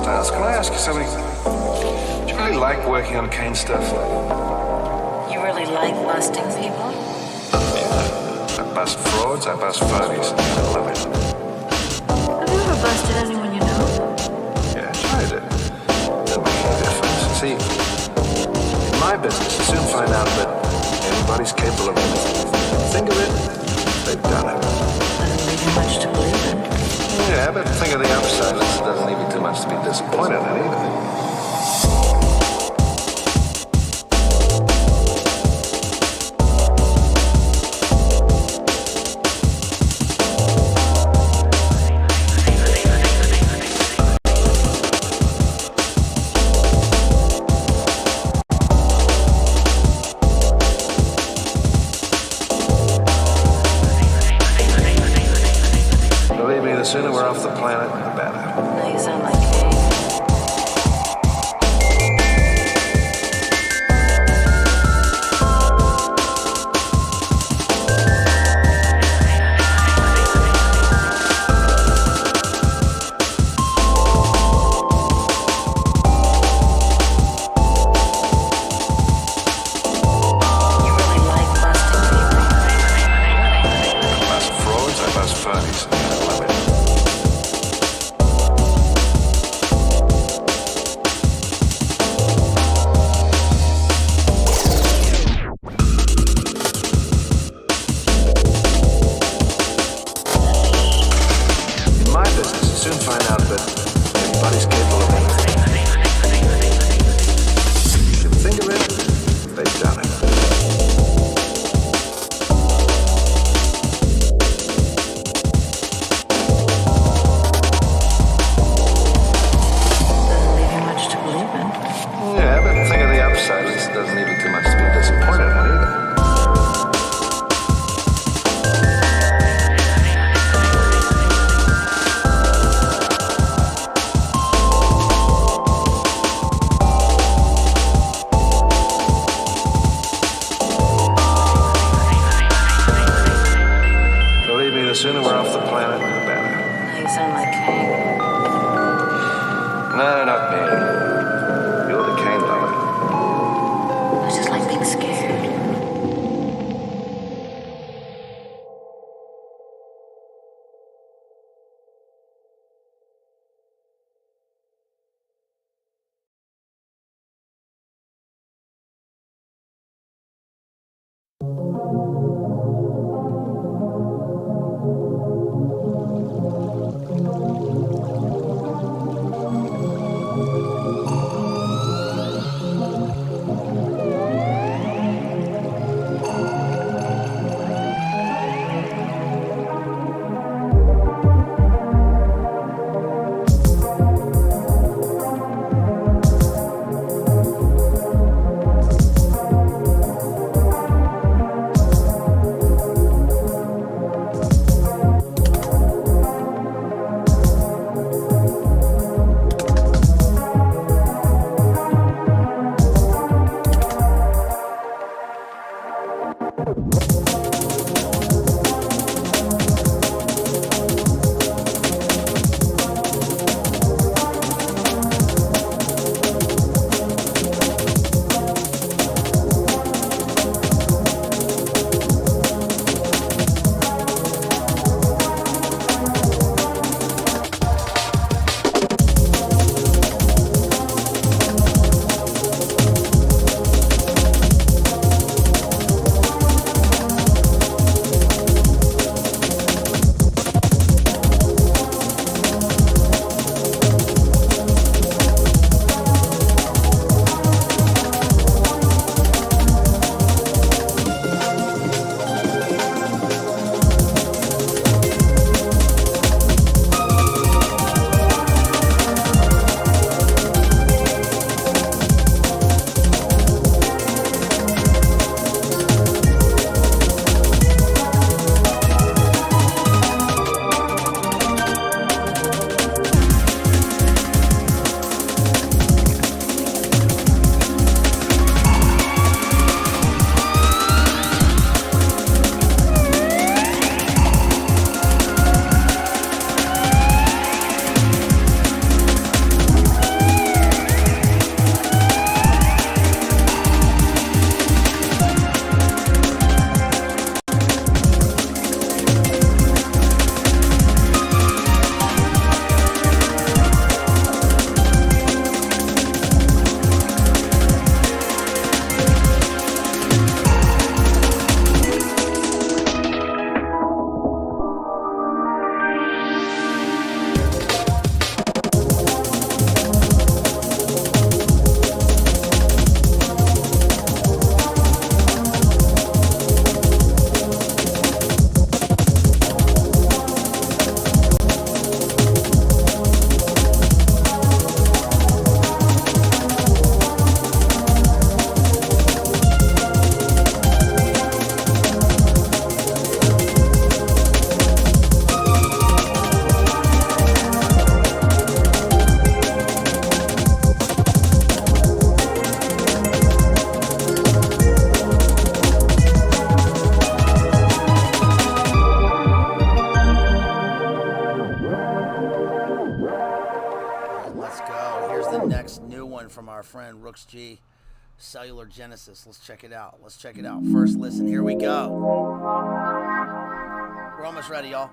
styles. Can I ask you something? Do you really like working on Kane stuff? You really like busting people? Yeah. I bust frauds, I bust phonies. I love it. Have you ever busted anyone you know? Yeah, sure I did. Doesn't make any difference. See, in my business, you soon find out that everybody's capable of anything. Think of it, they've done it. Doesn't leave you much to believe in. Yeah, but think of the upside. It doesn't leave you too much to be disappointed in either. The sooner we're off the planet, the better. Now you sound like Kane. You really like busting people? I bust frauds, I bust phonies. I love it. Soon find out that everybody's capable of anything. You should think of it, they've done it. Doesn't leave you much to believe in. Yeah, but think of the upside. It doesn't leave you too much to be disappointed in either. The sooner we're off the planet, the better. Now you sound like Kane. No, not me. You're the Kane lover. I just like being scared. from our friend Rooks G, Cellular Genesis. Let's check it out. Let's check it out. First listen. Here we go. We're almost ready, y'all.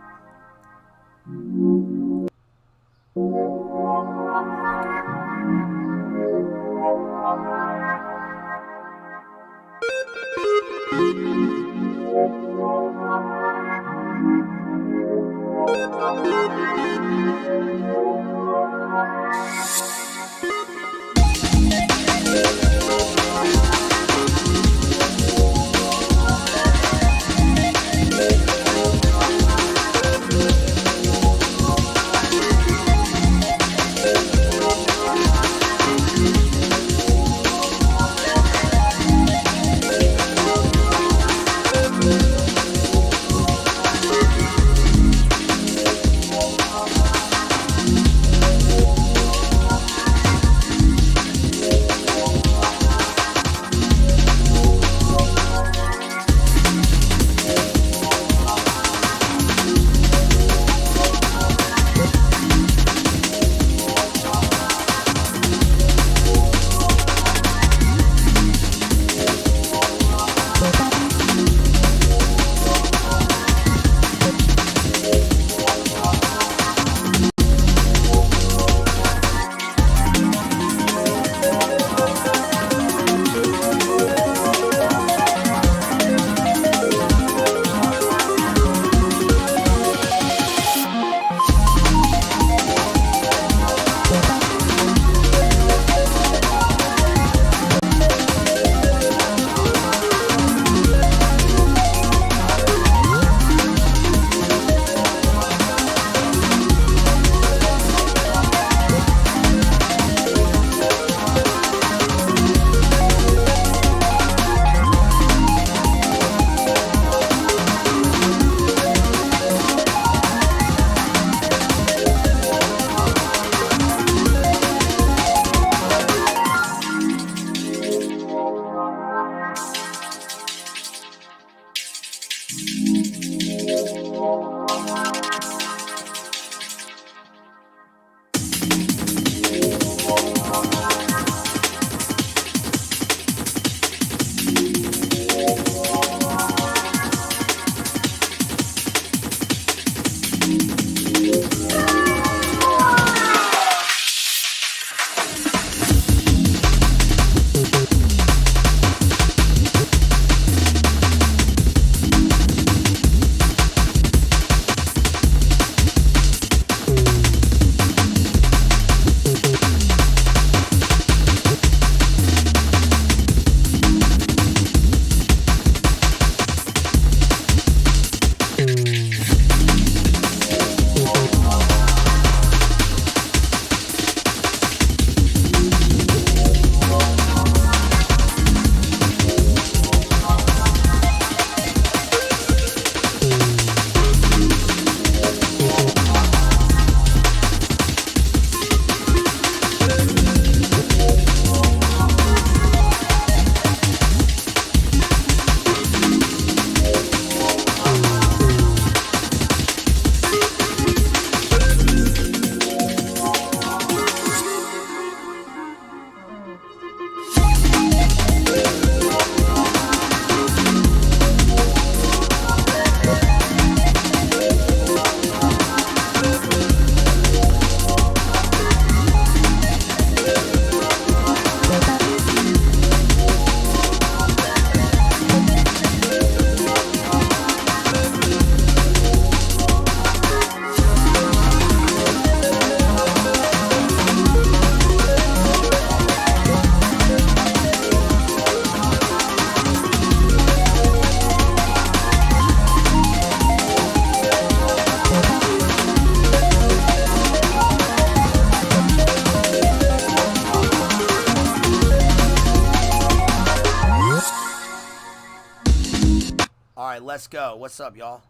right, let's go. What's up, y'all?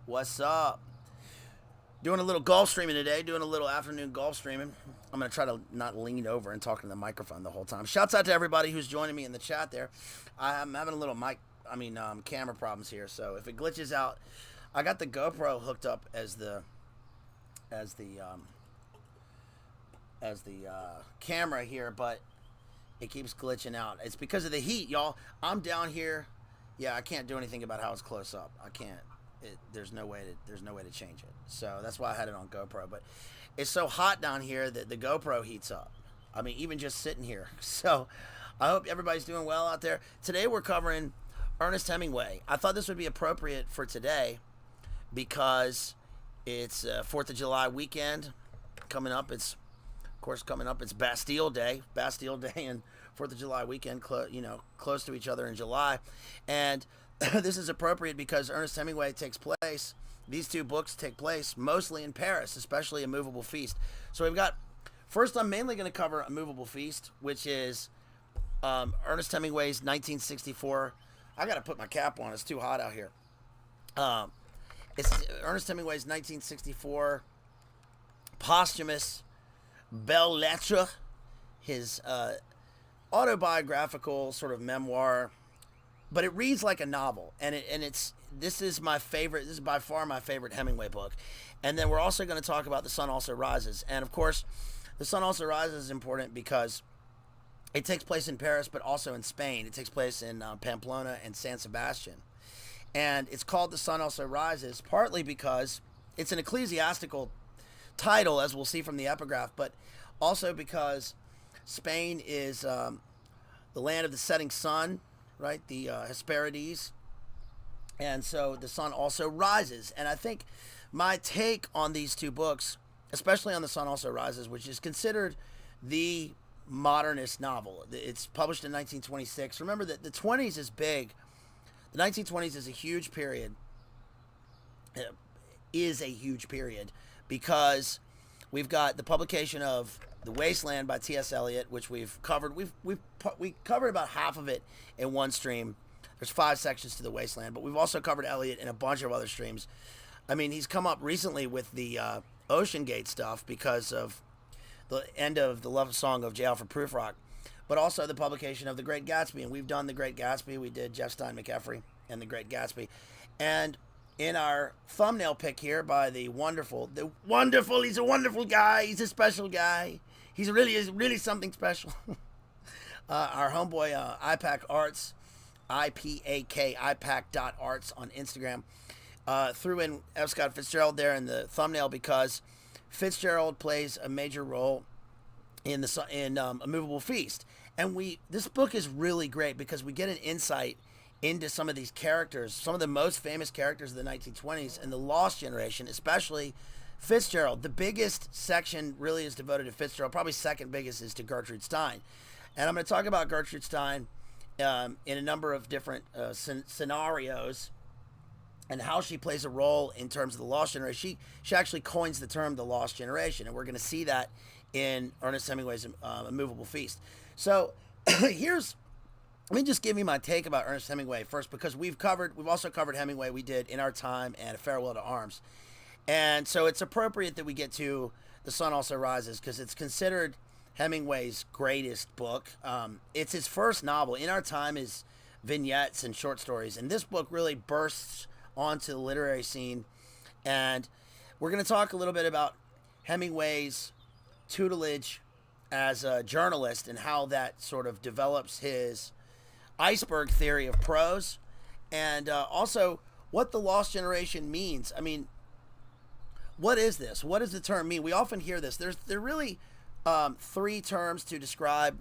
What's up? Doing a little golf streaming today. Doing a little afternoon golf streaming. I'm going to try to not lean over and talk to the microphone the whole time. Shouts out to everybody who's joining me in the chat there. I'm having a little camera problems here, so if it glitches out, I got the GoPro hooked up as the camera here, but It keeps glitching out. It's because of the heat, y'all. I'm down here. Yeah, I can't do anything about how it's close up. I can't. There's no way to change it. So that's why I had it on GoPro. But it's so hot down here that the GoPro heats up. I mean, even just sitting here. So I hope everybody's doing well out there. Today we're covering Ernest Hemingway. I thought this would be appropriate for today because it's 4th of July weekend coming up. It's, of course, coming up. It's Bastille Day. Bastille Day and 4th of July weekend, close to each other in July. And this is appropriate because Ernest Hemingway takes place, these two books take place mostly in Paris, especially A Moveable Feast. So we've got, first I'm mainly going to cover A Moveable Feast, which is Ernest Hemingway's 1964. I got to put my cap on. It's too hot out here. It's Ernest Hemingway's 1964 posthumous belles lettres, his autobiographical sort of memoir, but it reads like a novel, and this is my favorite. This is by far my favorite Hemingway book. And then we're also going to talk about The Sun Also Rises, and of course, The Sun Also Rises is important because it takes place in Paris, but also in Spain. It takes place in Pamplona and San Sebastian. And it's called The Sun Also Rises, partly because it's an ecclesiastical title, as we'll see from the epigraph, but also because Spain is the land of the setting sun, right? The Hesperides. And so the sun also rises. And I think my take on these two books, especially on The Sun Also Rises, which is considered the modernist novel. It's published in 1926. Remember that the 20s is big. The 1920s is a huge period. Because we've got the publication of The Wasteland by T.S. Eliot, which we've covered. We covered about half of it in one stream. There's 5 sections to The Wasteland, but we've also covered Eliot in a bunch of other streams. I mean, he's come up recently with the Ocean Gate stuff because of the end of the love song of J. Alfred Prufrock, but also the publication of The Great Gatsby. And we've done The Great Gatsby. We did Jeff Stein McEffrey and The Great Gatsby. And in our thumbnail pick here by the wonderful, he's a wonderful guy. He's a special guy. He's really something special. Our homeboy, IPAC Arts, IPAK.arts on Instagram, threw in F. Scott Fitzgerald there in the thumbnail because Fitzgerald plays a major role in A Moveable Feast. And this book is really great because we get an insight into some of these characters, some of the most famous characters of the 1920s and the Lost Generation, especially Fitzgerald. The biggest section really is devoted to Fitzgerald. Probably second biggest is to Gertrude Stein. And I'm going to talk about Gertrude Stein in a number of different scenarios and how she plays a role in terms of the Lost Generation. She actually coins the term the Lost Generation, and we're going to see that in Ernest Hemingway's A Moveable Feast. So let me just give you my take about Ernest Hemingway first, because we've also covered Hemingway. We did In Our Time and A Farewell to Arms. And so it's appropriate that we get to The Sun Also Rises because it's considered Hemingway's greatest book. It's his first novel. In Our Time is vignettes and short stories, and this book really bursts onto the literary scene. And we're going to talk a little bit about Hemingway's tutelage as a journalist and how that sort of develops his iceberg theory of prose, and also what the Lost Generation means. I mean, what is this? What does the term mean? We often hear this. There are really 3 terms to describe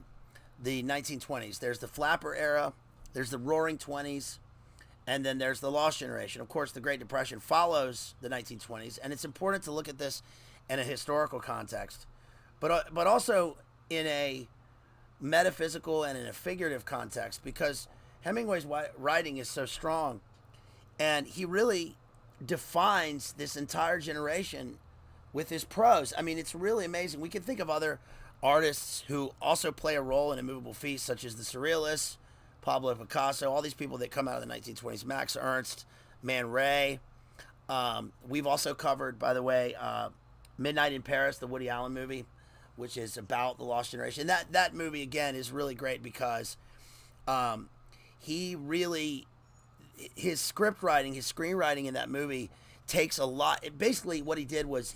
the 1920s. There's the flapper era, there's the roaring 20s, and then there's the Lost Generation. Of course, the Great Depression follows the 1920s, and it's important to look at this in a historical context, but also in a metaphysical and in a figurative context, because Hemingway's writing is so strong, and he really defines this entire generation with his prose. I mean, it's really amazing. We can think of other artists who also play a role in A Moveable Feast, such as the Surrealists, Pablo Picasso, all these people that come out of the 1920s, Max Ernst, Man Ray. We've also covered, by the way, Midnight in Paris, the Woody Allen movie, which is about the Lost Generation. That movie, again, is really great because his script writing, his screenwriting in that movie takes a lot. Basically, what he did was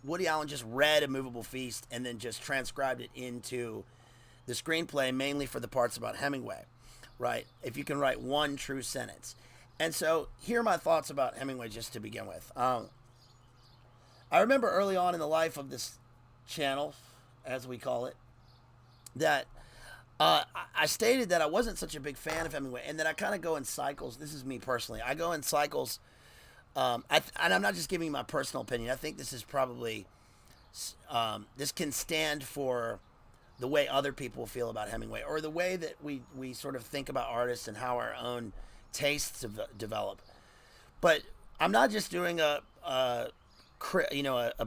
Woody Allen just read A Moveable Feast and then just transcribed it into the screenplay mainly for the parts about Hemingway, right? If you can write one true sentence. And so here are my thoughts about Hemingway just to begin with. I remember early on in the life of this channel, as we call it, that I stated that I wasn't such a big fan of Hemingway, and that I kind of go in cycles. This is me personally. I go in cycles, and I'm not just giving you my personal opinion. I think this is probably, this can stand for the way other people feel about Hemingway, or the way that we sort of think about artists and how our own tastes develop. But I'm not just doing a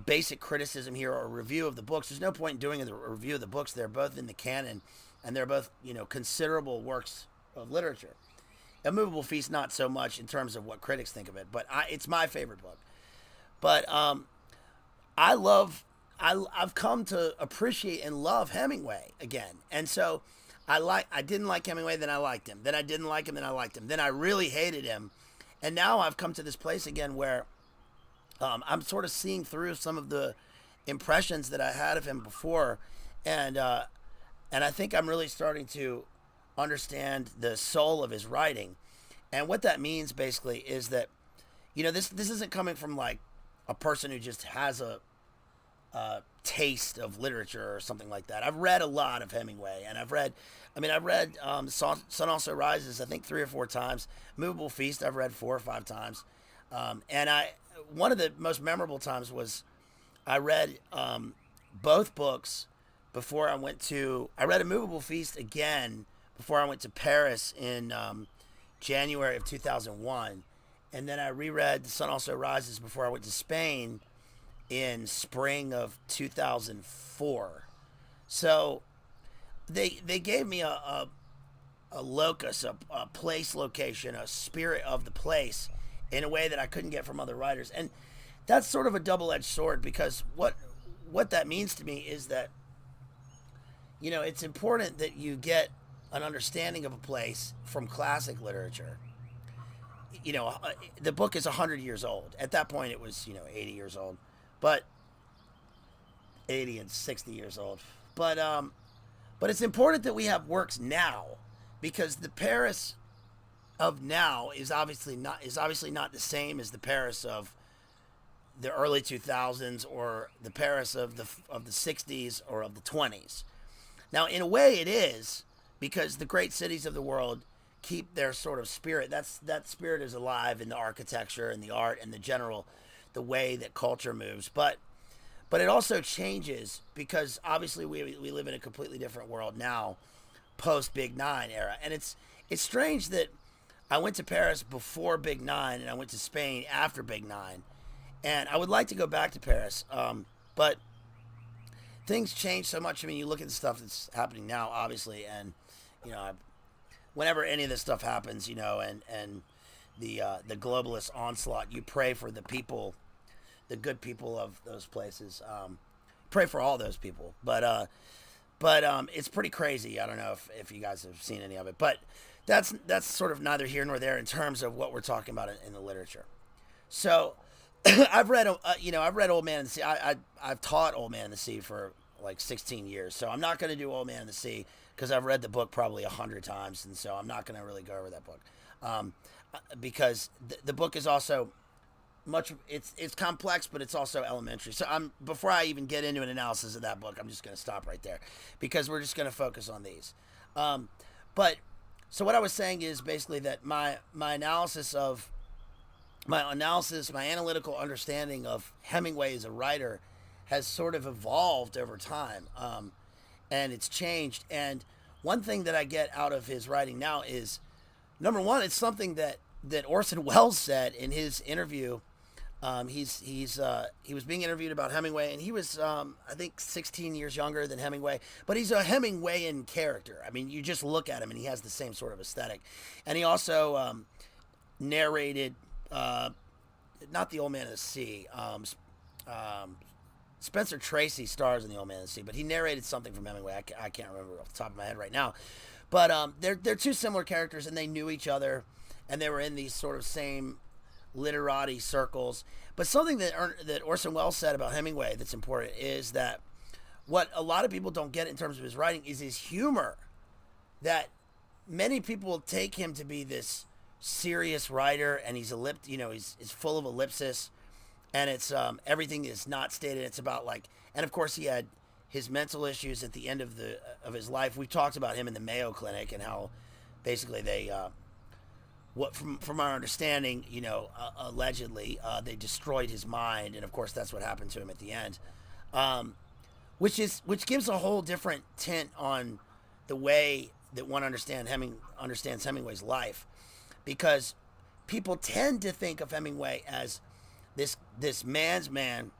basic criticism here or a review of the books. There's no point in doing a review of the books. They're both in the canon, and they're both, considerable works of literature. A Moveable Feast, not so much in terms of what critics think of it, but it's my favorite book. But I've come to appreciate and love Hemingway again. And so I didn't like Hemingway, then I liked him. Then I didn't like him, then I liked him. Then I really hated him. And now I've come to this place again where I'm sort of seeing through some of the impressions that I had of him before, and I think I'm really starting to understand the soul of his writing. And what that means basically is that, this isn't coming from like a person who just has a taste of literature or something like that. I've read a lot of Hemingway, and I've read Sun Also Rises, I think 3 or 4 times. Moveable Feast, I've read 4 or 5 times. And one of the most memorable times was I read both books before I read A Moveable Feast again before I went to Paris in January of 2001. And then I reread Sun Also Rises before I went to Spain in spring of 2004. So they gave me a locus, a place location, a spirit of the place in a way that I couldn't get from other writers. And that's sort of a double-edged sword, because what that means to me is that, it's important that you get an understanding of a place from classic literature. The book is 100 years old. At that point, it was, 80 years old. But 80 and 60 years old. But it's important that we have works now, because the Paris of now is obviously not the same as the Paris of the early 2000s or the Paris of the 60s or of the 20s. Now, in a way, it is, because the great cities of the world keep their sort of spirit. That spirit is alive in the architecture and the art and the way that culture moves. But it also changes, because obviously we live in a completely different world now, post Big Nine era. And it's strange that I went to Paris before Big Nine and I went to Spain after Big Nine. And I would like to go back to Paris, but things change so much. I mean, you look at the stuff that's happening now, obviously, and whenever any of this stuff happens, and the globalist onslaught, you pray for the people, the good people of those places. Pray for all those people, but it's pretty crazy. I don't know if you guys have seen any of it, but that's sort of neither here nor there in terms of what we're talking about in the literature. So I've read Old Man in the Sea. I've taught Old Man in the Sea for like 16 years, so I'm not going to do Old Man in the Sea, because I've read the book probably 100 times, and so I'm not going to really go over that book, because the book is also it's complex, but it's also elementary. So before I even get into an analysis of that book, I'm just going to stop right there, because we're just going to focus on these. But so what I was saying is basically that my analytical understanding of Hemingway as a writer has sort of evolved over time, and it's changed. And one thing that I get out of his writing now is, number one, it's something that Orson Welles said in his interview. He was being interviewed about Hemingway, and he was I think 16 years younger than Hemingway, but he's a Hemingwayan character. I mean, you just look at him and he has the same sort of aesthetic. And he also narrated not The Old Man of the Sea. Spencer Tracy stars in The Old Man of the Sea, but he narrated something from Hemingway. I can't remember off the top of my head right now. But they're two similar characters, and they knew each other, and they were in these sort of same literati circles. But something that Orson Welles said about Hemingway that's important is that what a lot of people don't get in terms of his writing is his humor. That many people take him to be this serious writer, and he's he's full of ellipsis, and it's everything is not stated. It's about like, and of course he had his mental issues at the end of his life. We talked about him in the Mayo Clinic and how basically they what from our understanding, allegedly they destroyed his mind, and of course that's what happened to him at the end, which gives a whole different tint on the way that one understands Hemingway's life, because people tend to think of Hemingway as this man's man,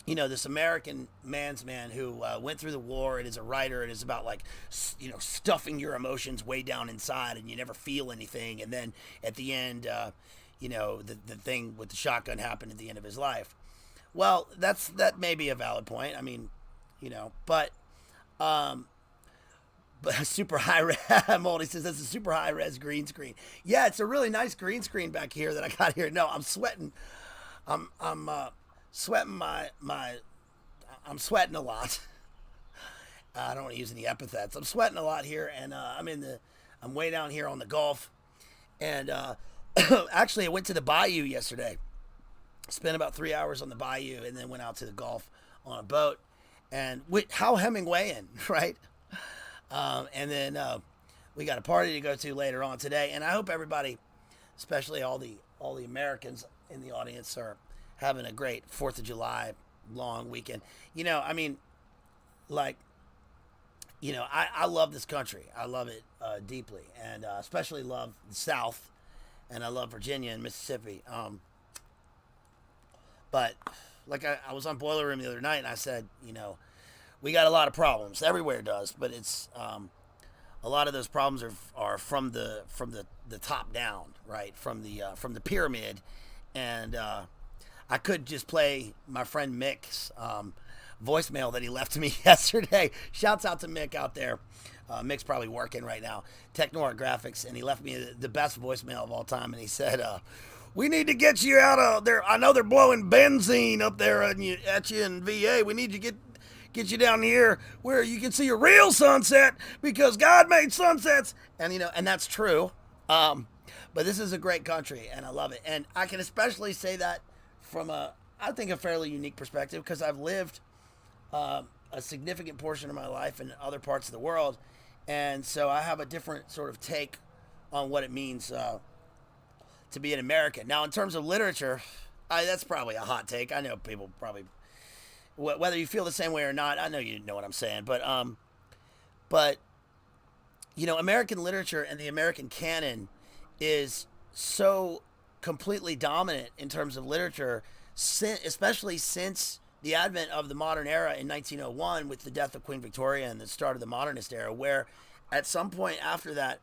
this American man's man who went through the war and is a writer and is about like, stuffing your emotions way down inside and you never feel anything. And then at the end, the thing with the shotgun happened at the end of his life. Well, that may be a valid point. I mean, but super high res. Moldy says that's a super high res green screen. Yeah, it's a really nice green screen back here that I got here. No, I'm sweating. I'm sweating I'm sweating a lot. I don't want to use any epithets. I'm sweating a lot here, and I'm way down here on the Gulf, and actually I went to the Bayou yesterday. Spent about 3 hours on the Bayou, and then went out to the Gulf on a boat, and how Hemingwayan, right? And then we got a party to go to later on today, and I hope everybody, especially all the Americans in the audience, are having a great 4th of July long weekend. I love this country. I love it deeply, and especially love the South, and I love Virginia and Mississippi. But like I was on Boiler Room the other night, and I said, we got a lot of problems. Everywhere does, but it's a lot of those problems are from the top down, right? From the pyramid, and I could just play my friend Mick's voicemail that he left to me yesterday. Shouts out to Mick out there. Mick's probably working right now, Technora Graphics, and he left me the best voicemail of all time, and he said, we need to get you out of there. I know they're blowing benzene up there at you in VA. We need to get you down here where you can see a real sunset, because God made sunsets. And and that's true. But this is a great country, and I love it. And I can especially say that from I think a fairly unique perspective, because I've lived a significant portion of my life in other parts of the world, and so I have a different sort of take on what it means to be an American. Now, in terms of literature, that's probably a hot take. I know people probably, whether you feel the same way or not, I know you know what I'm saying, but American literature and the American canon is so completely dominant in terms of literature, especially since the advent of the modern era in 1901 with the death of Queen Victoria and the start of the modernist era, where at some point after that,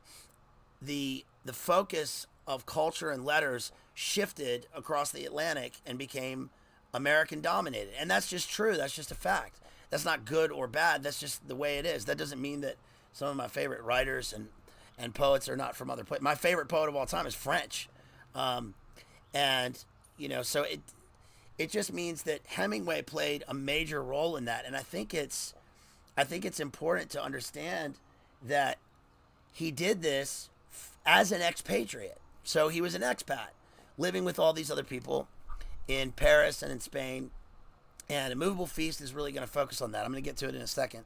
the focus of culture and letters shifted across the Atlantic and became American dominated. And that's just true. That's just a fact. That's not good or bad. That's just the way it is. That doesn't mean that some of my favorite writers and poets are not from other places. My favorite poet of all time is French. So it just means that Hemingway played a major role in that. And I think it's important to understand that he did this as an expatriate. So he was an expat living with all these other people in Paris and in Spain. And A Moveable Feast is really going to focus on that. I'm going to get to it in a second,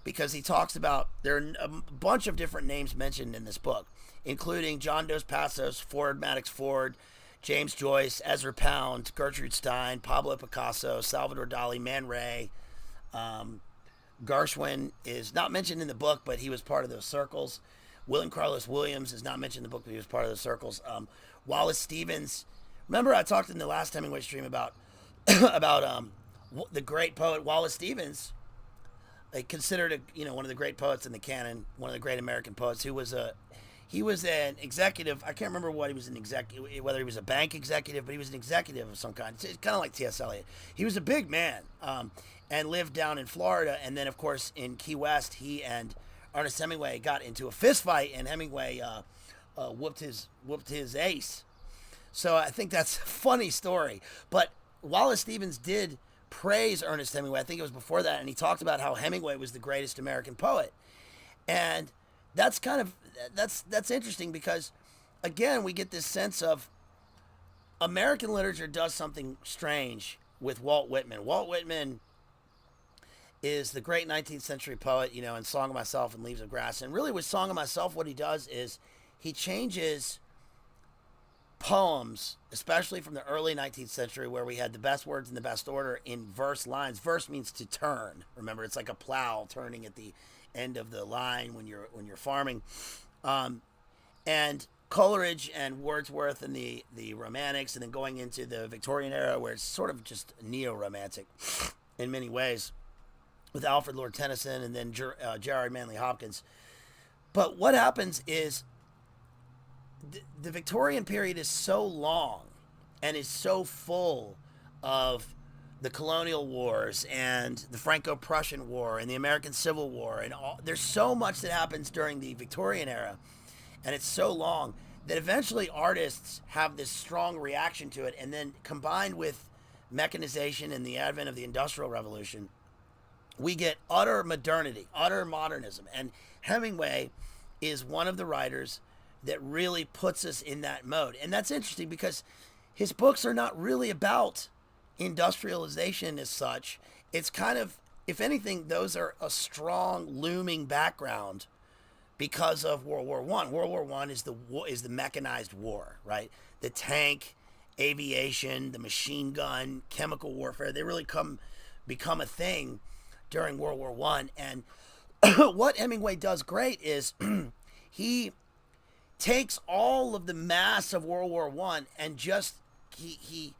because he talks about, there are a bunch of different names mentioned in this book, including John Dos Passos, Ford Maddox Ford, James Joyce, Ezra Pound, Gertrude Stein, Pablo Picasso, Salvador Dali, Man Ray. Gershwin is not mentioned in the book, but he was part of those circles. William Carlos Williams is not mentioned in the book, but he was part of those circles. Wallace Stevens. Remember I talked in the last Hemingway stream about the great poet Wallace Stevens. They considered one of the great poets in the canon, one of the great American poets, who was he was an executive. I can't remember what he was an executive, whether he was a bank executive, but he was an executive of some kind. It's kind of like T.S. Eliot. He was a big man and lived down in Florida. And then, of course, in Key West, he and Ernest Hemingway got into a fist fight, and Hemingway whooped his ace. So I think that's a funny story. But Wallace Stevens did praise Ernest Hemingway. I think it was before that, and he talked about how Hemingway was the greatest American poet. And that's that's interesting because, again, we get this sense of American literature does something strange with Walt Whitman. Walt Whitman is the great 19th century poet, in Song of Myself and Leaves of Grass. And really with Song of Myself, what he does is he changes poems, especially from the early 19th century where we had the best words in the best order, in verse lines. Verse means to turn. Remember, it's like a plow turning at the end of the line when you're farming. And Coleridge and Wordsworth and the Romantics, and then going into the Victorian era where it's sort of just neo-romantic in many ways, with Alfred Lord Tennyson and then Gerard Manley Hopkins. But what happens is the Victorian period is so long and is so full of the colonial wars and the Franco-Prussian War and the American Civil War, and there's so much that happens during the Victorian era, and it's so long that eventually artists have this strong reaction to it, and then combined with mechanization and the advent of the Industrial Revolution, we get utter modernity, utter modernism. And Hemingway is one of the writers that really puts us in that mode. And that's interesting because his books are not really about industrialization as such. It's kind of, if anything, those are a strong looming background because of World War I. World War I is the mechanized war, right? The tank, aviation, the machine gun, chemical warfare, they really become a thing during World War I. And what Hemingway does great is he takes all of the mass of World War I and just he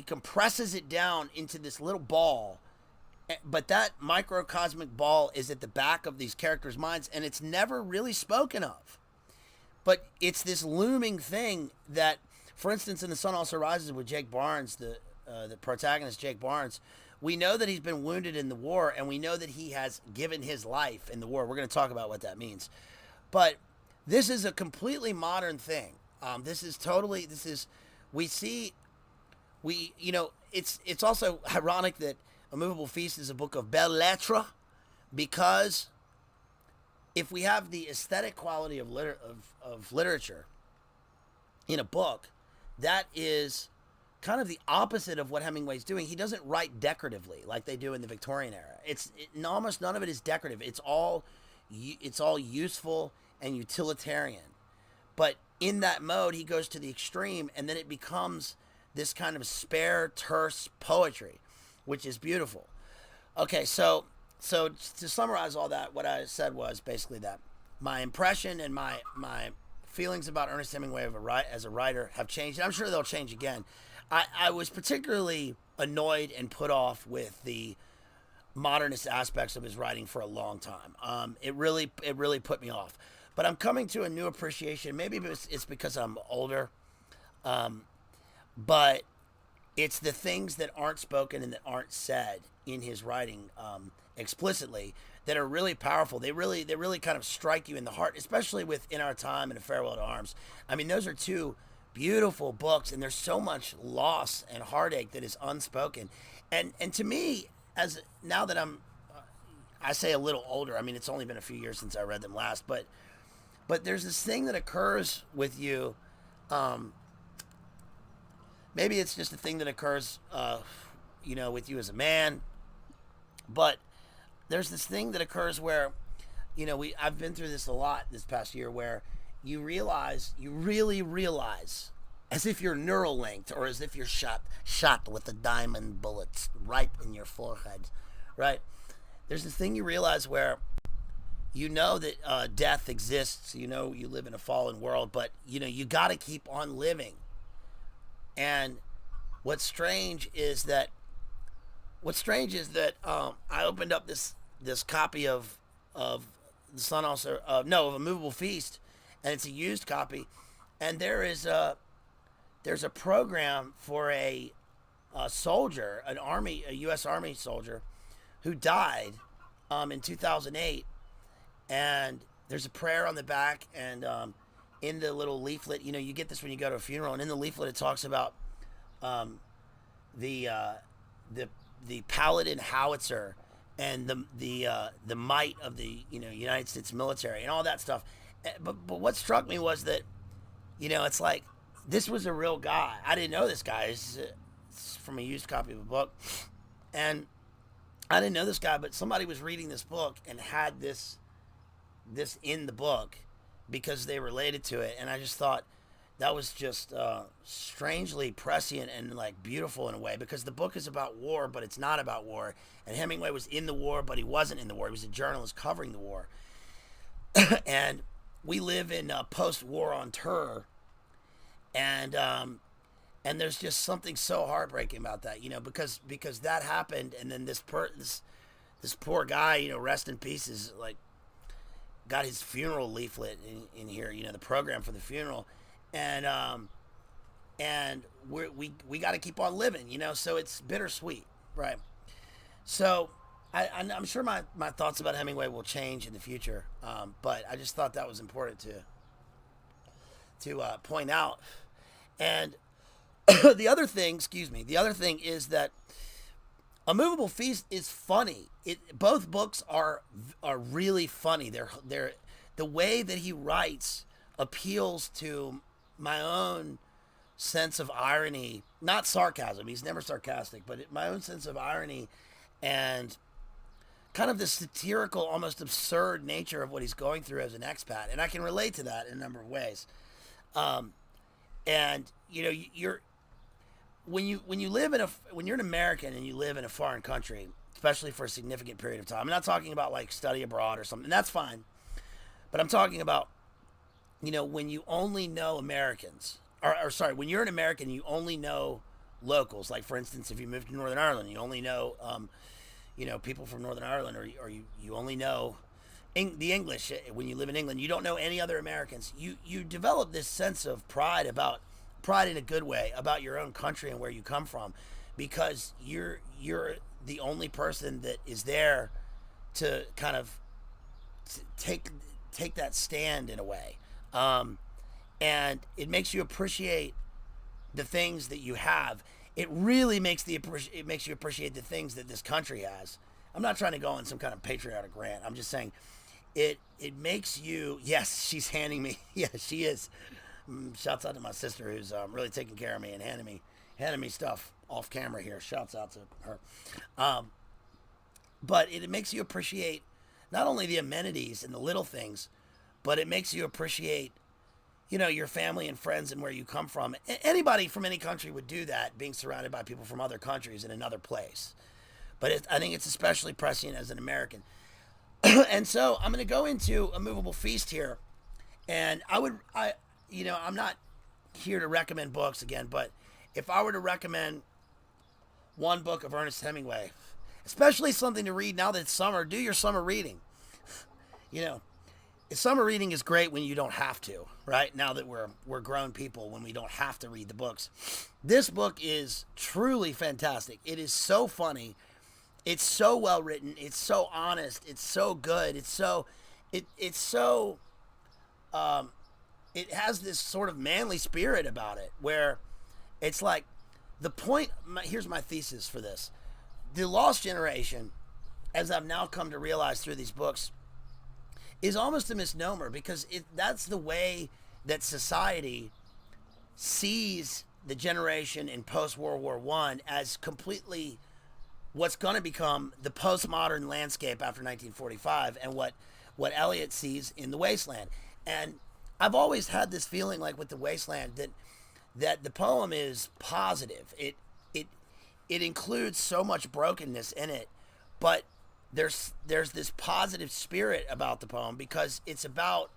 compresses it down into this little ball. But that microcosmic ball is at the back of these characters' minds, and it's never really spoken of. But it's this looming thing that, for instance, in The Sun Also Rises with Jake Barnes, the protagonist Jake Barnes, we know that he's been wounded in the war, and we know that he has given his life in the war. We're going to talk about what that means. But this is a completely modern thing. It's also ironic that A Moveable Feast is a book of belles lettres, because if we have the aesthetic quality of literature in a book, that is kind of the opposite of what Hemingway's doing. He doesn't write decoratively like they do in the Victorian era. Almost none of it is decorative. It's all useful and utilitarian. But in that mode, he goes to the extreme, and then it becomes this kind of spare, terse poetry, which is beautiful. Okay, so to summarize all that, what I said was basically that my impression and my feelings about Ernest Hemingway as a writer have changed, and I'm sure they'll change again. I was particularly annoyed and put off with the modernist aspects of his writing for a long time. It really put me off. But I'm coming to a new appreciation. Maybe it's because I'm older, but it's the things that aren't spoken and that aren't said in his writing explicitly that are really powerful. They really kind of strike you in the heart, especially with In Our Time and A Farewell to Arms. I mean, those are two beautiful books, and there's so much loss and heartache that is unspoken. And to me, as now that I say a little older, I mean, it's only been a few years since I read them last, but there's this thing that occurs with you. Maybe it's just a thing that occurs, with you as a man, but there's this thing that occurs where, I've been through this a lot this past year, where you really realize, as if you're neural linked, or as if you're shot with a diamond bullet right in your forehead, right? There's this thing you realize where you know that death exists, you live in a fallen world, but you got to keep on living. And what's strange is that I opened up this copy of The Sun Also, of A Moveable Feast, and it's a used copy, and there's a program for a soldier, a U.S. Army soldier, who died in 2008, and there's a prayer on the back, and in the little leaflet, you get this when you go to a funeral, and in the leaflet it talks about the the Paladin howitzer and the might of the United States military and all that stuff. But what struck me was that it's like this was a real guy. I didn't know this guy. It's from a used copy of a book, and I didn't know this guy, but somebody was reading this book and had this in the book because they related to it, and I just thought that was just strangely prescient and like beautiful in a way, because the book is about war, but it's not about war. And Hemingway was in the war, but he wasn't in the war. He was a journalist covering the war. And we live in post-war on terror, and there's just something so heartbreaking about that, because that happened, and then this poor guy, rest in peace, is like got his funeral leaflet in here, the program for the funeral. And we got to keep on living, so it's bittersweet, right? So I'm sure my thoughts about Hemingway will change in the future, but I just thought that was important to point out. And the other thing is that A Moveable Feast is funny. Both books are really funny. They're the way that he writes appeals to my own sense of irony, not sarcasm. He's never sarcastic, but my own sense of irony and kind of the satirical, almost absurd nature of what he's going through as an expat. And I can relate to that in a number of ways. And you're when you're an American and you live in a foreign country, especially for a significant period of time. I'm not talking about like study abroad or something. That's fine. But I'm talking about when you only know Americans, or sorry, when you're an American, you only know locals. Like, for instance, if you move to Northern Ireland, you only know, people from Northern Ireland, or you only know the English. When you live in England, you don't know any other Americans. You develop this sense of pride in a good way, about your own country and where you come from, because you're the only person that is there to kind of take that stand in a way. And it makes you appreciate the things that you have. It really makes you appreciate the things that this country has. I'm not trying to go on some kind of patriotic rant. I'm just saying it makes you, yes, she's handing me, yeah, she is. Shouts out to my sister, who's really taking care of me and handing me stuff off camera here. Shouts out to her. But it makes you appreciate not only the amenities and the little things, but it makes you appreciate, your family and friends and where you come from. Anybody from any country would do that, being surrounded by people from other countries in another place. But I think it's especially prescient as an American. And so I'm going to go into A Moveable Feast here. And I'm not here to recommend books again, but if I were to recommend one book of Ernest Hemingway, especially something to read now that it's summer, do your summer reading. Summer reading is great when you don't have to, right? Now that we're grown people, when we don't have to read the books. This book is truly fantastic. It is so funny. It's so well written. It's so honest. It's so good. It has this sort of manly spirit about it, where it's like here's my thesis for this. The lost generation, as I've now come to realize through these books, is almost a misnomer, because that's the way that society sees the generation in post-World War I as completely what's going to become the postmodern landscape after 1945, and what Eliot sees in The Wasteland. And I've always had this feeling, like with The Wasteland, that the poem is positive. It includes so much brokenness in it, but there's this positive spirit about the poem, because it's about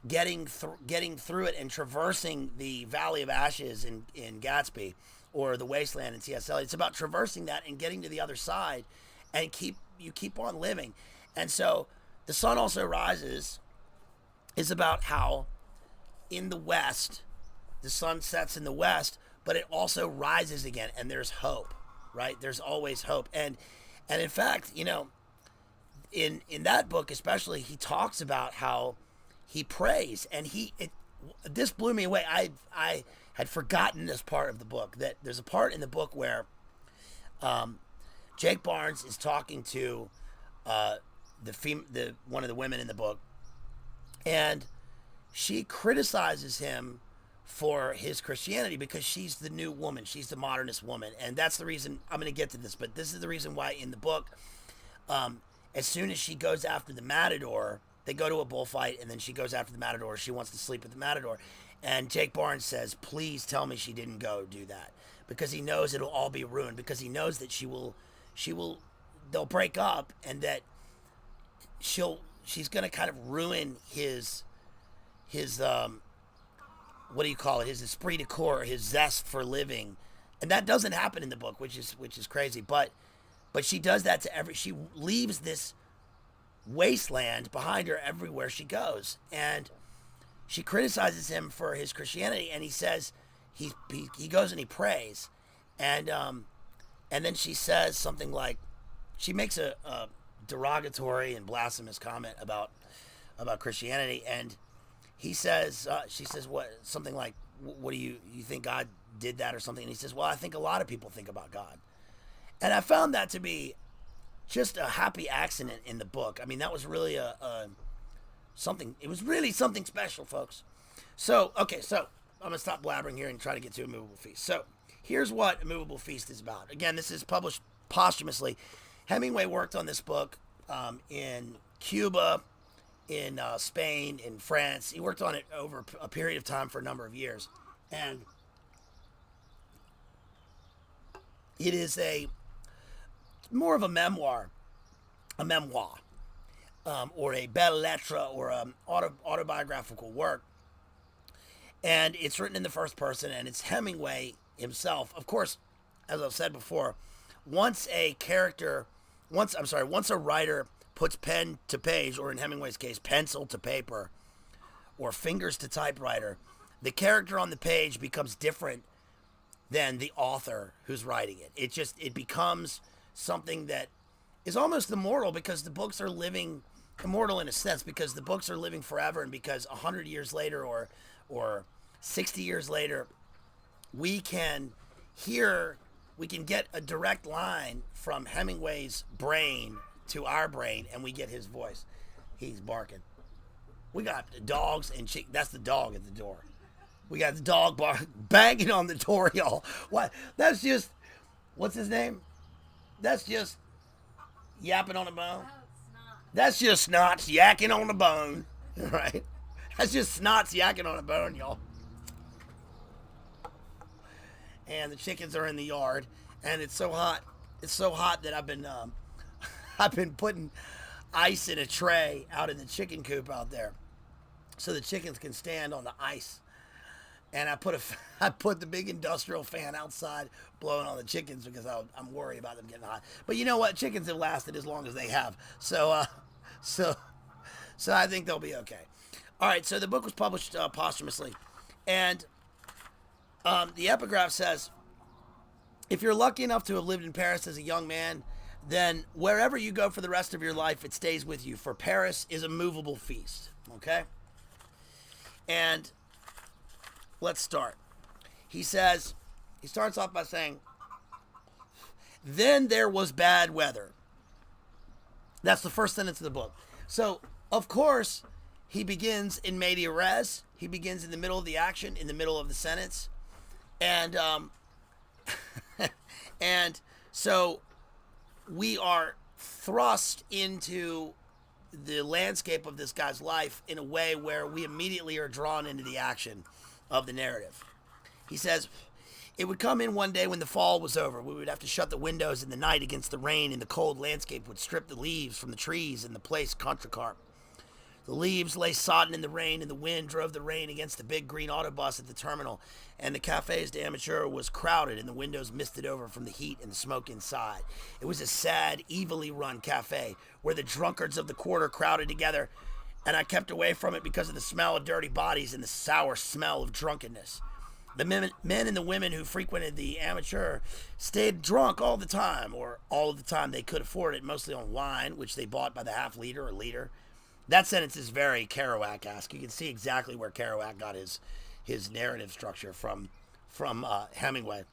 getting through it and traversing the Valley of Ashes in Gatsby, or The Wasteland in T.S. Eliot. It's about traversing that and getting to the other side, and you keep on living. And so The Sun Also Rises is about how in the West, the sun sets in the West, but it also rises again, and there's hope, right? There's always hope. And in fact, in that book especially, he talks about how he prays, and this blew me away. I had forgotten this part of the book, that there's a part in the book where Jake Barnes is talking to the one of the women in the book, and she criticizes him for his Christianity because she's the new woman. She's the modernist woman. And that's the reason, I'm going to get to this, but this is the reason why in the book, as soon as she goes after the matador, they go to a bullfight, and then she goes after the matador. She wants to sleep with the matador. And Jake Barnes says, please tell me she didn't go do that. Because he knows it'll all be ruined. Because he knows that they'll break up, and that she's going to kind of ruin his what do you call it? His esprit de corps, his zest for living, and that doesn't happen in the book, which is crazy. But she does that to she leaves this wasteland behind her everywhere she goes, and she criticizes him for his Christianity, and he says he goes and he prays, and then she says something like, she makes a derogatory and blasphemous comment about Christianity, and he says, she says, something like, what do you think God did that or something? And he says, well, I think a lot of people think about God. And I found that to be just a happy accident in the book. I mean, that was really something, it was really something special, folks. So, okay, so I'm going to stop blabbering here and try to get to A Moveable Feast. So here's what A Moveable Feast is about. Again, this is published posthumously. Hemingway worked on this book in Cuba, in Spain, in France. He worked on it over a period of time for a number of years. And it is more of a memoir, or a belles lettres, or autobiographical work. And it's written in the first person, and it's Hemingway himself. Of course, as I've said before, once a writer puts pen to page, or in Hemingway's case, pencil to paper, or fingers to typewriter, the character on the page becomes different than the author who's writing it. It becomes something that is almost immortal, because the books are living, immortal in a sense, because the books are living forever, and because 100 years later or 60 years later, we can get a direct line from Hemingway's brain to our brain, and we get his voice. He's barking. We got dogs and that's the dog at the door. We got the dog banging on the door, y'all. What? That's just, what's his name? That's just yapping on a bone. That's just snots yakking on a bone, right? That's just snots yakking on a bone, y'all. And the chickens are in the yard, and it's so hot. It's so hot that I've been putting ice in a tray out in the chicken coop out there, so the chickens can stand on the ice. And I put the big industrial fan outside blowing on the chickens, because I'm worried about them getting hot. But you know what? Chickens have lasted as long as they have, so I think they'll be okay. All right. So the book was published posthumously, and the epigraph says, if you're lucky enough to have lived in Paris as a young man, then wherever you go for the rest of your life, it stays with you. For Paris is a movable feast. Okay? And let's start. He starts off by saying, then there was bad weather. That's the first sentence of the book. So, of course, he begins in medias res. He begins in the middle of the action, in the middle of the sentence. And, and so we are thrust into the landscape of this guy's life in a way where we immediately are drawn into the action of the narrative. He says, it would come in one day when the fall was over. We would have to shut the windows in the night against the rain, and the cold landscape would strip the leaves from the trees in the place Contrecarp. The leaves lay sodden in the rain, and the wind drove the rain against the big green autobus at the terminal, and the Cafés d'Amateur was crowded, and the windows misted over from the heat and the smoke inside. It was a sad, evilly run cafe, where the drunkards of the quarter crowded together, and I kept away from it because of the smell of dirty bodies and the sour smell of drunkenness. The men and the women who frequented the Amateur stayed drunk all the time, or all of the time they could afford it, mostly on wine, which they bought by the half liter or liter. That sentence is very Kerouac-esque. You can see exactly where Kerouac got his narrative structure from Hemingway.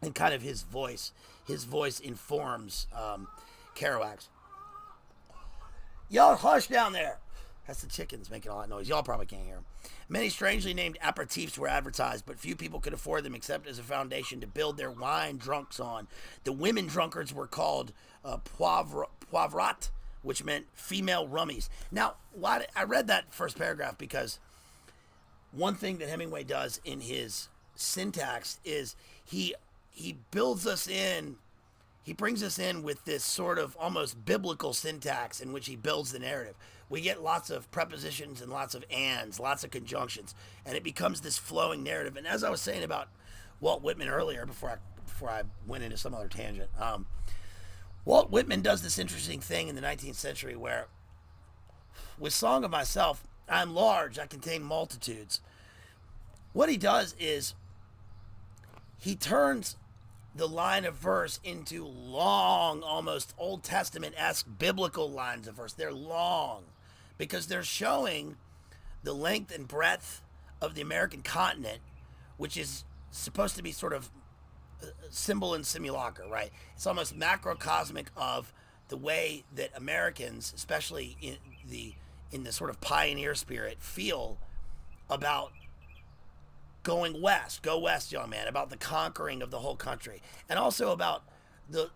and kind of his voice. His voice informs Kerouac's. Y'all hush down there. That's the chickens making all that noise. Y'all probably can't hear them. Many strangely named aperitifs were advertised, but few people could afford them except as a foundation to build their wine drunks on. The women drunkards were called poivrat, which meant female rummies. Now, I read that first paragraph because one thing that Hemingway does in his syntax is he builds us in. He brings us in with this sort of almost biblical syntax in which he builds the narrative. We get lots of prepositions and lots of ands, lots of conjunctions, and it becomes this flowing narrative. And as I was saying about Walt Whitman earlier, before I went into some other tangent, Walt Whitman does this interesting thing in the 19th century where, with Song of Myself, I'm large, I contain multitudes. What he does is he turns the line of verse into long, almost Old Testament-esque biblical lines of verse. They're long because they're showing the length and breadth of the American continent, which is supposed to be sort of symbol and simulacra, right? It's almost macrocosmic of the way that Americans, especially in the sort of pioneer spirit, feel about going west. Go west, young man. About the conquering of the whole country, and also about the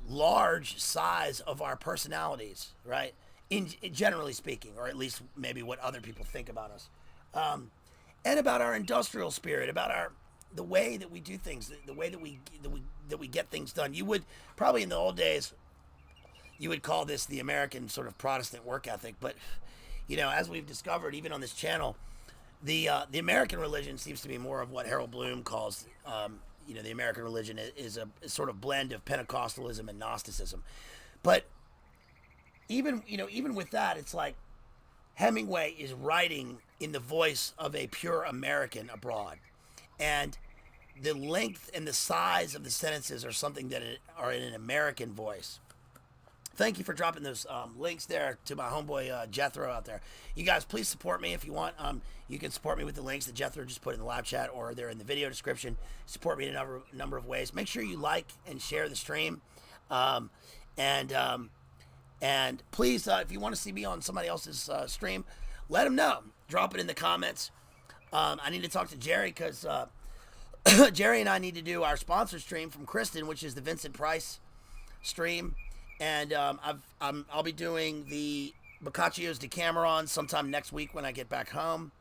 large size of our personalities, right? In generally speaking, or at least maybe what other people think about us, and about our industrial spirit, about the way that we do things, the way that we get things done. You would probably in the old days, you would call this the American sort of Protestant work ethic, but as we've discovered, even on this channel, the American religion seems to be more of what Harold Bloom calls, the American religion is a sort of blend of Pentecostalism and Gnosticism. But even with that, it's like Hemingway is writing in the voice of a pure American abroad, and the length and the size of the sentences are something that are in an American voice. Thank you for dropping those links there to my homeboy Jethro out there. You guys, please support me if you want. You can support me with the links that Jethro just put in the live chat, or they're in the video description. Support me in a number of ways. Make sure you like and share the stream. And please, if you want to see me on somebody else's stream, let them know. Drop it in the comments. I need to talk to Jerry because Jerry and I need to do our sponsor stream from Kristen, which is the Vincent Price stream. And I'll be doing the Boccaccio's Decameron sometime next week when I get back home.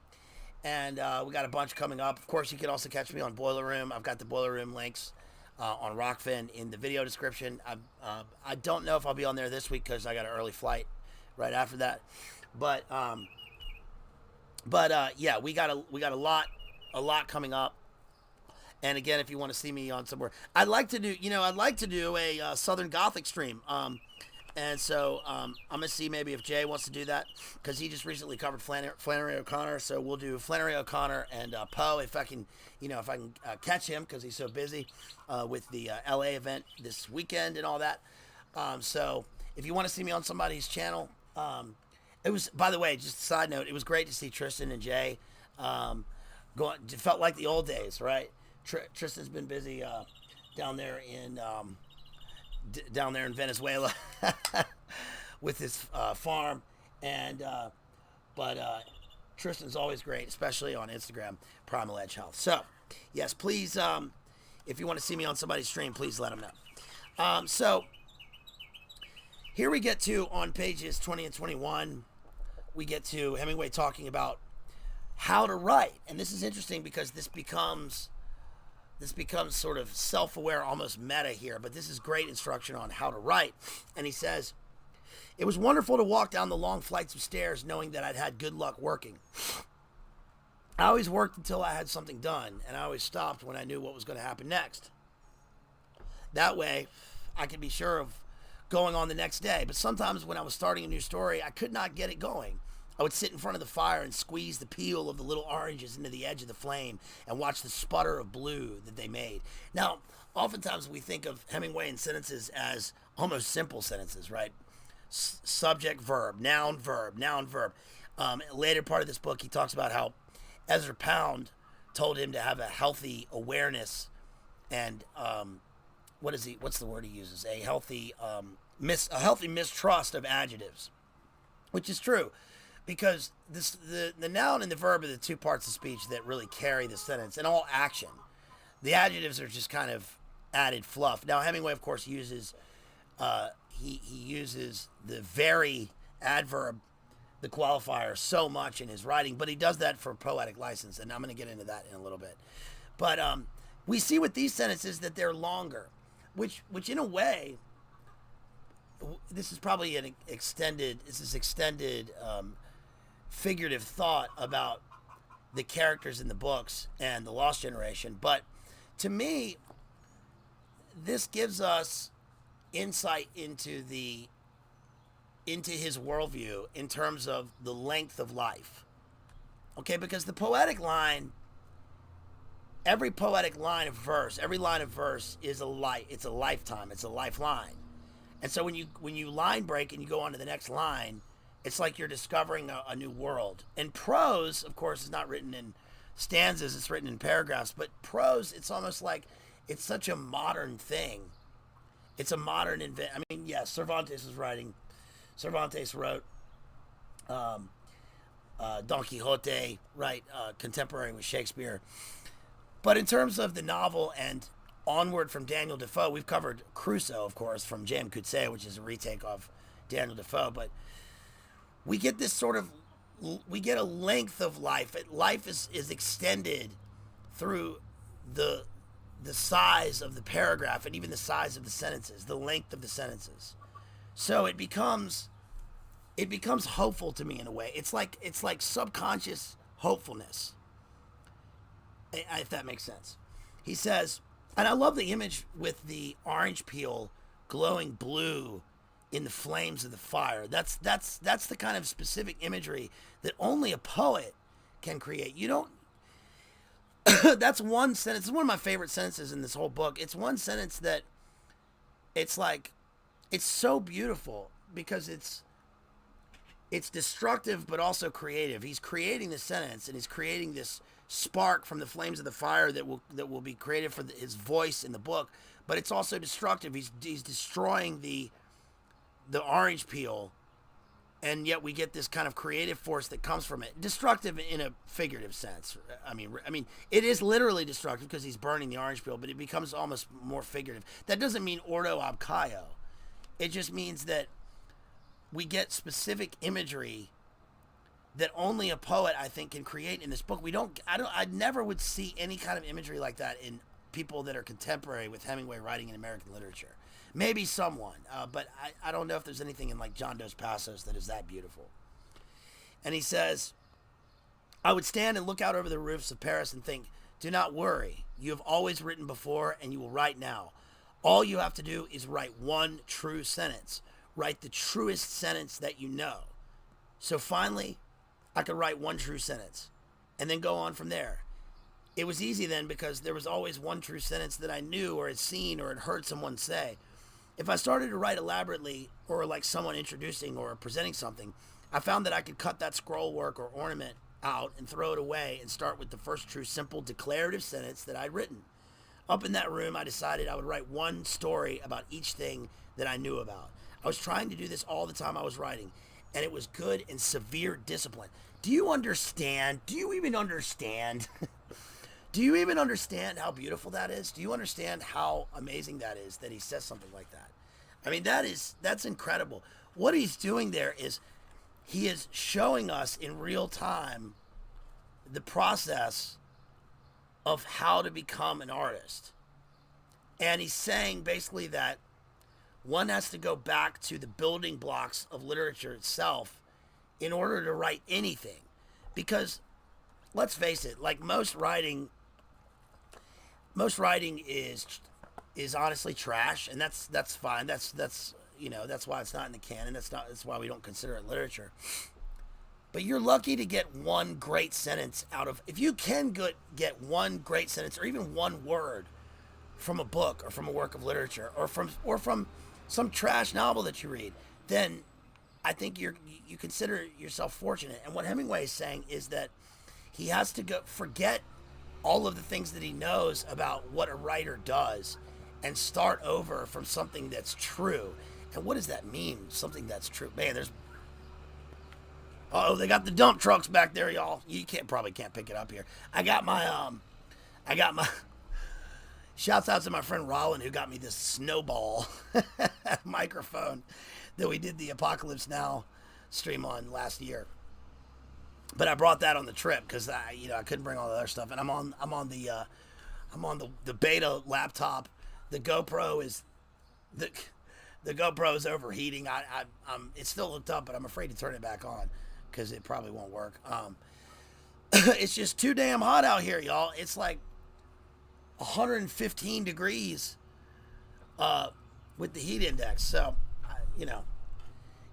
And we got a bunch coming up. Of course, you can also catch me on Boiler Room. I've got the Boiler Room links on Rockfin in the video description. I don't know if I'll be on there this week because I got an early flight right after that. But yeah, we got a lot coming up. And again, if you want to see me on somewhere, I'd like to do a Southern Gothic stream. And so I'm gonna see maybe if Jay wants to do that because he just recently covered Flannery O'Connor. So we'll do Flannery O'Connor and Poe if I can catch him because he's so busy with the LA event this weekend and all that. So if you want to see me on somebody's channel, it was, by the way, just a side note, it was great to see Tristan and Jay. It felt like the old days, right? Tristan's been busy down there in Venezuela with his farm, but Tristan's always great, especially on Instagram, Primal Edge Health. So, yes, please, if you want to see me on somebody's stream, please let them know. So, here we get to, on pages 20 and 21, we get to Hemingway talking about how to write. And this is interesting because this becomes sort of self-aware, almost meta here, but this is great instruction on how to write. And he says, it was wonderful to walk down the long flights of stairs knowing that I'd had good luck working. I always worked until I had something done, and I always stopped when I knew what was going to happen next. That way, I could be sure of going on the next day. But sometimes when I was starting a new story, I could not get it going. I would sit in front of the fire and squeeze the peel of the little oranges into the edge of the flame and watch the sputter of blue that they made. Now, oftentimes we think of Hemingway in sentences as almost simple sentences, right? Subject, verb, noun, verb, noun, verb. Later part of this book, he talks about how Ezra Pound told him to have a healthy awareness and what's the word he uses? A healthy mistrust of adjectives, which is true, because the noun and the verb are the two parts of speech that really carry the sentence and all action. The adjectives are just kind of added fluff. Now Hemingway, of course, uses he uses the very adverb, the qualifier, so much in his writing, but he does that for poetic license, and I'm going to get into that in a little bit. But we see with these sentences that they're longer, which in a way, this is probably an extended figurative thought about the characters in the books and the Lost Generation. But to me, this gives us insight into his worldview in terms of the length of life. Okay, because the poetic line, every poetic line of verse, every line of verse is it's a lifetime, it's a lifeline. And so when you line break and you go on to the next line, it's like you're discovering a new world. And prose, of course, is not written in stanzas, it's written in paragraphs. But prose, it's almost like it's such a modern thing. It's a modern I mean, yes, Cervantes wrote Don Quixote, right, contemporary with Shakespeare. But in terms of the novel and onward from Daniel Defoe, we've covered Crusoe, of course, from J.M. Coetzee, which is a retake of Daniel Defoe. But we get this we get a length of life. Life is extended through the size of the paragraph and even the size of the sentences, the length of the sentences. So it becomes hopeful to me in a way. It's like subconscious hopefulness, if that makes sense. He says, and I love the image with the orange peel glowing blue in the flames of the fire. That's the kind of specific imagery that only a poet can create. You don't. That's one sentence. It's one of my favorite sentences in this whole book. It's one sentence that it's like, it's so beautiful because it's destructive but also creative. He's creating the sentence and he's creating this spark from the flames of the fire that will be created for his voice in the book, but it's also destructive. He's destroying the orange peel, and yet we get this kind of creative force that comes from it. Destructive in a figurative sense. I mean, it is literally destructive because he's burning the orange peel, but it becomes almost more figurative. That doesn't mean ordo ab chao. It just means that we get specific imagery that only a poet, I think, can create in this book. I never would see any kind of imagery like that in people that are contemporary with Hemingway writing in American literature. Maybe someone, but I don't know if there's anything in like John Dos Passos that is that beautiful. And he says, I would stand and look out over the roofs of Paris and think, do not worry. You have always written before and you will write now. All you have to do is write one true sentence. Write the truest sentence that you know. So finally, I could write one true sentence and then go on from there. It was easy then because there was always one true sentence that I knew or had seen or had heard someone say. If I started to write elaborately or like someone introducing or presenting something, I found that I could cut that scroll work or ornament out and throw it away and start with the first true simple declarative sentence that I'd written. Up in that room, I decided I would write one story about each thing that I knew about. I was trying to do this all the time I was writing, and it was good and severe discipline. Do you understand? Do you even understand? Do you even understand how beautiful that is? Do you understand how amazing that is that he says something like that? I mean, that's incredible. What he's doing there is he is showing us in real time the process of how to become an artist. And he's saying basically that one has to go back to the building blocks of literature itself in order to write anything. Because let's face it, like most writing is honestly trash, and that's fine. That's why it's not in the canon. That's why we don't consider it literature. But you're lucky to get one great sentence out of, if you can get one great sentence or even one word from a book or from a work of literature or from some trash novel that you read, then I think you consider yourself fortunate. And what Hemingway is saying is that he has to forget all of the things that he knows about what a writer does and start over from something that's true. And what does that mean? Something that's true. Man, there's oh, they got the dump trucks back there, y'all. You probably can't pick it up here. I got my shouts out to my friend Rollin who got me this snowball microphone that we did the Apocalypse Now stream on last year. But I brought that on the trip because I couldn't bring all the other stuff, and I'm on the beta laptop. The GoPro is overheating. I'm it's still hooked up, but I'm afraid to turn it back on because it probably won't work. It's just too damn hot out here, y'all. It's like 115 degrees with the heat index. So,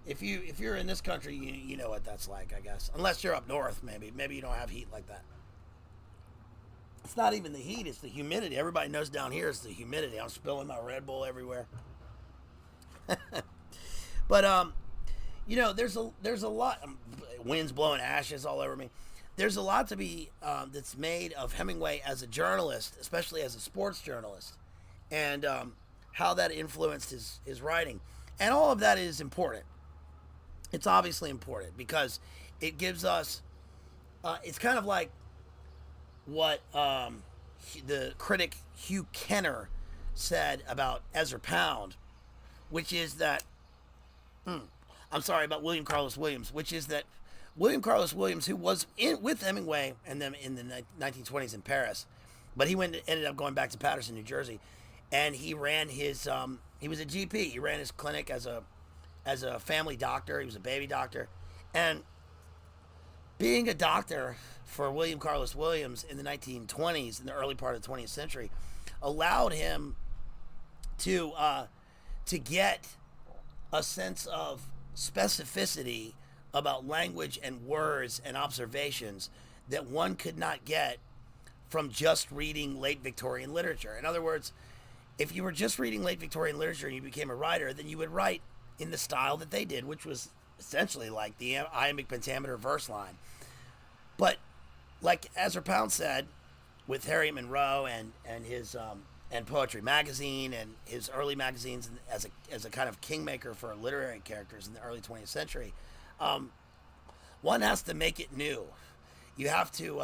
if you're in this country, you know what that's like, I guess. Unless you're up north, maybe you don't have heat like that. It's not even the heat; it's the humidity. Everybody knows down here it's the humidity. I'm spilling my Red Bull everywhere. But there's a lot. Winds blowing ashes all over me. There's a lot to be that's made of Hemingway as a journalist, especially as a sports journalist, and how that influenced his writing. And all of that is important. It's obviously important because it gives us. It's kind of like what the critic Hugh Kenner said about Ezra Pound, which is that. About William Carlos Williams, which is that William Carlos Williams, who was with Hemingway and them in the 1920s in Paris, but he ended up going back to Paterson, New Jersey, and he ran his he was a GP. He ran his clinic as a family doctor. He was a baby doctor, and being a doctor for William Carlos Williams in the 1920s, in the early part of the 20th century, allowed him to get a sense of specificity about language and words and observations that one could not get from just reading late Victorian literature. In other words, if you were just reading late Victorian literature and you became a writer, then you would write in the style that they did, which was essentially like the iambic pentameter verse line. But like Ezra Pound said, with Harriet Monroe and his and Poetry Magazine and his early magazines as a kind of kingmaker for literary characters in the early 20th century, one has to make it new. You have to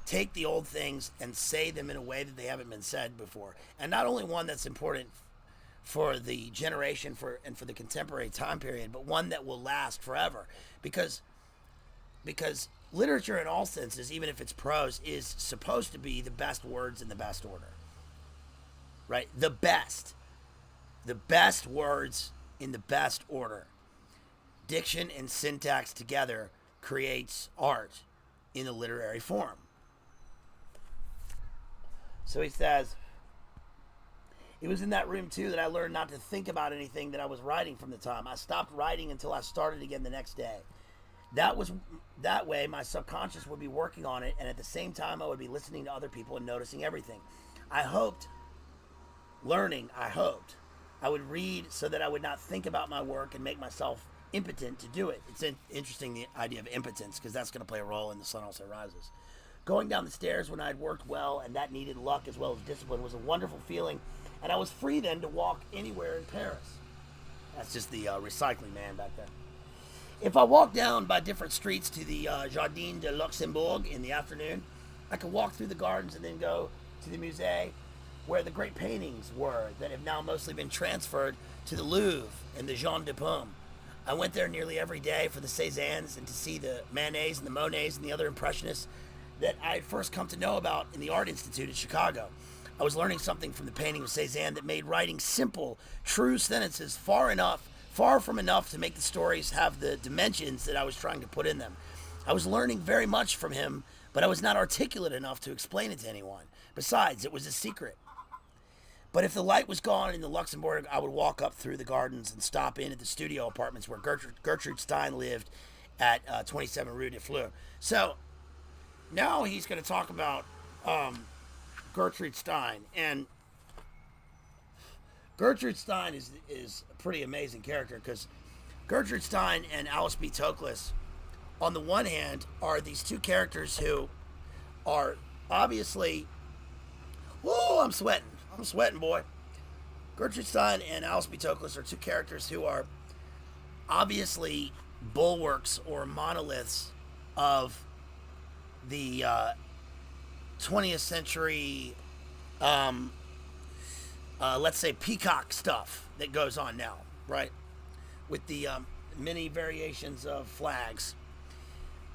take the old things and say them in a way that they haven't been said before, and not only one that's important for the generation and for the contemporary time period, but one that will last forever, because literature in all senses, even if it's prose, is supposed to be the best words in the best order. Right? The best words in the best order. Diction and syntax together creates art in a literary form. So he says, it was in that room too that I learned not to think about anything that I was writing from the time. I stopped writing until I started again the next day. That way my subconscious would be working on it, and at the same time I would be listening to other people and noticing everything. I hoped I would read so that I would not think about my work and make myself impotent to do it. It's interesting, the idea of impotence, because that's going to play a role in The Sun Also Rises. Going down the stairs when I had worked well and that needed luck as well as discipline was a wonderful feeling, and I was free then to walk anywhere in Paris. That's just the recycling man back then. If I walked down by different streets to the Jardin de Luxembourg in the afternoon, I could walk through the gardens and then go to the Musée where the great paintings were that have now mostly been transferred to the Louvre and the Jean de Paume. I went there nearly every day for the Cézannes and to see the Manets and the Monets and the other Impressionists that I had first come to know about in the Art Institute in Chicago. I was learning something from the painting of Cézanne that made writing simple, true sentences far from enough to make the stories have the dimensions that I was trying to put in them. I was learning very much from him, but I was not articulate enough to explain it to anyone. Besides, it was a secret. But if the light was gone in the Luxembourg, I would walk up through the gardens and stop in at the studio apartments where Gertrude Stein lived at 27 Rue de Fleur. So now he's going to talk about Gertrude Stein. And Gertrude Stein is a pretty amazing character, because Gertrude Stein and Alice B. Toklas, on the one hand, are these two characters who are obviously, whoa, I'm sweating, boy. Gertrude Stein and Alice B. Toklas are two characters who are obviously bulwarks or monoliths of the 20th century, let's say, peacock stuff that goes on now, right? With the many variations of flags.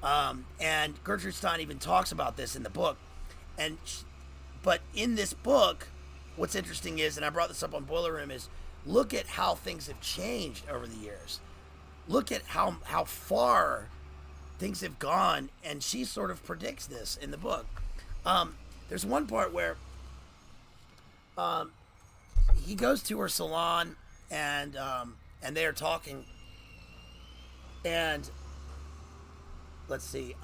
And Gertrude Stein even talks about this in the book. But in this book, what's interesting is, and I brought this up on Boiler Room, is look at how things have changed over the years. Look at how far things have gone, and she sort of predicts this in the book. There's one part where he goes to her salon, and they are talking, and let's see.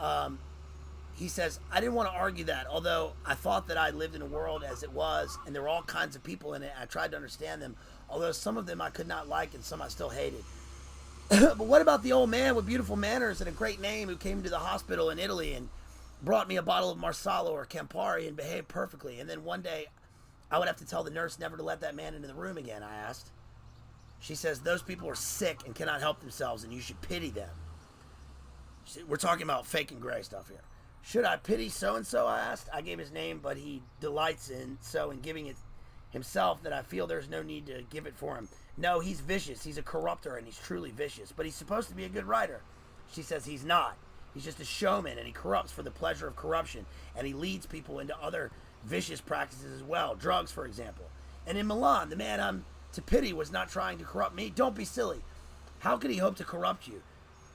He says, I didn't want to argue that, although I thought that I lived in a world as it was, and there were all kinds of people in it. I tried to understand them, although some of them I could not like and some I still hated. But what about the old man with beautiful manners and a great name who came to the hospital in Italy and brought me a bottle of Marsala or Campari and behaved perfectly? And then one day I would have to tell the nurse never to let that man into the room again, I asked. She says, those people are sick and cannot help themselves, and you should pity them. We're talking about fake and gray stuff here. Should I pity so-and-so, I asked. I gave his name, but he delights in giving it himself that I feel there's no need to give it for him. No, he's vicious. He's a corrupter, and he's truly vicious. But he's supposed to be a good writer. She says he's not. He's just a showman, and he corrupts for the pleasure of corruption, and he leads people into other vicious practices as well. Drugs, for example. And in Milan, the man I'm to pity was not trying to corrupt me. Don't be silly. How could he hope to corrupt you?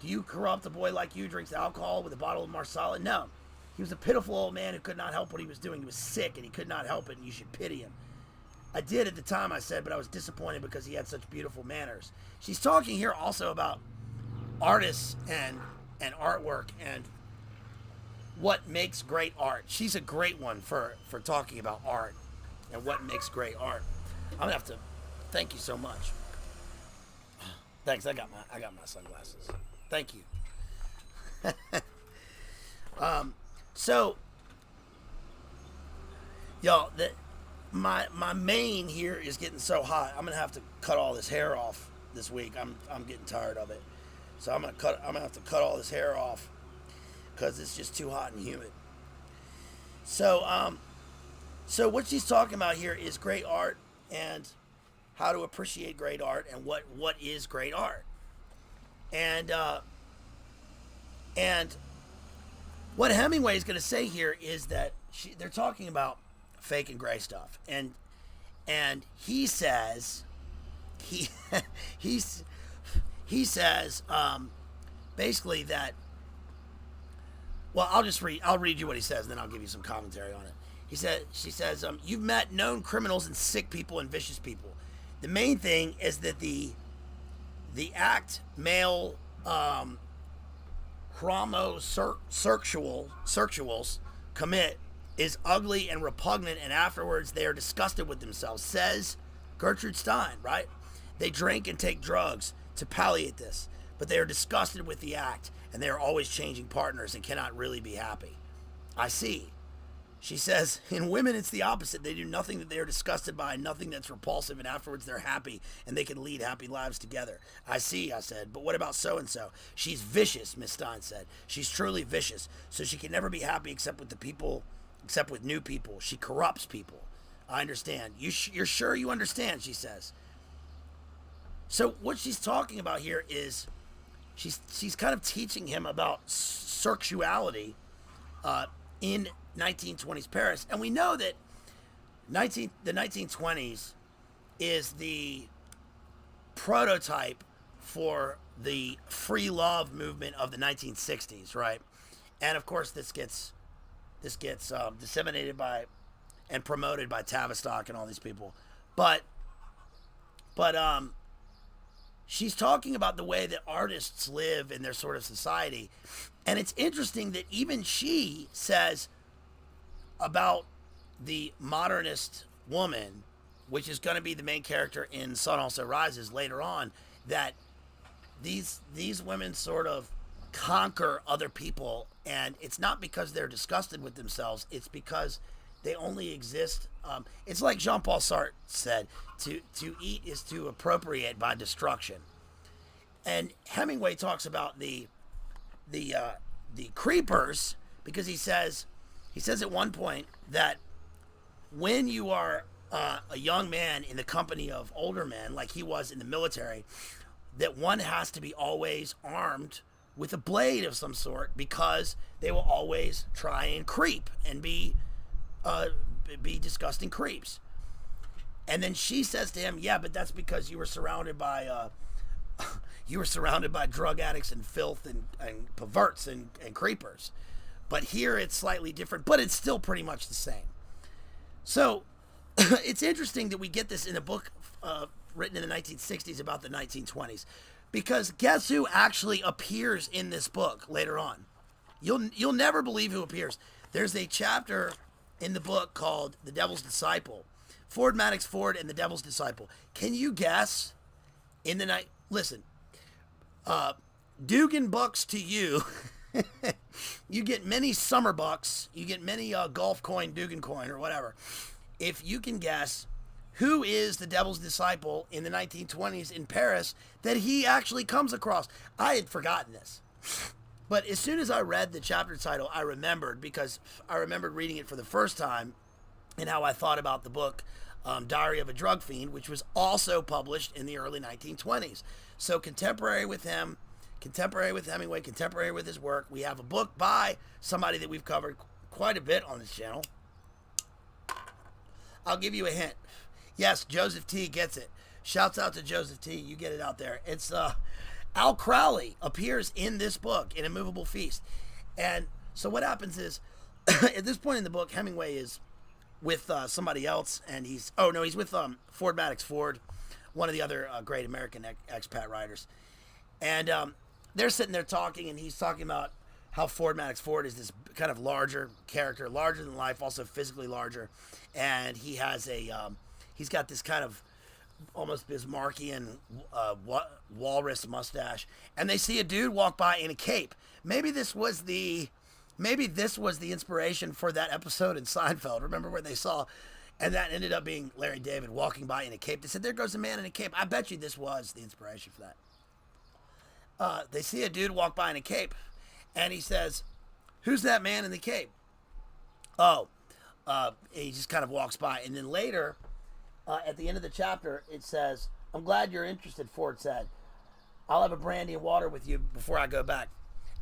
Do you corrupt a boy like you drinks alcohol with a bottle of Marsala? No. He was a pitiful old man who could not help what he was doing. He was sick, and he could not help it, and you should pity him. I did at the time, I said, but I was disappointed because he had such beautiful manners. She's talking here also about artists and artwork and what makes great art. She's a great one for talking about art and what makes great art. I'm gonna have to thank you so much. Thanks. I got my sunglasses. Thank you. So, y'all, my mane here is getting so hot. I'm gonna have to cut all this hair off this week. I'm getting tired of it, so I'm gonna have to cut all this hair off because it's just too hot and humid. So so what she's talking about here is great art and how to appreciate great art and what is great art, and what Hemingway is going to say here is that they're talking about fake and gray stuff, and he says he says basically that, well, I'll read you what he says, and then I'll give you some commentary on it. She says you've met known criminals and sick people and vicious people. The main thing is that the act male homosexuals commit is ugly and repugnant, and afterwards they are disgusted with themselves, says Gertrude Stein, right? They drink and take drugs to palliate this, but they are disgusted with the act, and they are always changing partners and cannot really be happy. I see. She says, in women, it's the opposite. They do nothing that they are disgusted by, nothing that's repulsive, and afterwards they're happy, and they can lead happy lives together. I see, I said, but what about so-and-so? She's vicious, Miss Stein said. She's truly vicious, so she can never be happy except with new people. She corrupts people. I understand. You're sure you understand, she says. So what she's talking about here is she's kind of teaching him about sexuality in 1920s Paris, and we know that the 1920s is the prototype for the free love movement of the 1960s, right? And of course, this gets disseminated by and promoted by Tavistock and all these people, but she's talking about the way that artists live in their sort of society, and it's interesting that even she says about the modernist woman, which is going to be the main character in Sun Also Rises later on, that these women sort of conquer other people, and it's not because they're disgusted with themselves. It's because they only exist. It's like Jean-Paul Sartre said: to eat is to appropriate by destruction. And Hemingway talks about the creepers, because he says at one point that when you are a young man in the company of older men, like he was in the military, that one has to be always armed with a blade of some sort, because they will always try and creep and be disgusting creeps. And then she says to him, "Yeah, but that's because you were surrounded by drug addicts and filth and perverts and creepers. But here it's slightly different, but it's still pretty much the same." So it's interesting that we get this in a book written in the 1960s about the 1920s, because guess who actually appears in this book later on? You'll never believe who appears. There's a chapter in the book called The Devil's Disciple. Ford Madox Ford and the Devil's Disciple. Can you guess in the night? Listen, Dugan bucks to you. You get many summer bucks. You get many golf coin, Dugan coin, or whatever. If you can guess who is the Devil's Disciple in the 1920s in Paris that he actually comes across. I had forgotten this. But as soon as I read the chapter title, I remembered, because I remembered reading it for the first time and how I thought about the book Diary of a Drug Fiend, which was also published in the early 1920s. So contemporary with him, contemporary with Hemingway, contemporary with his work. We have a book by somebody that we've covered quite a bit on this channel. I'll give you a hint. Yes, Joseph T. gets it. Shouts out to Joseph T. You get it out there. It's Al Crowley appears in this book, in A Moveable Feast. And so what happens is, at this point in the book, Hemingway is with somebody else, and he's with Ford Madox Ford, one of the other great American expat writers. And they're sitting there talking, and he's talking about how Ford Madox Ford is this kind of larger character, larger than life, also physically larger. And he has he's got this kind of almost Bismarckian walrus mustache. And they see a dude walk by in a cape. Maybe this was the inspiration for that episode in Seinfeld. Remember where they saw, and that ended up being Larry David walking by in a cape. They said, "There goes a man in a cape." I bet you this was the inspiration for that. They see a dude walk by in a cape, and he says, "Who's that man in the cape?" He just kind of walks by. And then later, at the end of the chapter, it says, "I'm glad you're interested," Ford said. "I'll have a brandy and water with you before I go back."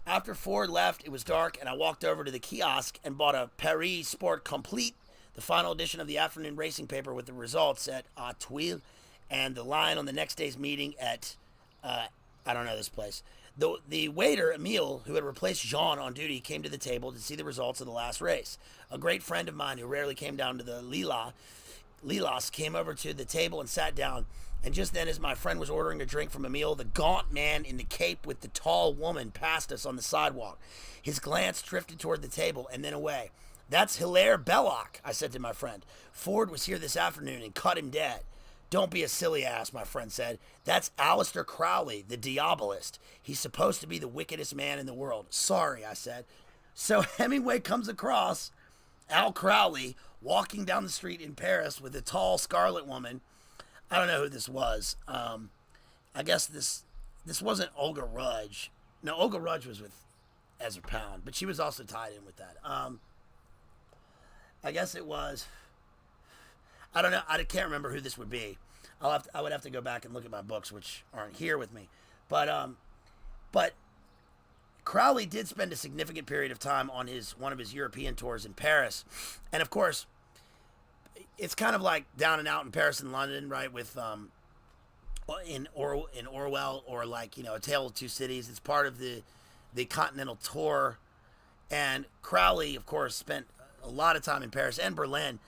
After Ford left, it was dark, and I walked over to the kiosk and bought a Paris Sport Complete, the final edition of the afternoon racing paper with the results at Tuiles, and the line on the next day's meeting at, I don't know this place. The waiter, Emile, who had replaced Jean on duty, came to the table to see the results of the last race. A great friend of mine who rarely came down to the Lilas came over to the table and sat down. And just then, as my friend was ordering a drink from Emile, the gaunt man in the cape with the tall woman passed us on the sidewalk. His glance drifted toward the table and then away. "That's Hilaire Belloc," I said to my friend. "Ford was here this afternoon and cut him dead." "Don't be a silly ass," my friend said. "That's Aleister Crowley, the diabolist. He's supposed to be the wickedest man in the world." "Sorry," I said. So Hemingway comes across Al Crowley walking down the street in Paris with a tall scarlet woman. I don't know who this was. I guess this wasn't Olga Rudge. No, Olga Rudge was with Ezra Pound, but she was also tied in with that. I guess it was. I don't know. I can't remember who this would be. I would have to go back and look at my books, which aren't here with me. But Crowley did spend a significant period of time on one of his European tours in Paris, and of course, it's kind of like Down and Out in Paris and London, right? With in Orwell, or like, A Tale of Two Cities. It's part of the continental tour, and Crowley, of course, spent a lot of time in Paris and Berlin,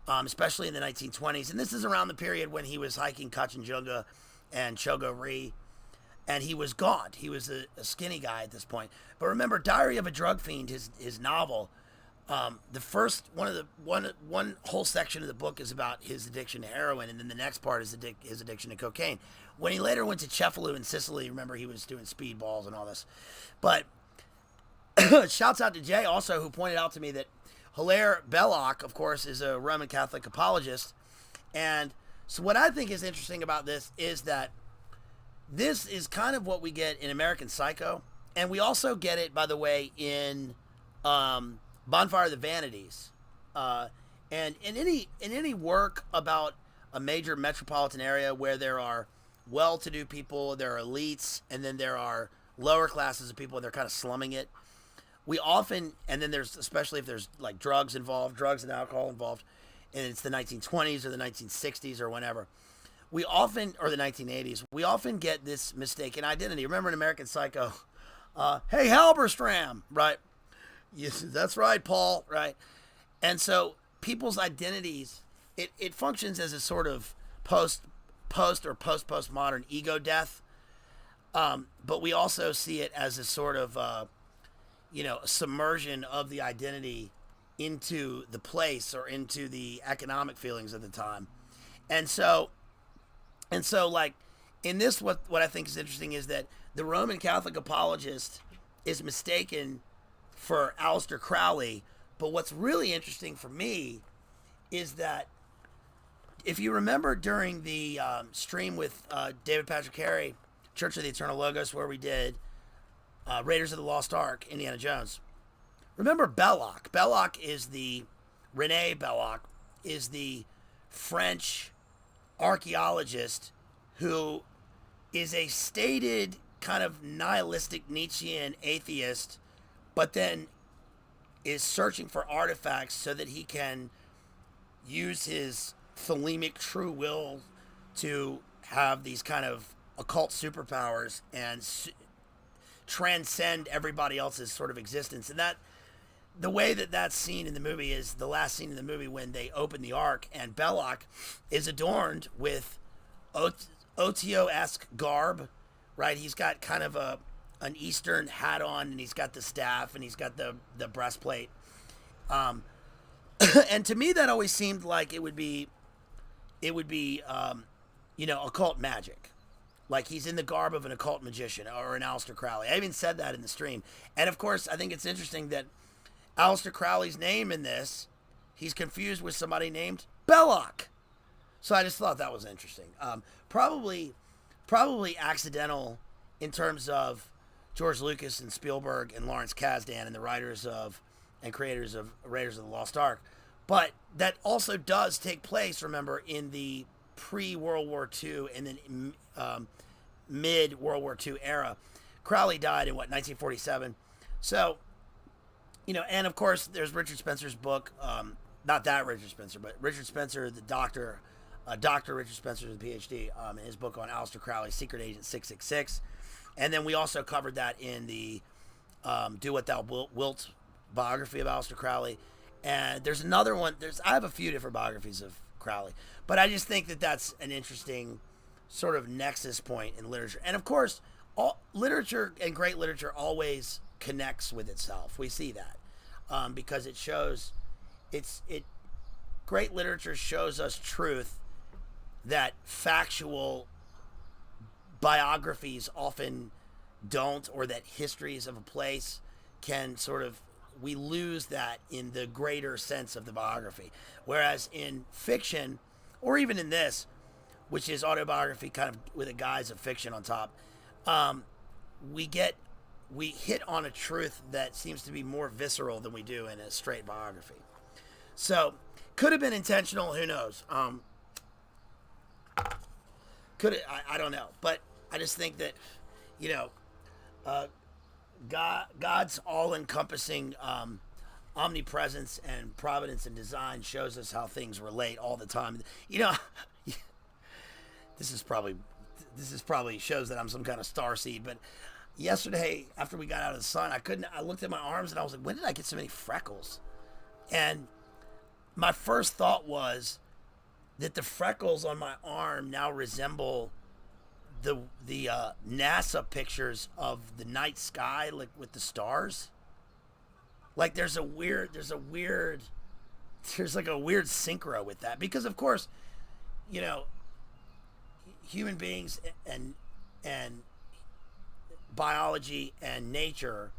especially in the 1920s. And this is around the period when he was hiking Kanchenjunga and Chogo Ri, and he was gaunt. He was a skinny guy at this point. But remember, Diary of a Drug Fiend, his novel, The first one whole section of the book is about his addiction to heroin, and then the next part is his addiction to cocaine. When he later went to Cefalù in Sicily, remember he was doing speedballs and all this. But shouts out to Jay also, who pointed out to me that Hilaire Belloc, of course, is a Roman Catholic apologist. And so what I think is interesting about this is that this is kind of what we get in American Psycho, and we also get it, by the way, in Bonfire of the Vanities, and in any work about a major metropolitan area where there are well-to-do people, there are elites, and then there are lower classes of people, and they're kind of slumming it. We often, and then there's, especially if there's like drugs and alcohol involved, and it's the 1920s or the 1960s or whenever, we often, or the 1980s, we often get this mistaken identity. Remember in American Psycho, hey, Halberstram, right? Yes, that's right, Paul, right? And so people's identities, it functions as a sort of post-postmodern ego death, but we also see it as a sort of, submersion of the identity into the place or into the economic feelings of the time. And so like in this, what I think is interesting is that the Roman Catholic apologist is mistaken for Aleister Crowley. But what's really interesting for me is that if you remember during the stream with David Patrick Carey, Church of the Eternal Logos, where we did Raiders of the Lost Ark, Indiana Jones, remember Belloc. René Belloc is the French archaeologist who is a stated kind of nihilistic Nietzschean atheist, but then is searching for artifacts so that he can use his thelemic true will to have these kind of occult superpowers and transcend everybody else's sort of existence. And that, the way that that's seen in the movie is the last scene in the movie when they open the Ark and Belloc is adorned with Otio-esque garb, right? He's got kind of an Eastern hat on, and he's got the staff, and he's got the breastplate. And to me, that always seemed like it would be occult magic. Like he's in the garb of an occult magician or an Aleister Crowley. I even said that in the stream. And of course, I think it's interesting that Aleister Crowley's name in this, he's confused with somebody named Belloc. So I just thought that was interesting. Probably accidental in terms of George Lucas and Spielberg and Lawrence Kasdan and the writers of and creators of Raiders of the Lost Ark. But that also does take place, remember, in the pre-World War II and then mid-World War II era. Crowley died in, 1947? So, and of course, there's Richard Spencer's book, not that Richard Spencer, but Richard Spencer, the doctor, Dr. Richard Spencer, the PhD, in his book on Aleister Crowley, Secret Agent 666. And then we also covered that in the Do What Thou Wilt biography of Aleister Crowley. And there's another one. I have a few different biographies of Crowley, but I just think that that's an interesting sort of nexus point in literature. And of course, all literature and great literature always connects with itself. We see that because it shows great literature shows us truth that factual biographies often don't, or that histories of a place can sort of, we lose that in the greater sense of the biography. Whereas in fiction, or even in this, which is autobiography kind of with a guise of fiction on top, we hit on a truth that seems to be more visceral than we do in a straight biography. So, could have been intentional, who knows? I don't know. But I just think that, God's all-encompassing omnipresence and providence and design shows us how things relate all the time. This is probably shows that I'm some kind of starseed, but yesterday after we got out of the sun, I looked at my arms and I was like, when did I get so many freckles? And my first thought was that the freckles on my arm now resemble the NASA pictures of the night sky, like with the stars. Like there's like a weird synchro with that, because of course, you know, human beings and biology and nature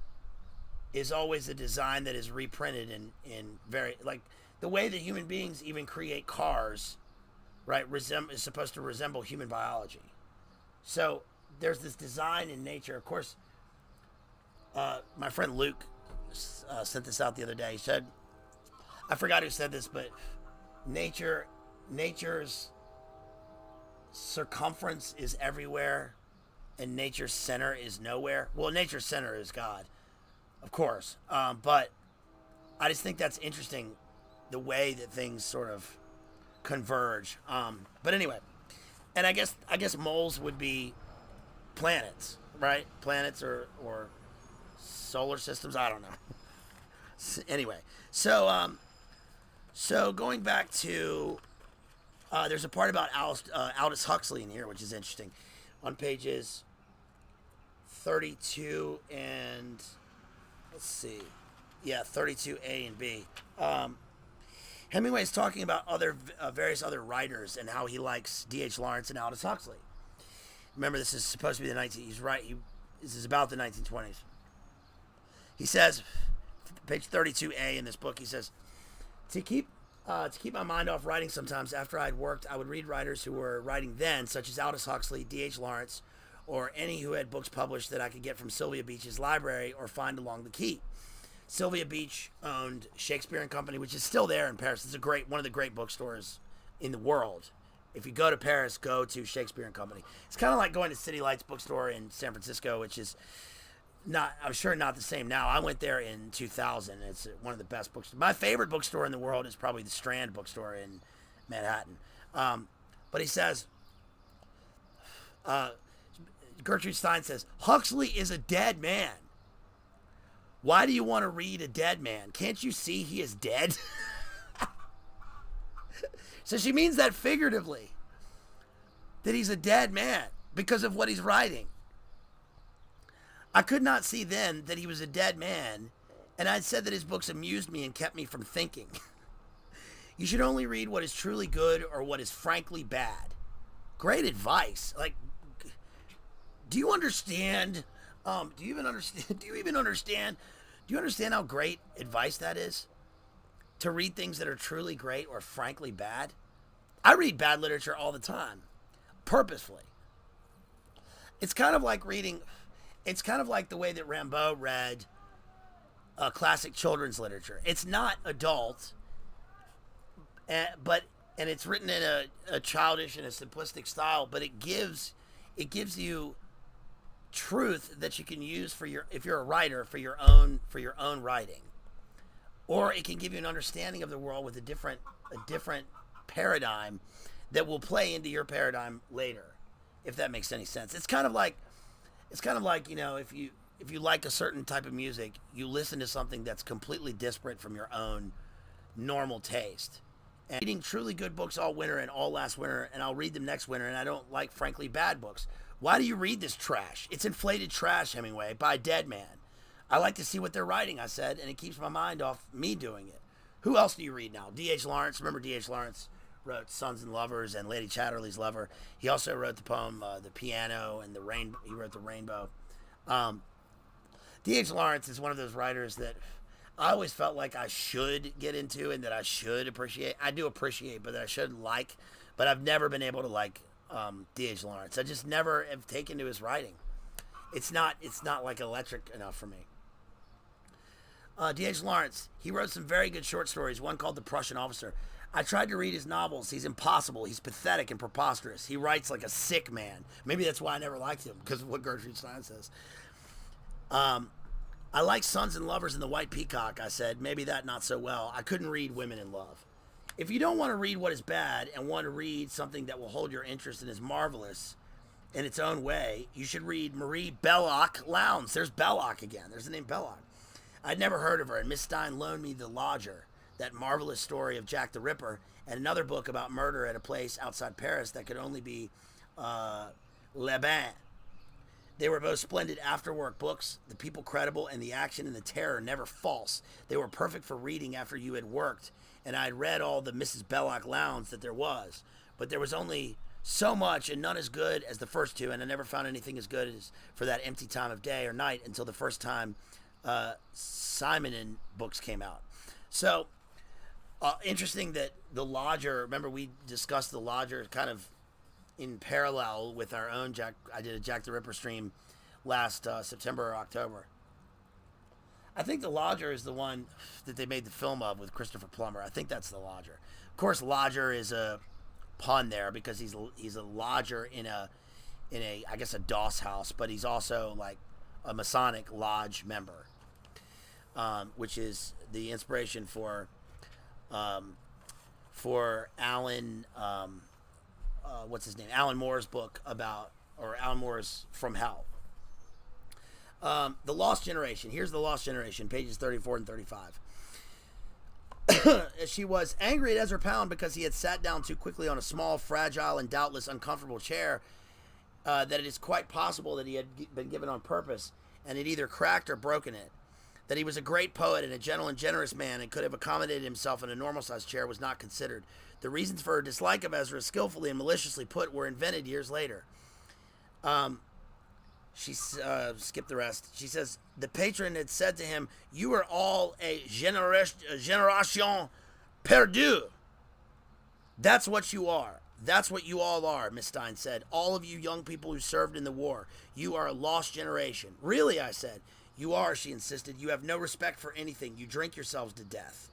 is always a design that is reprinted in very, like the way that human beings even create cars, right, is supposed to resemble human biology. So there's this design in nature. Of course, my friend Luke sent this out the other day. He said, I forgot who said this, but nature's circumference is everywhere and nature's center is nowhere. Well, nature's center is God, of course. But I just think that's interesting, the way that things sort of converge. But anyway, and I guess moles would be planets, right? Planets or solar systems. I don't know. Anyway, so going back to, there's a part about Aldous Huxley in here, which is interesting, on pages 32 and, let's see, yeah, 32A and B. Hemingway is talking about various other writers and how he likes D.H. Lawrence and Aldous Huxley. Remember, this is supposed to be this is about the 1920s. He says, page 32A in this book, he says, to keep my mind off writing sometimes after I'd worked, I would read writers who were writing then, such as Aldous Huxley, D.H. Lawrence, or any who had books published that I could get from Sylvia Beach's library or find along the quay. Sylvia Beach owned Shakespeare and Company, which is still there in Paris. It's one of the great bookstores in the world. If you go to Paris, go to Shakespeare and Company. It's kind of like going to City Lights bookstore in San Francisco, which is I'm sure not the same now. I went there in 2000. It's one of the best bookstores. My favorite bookstore in the world is probably the Strand bookstore in Manhattan. But he says, Gertrude Stein says, Huxley is a dead man. Why do you want to read a dead man? Can't you see he is dead? So she means that figuratively, that he's a dead man because of what he's writing. I could not see then that he was a dead man, and I'd said that his books amused me and kept me from thinking. You should only read what is truly good or what is frankly bad. Great advice. Like, do you understand? Do you understand how great advice that is? To read things that are truly great or frankly bad? I read bad literature all the time, purposefully. It's kind of like the way that Rimbaud read classic children's literature. It's not adult, but it's written in a childish and a simplistic style, but it gives you truth that you can use if you're a writer, for your own writing. Or it can give you an understanding of the world with a different paradigm that will play into your paradigm later, if that makes any sense. It's kind of like, you know, if you like a certain type of music, you listen to something that's completely disparate from your own normal taste. And reading truly good books all winter and all last winter, and I'll read them next winter, and I don't like frankly bad books. Why do you read this trash? It's inflated trash, Hemingway, by a dead man. I like to see what they're writing, I said, and it keeps my mind off me doing it. Who else do you read now? D.H. Lawrence. Remember D.H. Lawrence wrote Sons and Lovers and Lady Chatterley's Lover. He also wrote the poem The Piano and the Rainbow. He wrote The Rainbow. D.H. Lawrence is one of those writers that I always felt like I should get into and that I should appreciate. I do appreciate, but that I should like. But I've never been able to like D.H. Lawrence. I just never have taken to his writing. It's not like electric enough for me. D.H. Lawrence, he wrote some very good short stories, one called The Prussian Officer. I tried to read his novels. He's impossible. He's pathetic and preposterous. He writes like a sick man. Maybe that's why I never liked him, because of what Gertrude Stein says. I like Sons and Lovers and The White Peacock, I said. Maybe that not so well. I couldn't read Women in Love. If you don't want to read what is bad and want to read something that will hold your interest and is marvelous in its own way, you should read Marie Belloc Lowndes. There's Belloc again. There's the name Belloc. I'd never heard of her, and Miss Stein loaned me The Lodger, that marvelous story of Jack the Ripper, and another book about murder at a place outside Paris that could only be Les Bains. They were both splendid after-work books, the people credible, and the action and the terror never false. They were perfect for reading after you had worked, and I had read all the Mrs. Belloc Lowndes that there was. But there was only so much, and none as good as the first two, and I never found anything as good as for that empty time of day or night until the first time Simon books came out. So, interesting that The Lodger, remember we discussed The Lodger kind of in parallel with our own I did a Jack the Ripper stream last September or October. I think The Lodger is the one that they made the film of with Christopher Plummer. I think that's The Lodger. Of course, Lodger is a pun there because he's a lodger in a I guess a doss house, but he's also like a Masonic lodge member, which is the inspiration for Alan what's his name? Alan Moore's book Alan Moore's From Hell. The Lost Generation. Here's The Lost Generation, pages 34 and 35. She was angry at Ezra Pound because he had sat down too quickly on a small, fragile, and doubtless uncomfortable chair that it is quite possible that he had been given on purpose and had either cracked or broken it. That he was a great poet and a gentle and generous man and could have accommodated himself in a normal-sized chair was not considered. The reasons for her dislike of Ezra, skillfully and maliciously put, were invented years later. She skipped the rest. She says, the patron had said to him, you are all a generation perdue. That's what you are. That's what you all are, Miss Stein said. All of you young people who served in the war. You are a lost generation. Really, I said. You are, she insisted. You have no respect for anything. You drink yourselves to death.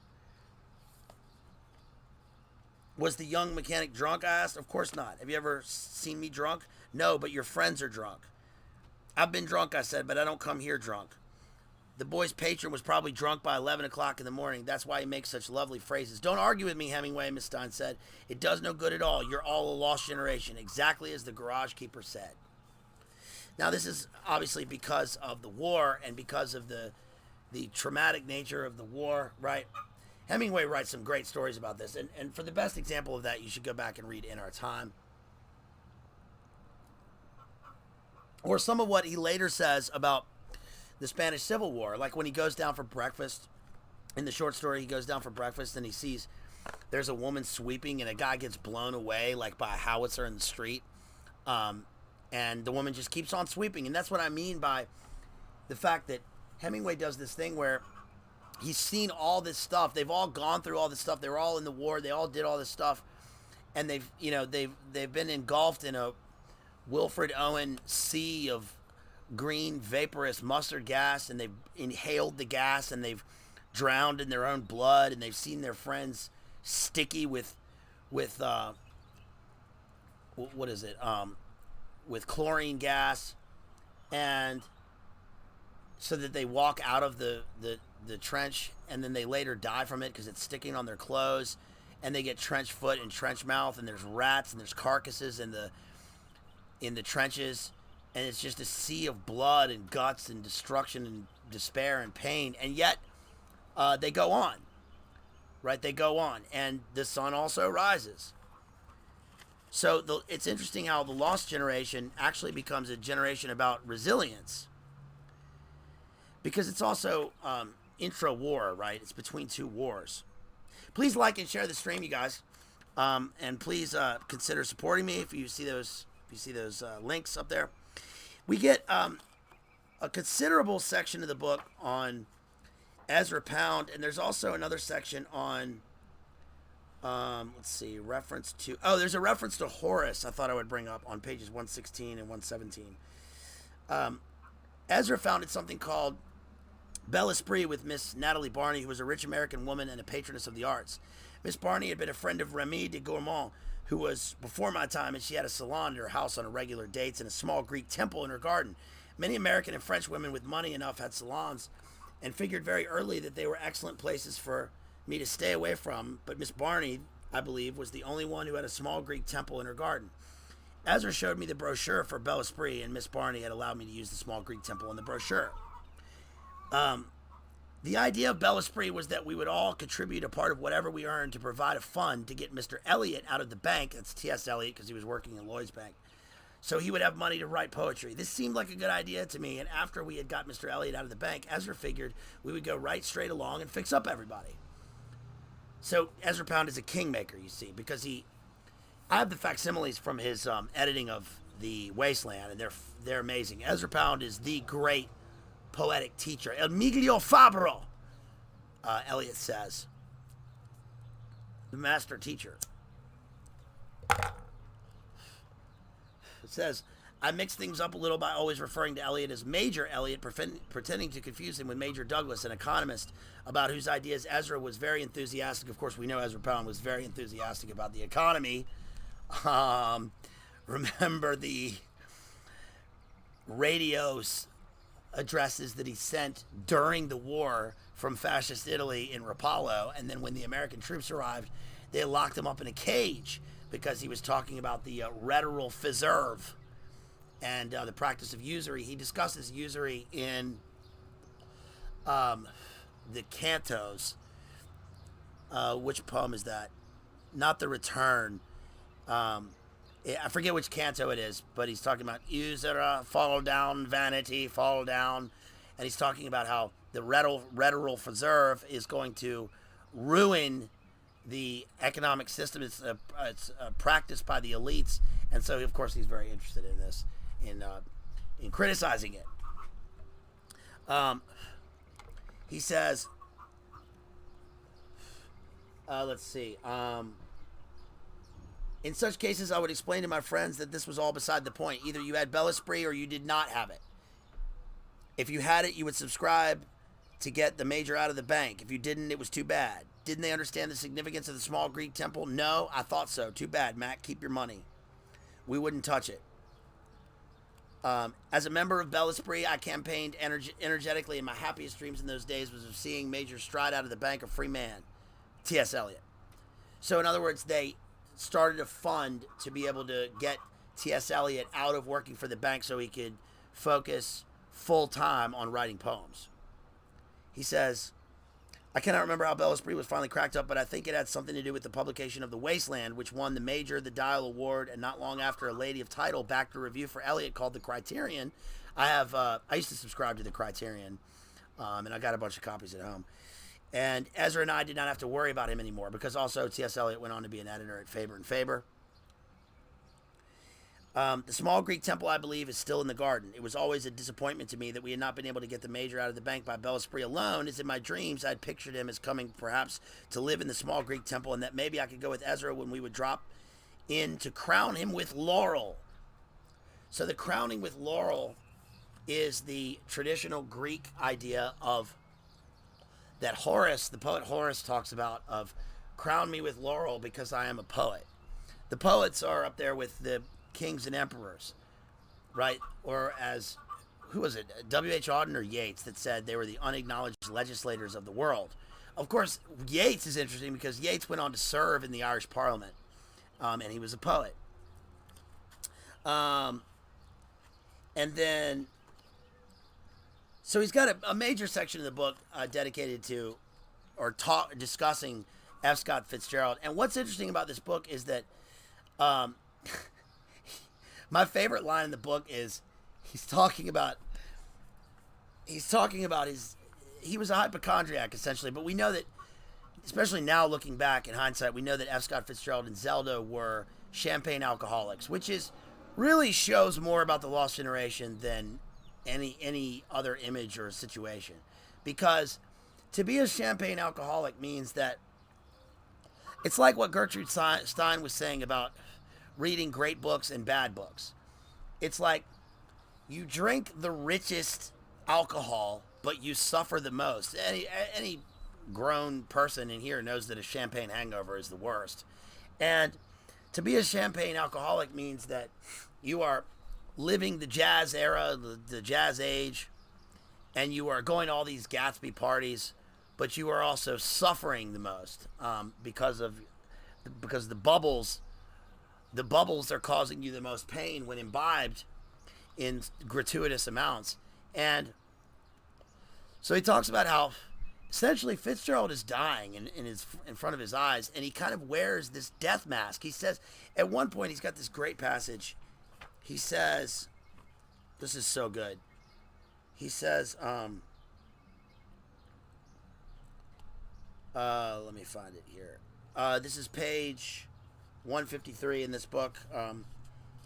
Was the young mechanic drunk, I asked. Of course not. Have you ever seen me drunk? No, but your friends are drunk. I've been drunk, I said, but I don't come here drunk. The boy's patron was probably drunk by 11 o'clock in the morning. That's why he makes such lovely phrases. Don't argue with me, Hemingway, Miss Stein said. It does no good at all. You're all a lost generation, exactly as the garage keeper said. Now, this is obviously because of the war and because of the traumatic nature of the war, right? Hemingway writes some great stories about this. And for the best example of that, you should go back and read In Our Time. Or some of what he later says about the Spanish Civil War. Like when he goes down for breakfast. In the short story, he goes down for breakfast and he sees there's a woman sweeping and a guy gets blown away like by a howitzer in the street. And the woman just keeps on sweeping. And that's what I mean by the fact that Hemingway does this thing where he's seen all this stuff. They've all gone through all this stuff. They were all in the war. They all did all this stuff. And they've been engulfed in a Wilfred Owen sea of green vaporous mustard gas, and they've inhaled the gas, and they've drowned in their own blood, and they've seen their friends sticky with with chlorine gas, and so that they walk out of the trench, and then they later die from it because it's sticking on their clothes, and they get trench foot and trench mouth, and there's rats and there's carcasses in the trenches, and it's just a sea of blood and guts and destruction and despair and pain, and yet they go on, right? They go on, and the sun also rises. So it's interesting how the Lost Generation actually becomes a generation about resilience, because it's also intra-war, right? It's between two wars. Please like and share the stream, you guys, and please consider supporting me if you see those links up there. We get a considerable section of the book on Ezra Pound, and there's also another section on there's a reference to Horace I thought I would bring up on pages 116 and 117. Ezra founded something called Bel Esprit with Miss Natalie Barney, who was a rich American woman and a patroness of the arts. Miss Barney had been a friend of Rémy de Gourmont, who was before my time, and she had a salon at her house on regular dates and a small Greek temple in her garden. Many American and French women with money enough had salons and figured very early that they were excellent places for me to stay away from, but Miss Barney, I believe, was the only one who had a small Greek temple in her garden. Ezra showed me the brochure for Bel Esprit, and Miss Barney had allowed me to use the small Greek temple in the brochure. The idea of Bel Esprit was that we would all contribute a part of whatever we earned to provide a fund to get Mr. Eliot out of the bank. That's T.S. Eliot, because he was working in Lloyd's Bank. so he would have money to write poetry. This seemed like a good idea to me, and after we had got Mr. Eliot out of the bank, Ezra figured we would go right straight along and fix up everybody. So Ezra Pound is a kingmaker, you see, because I have the facsimiles from his editing of The Wasteland, and they're amazing. Ezra Pound is the great poetic teacher. El Miglio Fabro, Eliot says. The master teacher. It says, I mix things up a little by always referring to Eliot as Major Eliot, pretending to confuse him with Major Douglas, an economist about whose ideas Ezra was very enthusiastic. Of course, we know Ezra Pound was very enthusiastic about the economy. Remember the radios addresses that he sent during the war from fascist Italy in Rapallo, and then when the American troops arrived, they locked him up in a cage because he was talking about the rhetorical figurative and the practice of usury. He discusses usury in the cantos. Which poem is that? Not The Return. I forget which canto it is, but he's talking about usura, fall down, vanity, fall down. And he's talking about how the rhetorical figurative is going to ruin the economic system. It's practiced by the elites. And so, of course, he's very interested in this, in criticizing it. He says, let's see. In such cases, I would explain to my friends that this was all beside the point. Either you had Bel Esprit or you did not have it. If you had it, you would subscribe to get the major out of the bank. If you didn't, it was too bad. Didn't they understand the significance of the small Greek temple? No, I thought so. Too bad, Mac. Keep your money. We wouldn't touch it. As a member of Bel Esprit, I campaigned energetically, and my happiest dreams in those days was of seeing Major stride out of the bank a free man. T.S. Eliot. So, in other words, they started a fund to be able to get T.S. Eliot out of working for the bank so he could focus full-time on writing poems. He says, I cannot remember how Bel Esprit was finally cracked up, but I think it had something to do with the publication of The Wasteland, which won the Major the Dial Award, and not long after, a lady of title backed a review for Eliot called The Criterion. I used to subscribe to The Criterion, and I got a bunch of copies at home. And Ezra and I did not have to worry about him anymore, because also T.S. Eliot went on to be an editor at Faber and Faber. The small Greek temple, I believe, is still in the garden. It was always a disappointment to me that we had not been able to get the major out of the bank by Bel Esprit alone, as in my dreams I had pictured him as coming perhaps to live in the small Greek temple, and that maybe I could go with Ezra when we would drop in to crown him with laurel. So the crowning with laurel is the traditional Greek idea of that Horace, the poet Horace, talks about, of crown me with laurel because I am a poet. The poets are up there with the kings and emperors, right? Or as, who was it, W.H. Auden or Yeats that said they were the unacknowledged legislators of the world. Of course, Yeats is interesting because Yeats went on to serve in the Irish Parliament, and he was a poet. And then, so he's got a major section of the book dedicated to, or discussing F. Scott Fitzgerald. And what's interesting about this book is that my favorite line in the book is he's talking about he was a hypochondriac essentially, but we know that, especially now looking back in hindsight, we know that F. Scott Fitzgerald and Zelda were champagne alcoholics, which is really shows more about the lost generation than any other image or situation. Because to be a champagne alcoholic means that it's like what Gertrude Stein was saying about reading great books and bad books. It's like you drink the richest alcohol, but you suffer the most. Any grown person in here knows that a champagne hangover is the worst. And to be a champagne alcoholic means that you are living the jazz era, the jazz age, and you are going to all these Gatsby parties, but you are also suffering the most because the bubbles are causing you the most pain when imbibed in gratuitous amounts. And so he talks about how essentially Fitzgerald is dying in front of his eyes, and he kind of wears this death mask. He says at one point he's got this great passage He says, this is so good. He says, let me find it here. This is page 153 in this book.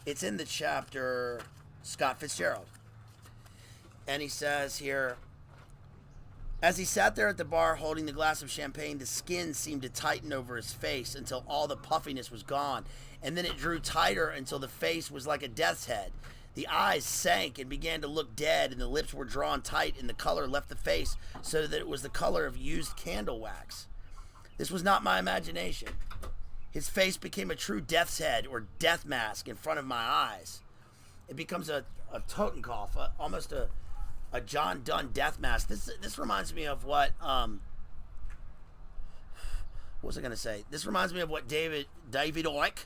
It's in the chapter Scott Fitzgerald. And he says here, as he sat there at the bar holding the glass of champagne, the skin seemed to tighten over his face until all the puffiness was gone. And then it drew tighter until the face was like a death's head. The eyes sank and began to look dead, and the lips were drawn tight, and the color left the face so that it was the color of used candle wax. This was not my imagination. His face became a true death's head or death mask in front of my eyes. It becomes a Totenkopf, almost a John Donne death mask. This reminds me of what was I going to say? This reminds me of what David Icke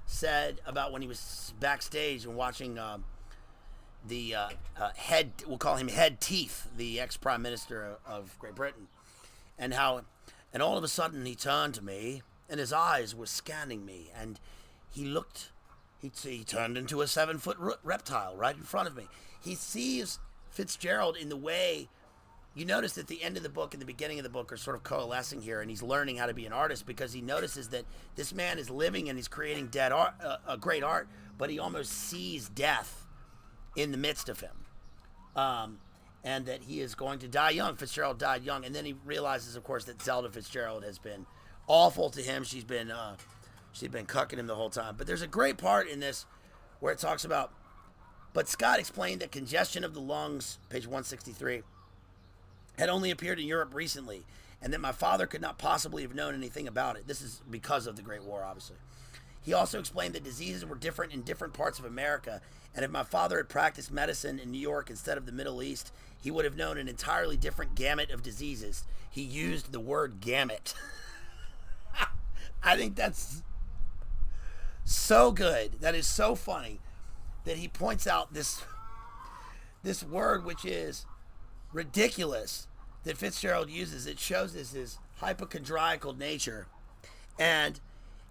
said about when he was backstage and watching the head, we'll call him Head Teeth, the ex-prime minister of Great Britain, and all of a sudden he turned to me and his eyes were scanning me, and he turned into a 7-foot reptile right in front of me. He sees Fitzgerald in the way, you notice at the end of the book and the beginning of the book are sort of coalescing here, and he's learning how to be an artist because he notices that this man is living and he's creating great art, but he almost sees death in the midst of him, and that he is going to die young. Fitzgerald died young, and then he realizes, of course, that Zelda Fitzgerald has been awful to him. She'd been cucking him the whole time. But there's a great part in this where it talks about, but Scott explained that congestion of the lungs, page 163, had only appeared in Europe recently, and that my father could not possibly have known anything about it. This is because of the Great War, obviously. He also explained that diseases were different in different parts of America, and if my father had practiced medicine in New York instead of the Middle East, he would have known an entirely different gamut of diseases. He used the word gamut. I think that's so good. That is so funny that he points out this word, which is ridiculous, that Fitzgerald uses. It shows his hypochondriacal nature, and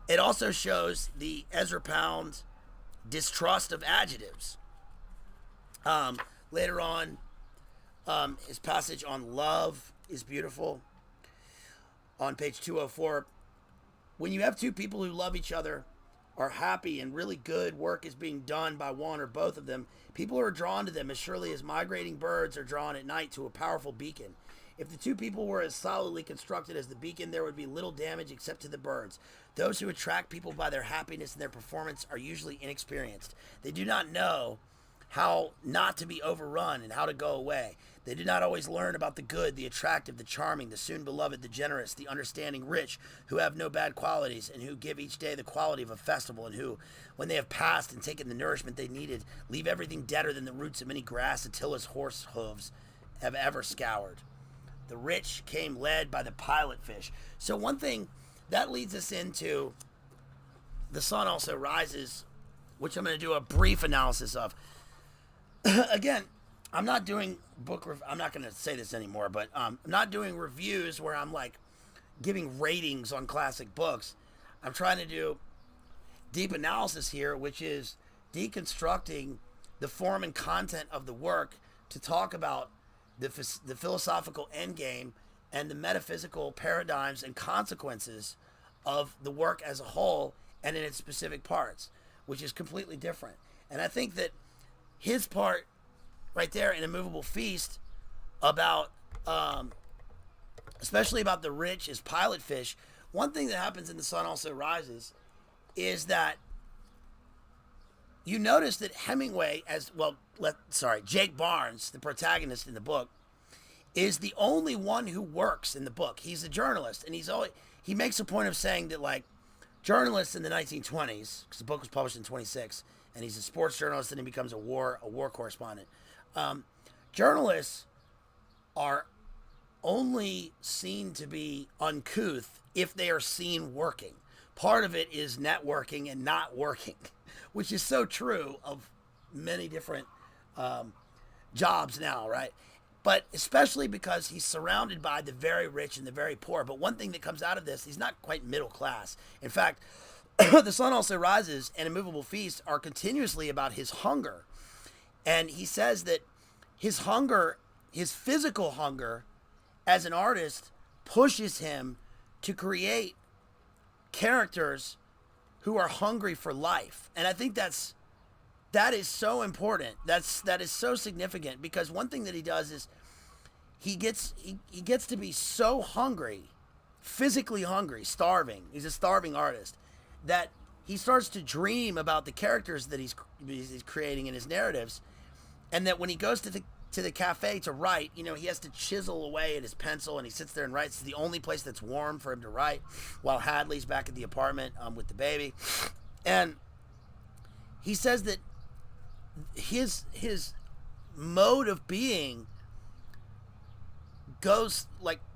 it also shows the Ezra Pound distrust of adjectives. Later on, his passage on love is beautiful. On page 204, when you have two people who love each other, are happy, and really good work is being done by one or both of them, people are drawn to them as surely as migrating birds are drawn at night to a powerful beacon. If the two people were as solidly constructed as the beacon, there would be little damage except to the birds. Those who attract people by their happiness and their performance are usually inexperienced. They do not know how not to be overrun and how to go away. They do not always learn about the good, the attractive, the charming, the soon beloved, the generous, the understanding rich, who have no bad qualities and who give each day the quality of a festival, and who, when they have passed and taken the nourishment they needed, leave everything deader than the roots of any grass Attila's horse hooves have ever scoured. The rich came led by the pilot fish. So one thing that leads us into The Sun Also Rises, which I'm going to do a brief analysis of. Again, I'm not doing I'm not going to say this anymore, but I'm not doing reviews where I'm like giving ratings on classic books. I'm trying to do deep analysis here, which is deconstructing the form and content of the work to talk about the philosophical endgame and the metaphysical paradigms and consequences of the work as a whole and in its specific parts, which is completely different. And I think that his part right there in A Moveable Feast about, especially about the rich as pilot fish, one thing that happens in The Sun Also Rises is that you notice that Hemingway, Jake Barnes, the protagonist in the book, is the only one who works in the book. He's a journalist, and he makes a point of saying that, like, journalists in the 1920s, because the book was published in 26, and he's a sports journalist, and he becomes a war correspondent. Journalists are only seen to be uncouth if they are seen working. Part of it is networking and not working, which is so true of many different jobs now, right? But especially because he's surrounded by the very rich and the very poor. But one thing that comes out of this, he's not quite middle class. In fact, The Sun Also Rises and A Movable Feast are continuously about his hunger. And he says that his hunger, his physical hunger as an artist, pushes him to create characters who are hungry for life. And I think that is so important. That is so significant, because one thing that he does is he gets to be so hungry, physically hungry, starving. He's a starving artist, that he starts to dream about the characters that he's creating in his narratives, and that when he goes to the cafe to write, he has to chisel away at his pencil, and he sits there and writes. It's the only place that's warm for him to write, while Hadley's back at the apartment with the baby. And he says that his mode of being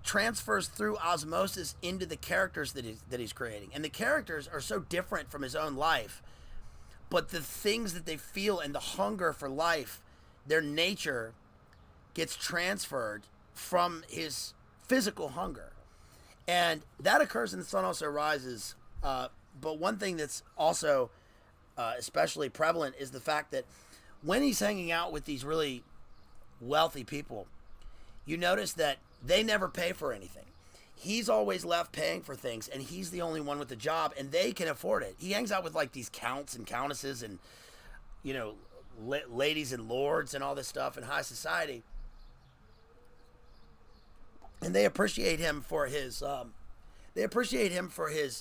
transfers through osmosis into the characters that he's creating. And the characters are so different from his own life, but the things that they feel and the hunger for life, their nature, gets transferred from his physical hunger. And that occurs in The Sun Also Rises. But one thing that's also especially prevalent is the fact that when he's hanging out with these really wealthy people, you notice that they never pay for anything. He's always left paying for things, and he's the only one with a job, and they can afford it. He hangs out with these counts and countesses and, ladies and lords and all this stuff in high society. And they appreciate him for his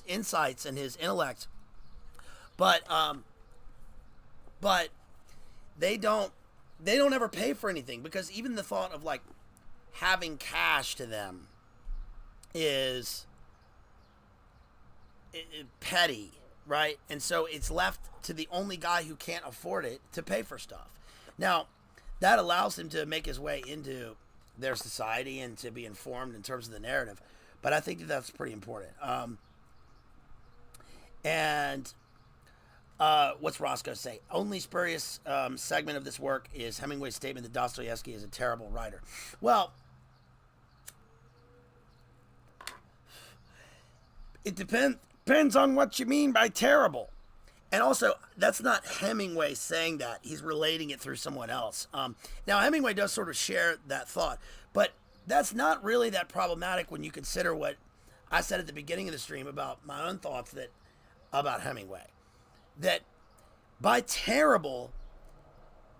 insights and his intellect. But they don't ever pay for anything, because even the thought of having cash to them is petty, right? And so it's left to the only guy who can't afford it to pay for stuff. Now, that allows him to make his way into their society and to be informed in terms of the narrative. But I think that's pretty important. What's Roscoe say? Only spurious segment of this work is Hemingway's statement that Dostoevsky is a terrible writer. Well, it depends on what you mean by terrible. And also, that's not Hemingway saying that. He's relating it through someone else. Now, Hemingway does sort of share that thought, but that's not really that problematic when you consider what I said at the beginning of the stream about my own thoughts about Hemingway. That by terrible,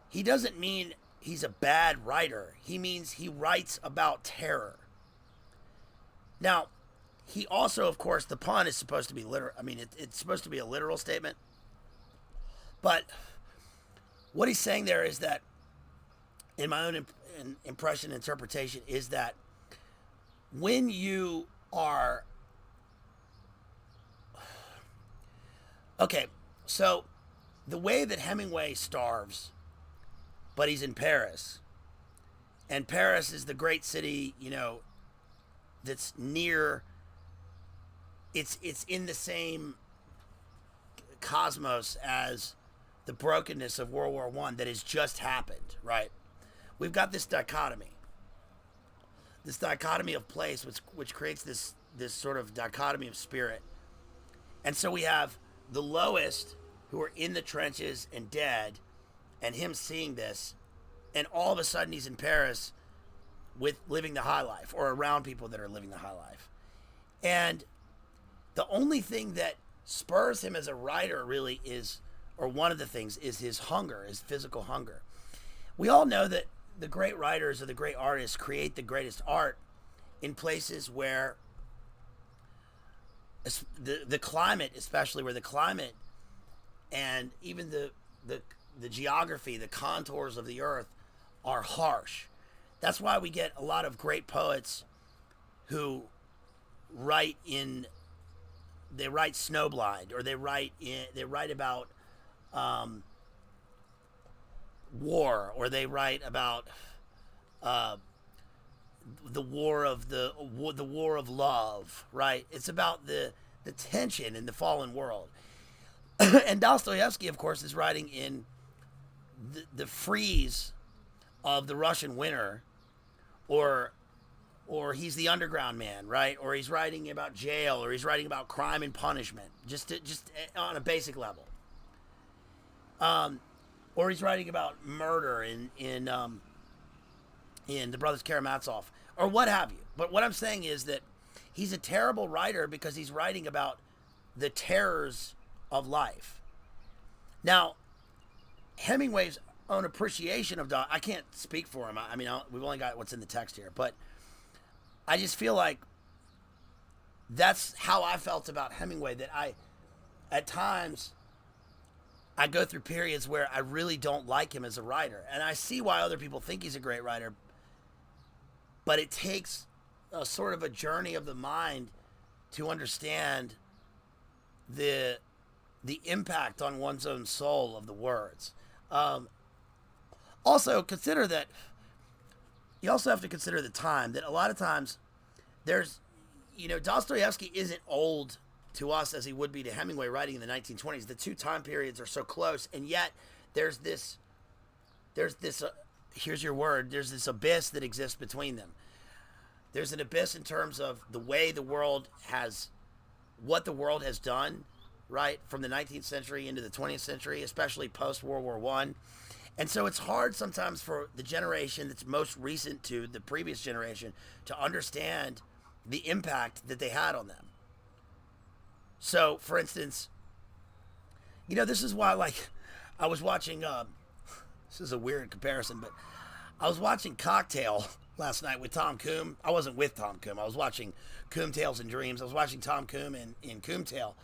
he doesn't mean he's a bad writer. He means he writes about terror. Now, he also, of course, the pun is supposed to be literal. I mean, it's supposed to be a literal statement. But what he's saying there is that, in my own interpretation, is that when you are... Okay, so the way that Hemingway starves, but he's in Paris, and Paris is the great city, that's near... It's in the same cosmos as the brokenness of World War I that has just happened, right? We've got this dichotomy of place, which creates this sort of dichotomy of spirit. And so we have the lowest, who are in the trenches and dead, and him seeing this, and all of a sudden he's in Paris with living the high life, or around people that are living the high life. And the only thing that spurs him as a writer really is, or one of the things, is his hunger, his physical hunger. We all know that the great writers or the great artists create the greatest art in places where the climate, especially where the climate and even the geography, the contours of the earth are harsh. That's why we get a lot of great poets who write snowblind, or they write about war, or they write about the war of love, right? It's about the tension in the fallen world. And Dostoevsky, of course, is writing in the freeze of the Russian winter, or or he's the underground man, right? Or he's writing about jail, or he's writing about crime and punishment, just on a basic level. Or he's writing about murder in the Brothers Karamazov, or what have you. But what I'm saying is that he's a terrible writer because he's writing about the terrors of life. Now, Hemingway's own appreciation of I can't speak for him. I mean, we've only got what's in the text here, but I just feel like that's how I felt about Hemingway, that at times, I go through periods where I really don't like him as a writer. And I see why other people think he's a great writer, but it takes a sort of a journey of the mind to understand the impact on one's own soul of the words. Also, consider that you also have to consider the time, that a lot of times there's, Dostoevsky isn't old to us as he would be to Hemingway writing in the 1920s. The two time periods are so close, and yet there's this here's your word, there's this abyss that exists between them. There's an abyss in terms of the way what the world has done, right, from the 19th century into the 20th century, especially post World War I. And so it's hard sometimes for the generation that's most recent to the previous generation to understand the impact that they had on them. So, for instance, this is why, I was watching, this is a weird comparison, but I was watching Cocktail last night with Tom Coombe. I wasn't with Tom Coombe. I was watching Coombe Tales and Dreams. I was watching Tom Coombe in Coombe Tale.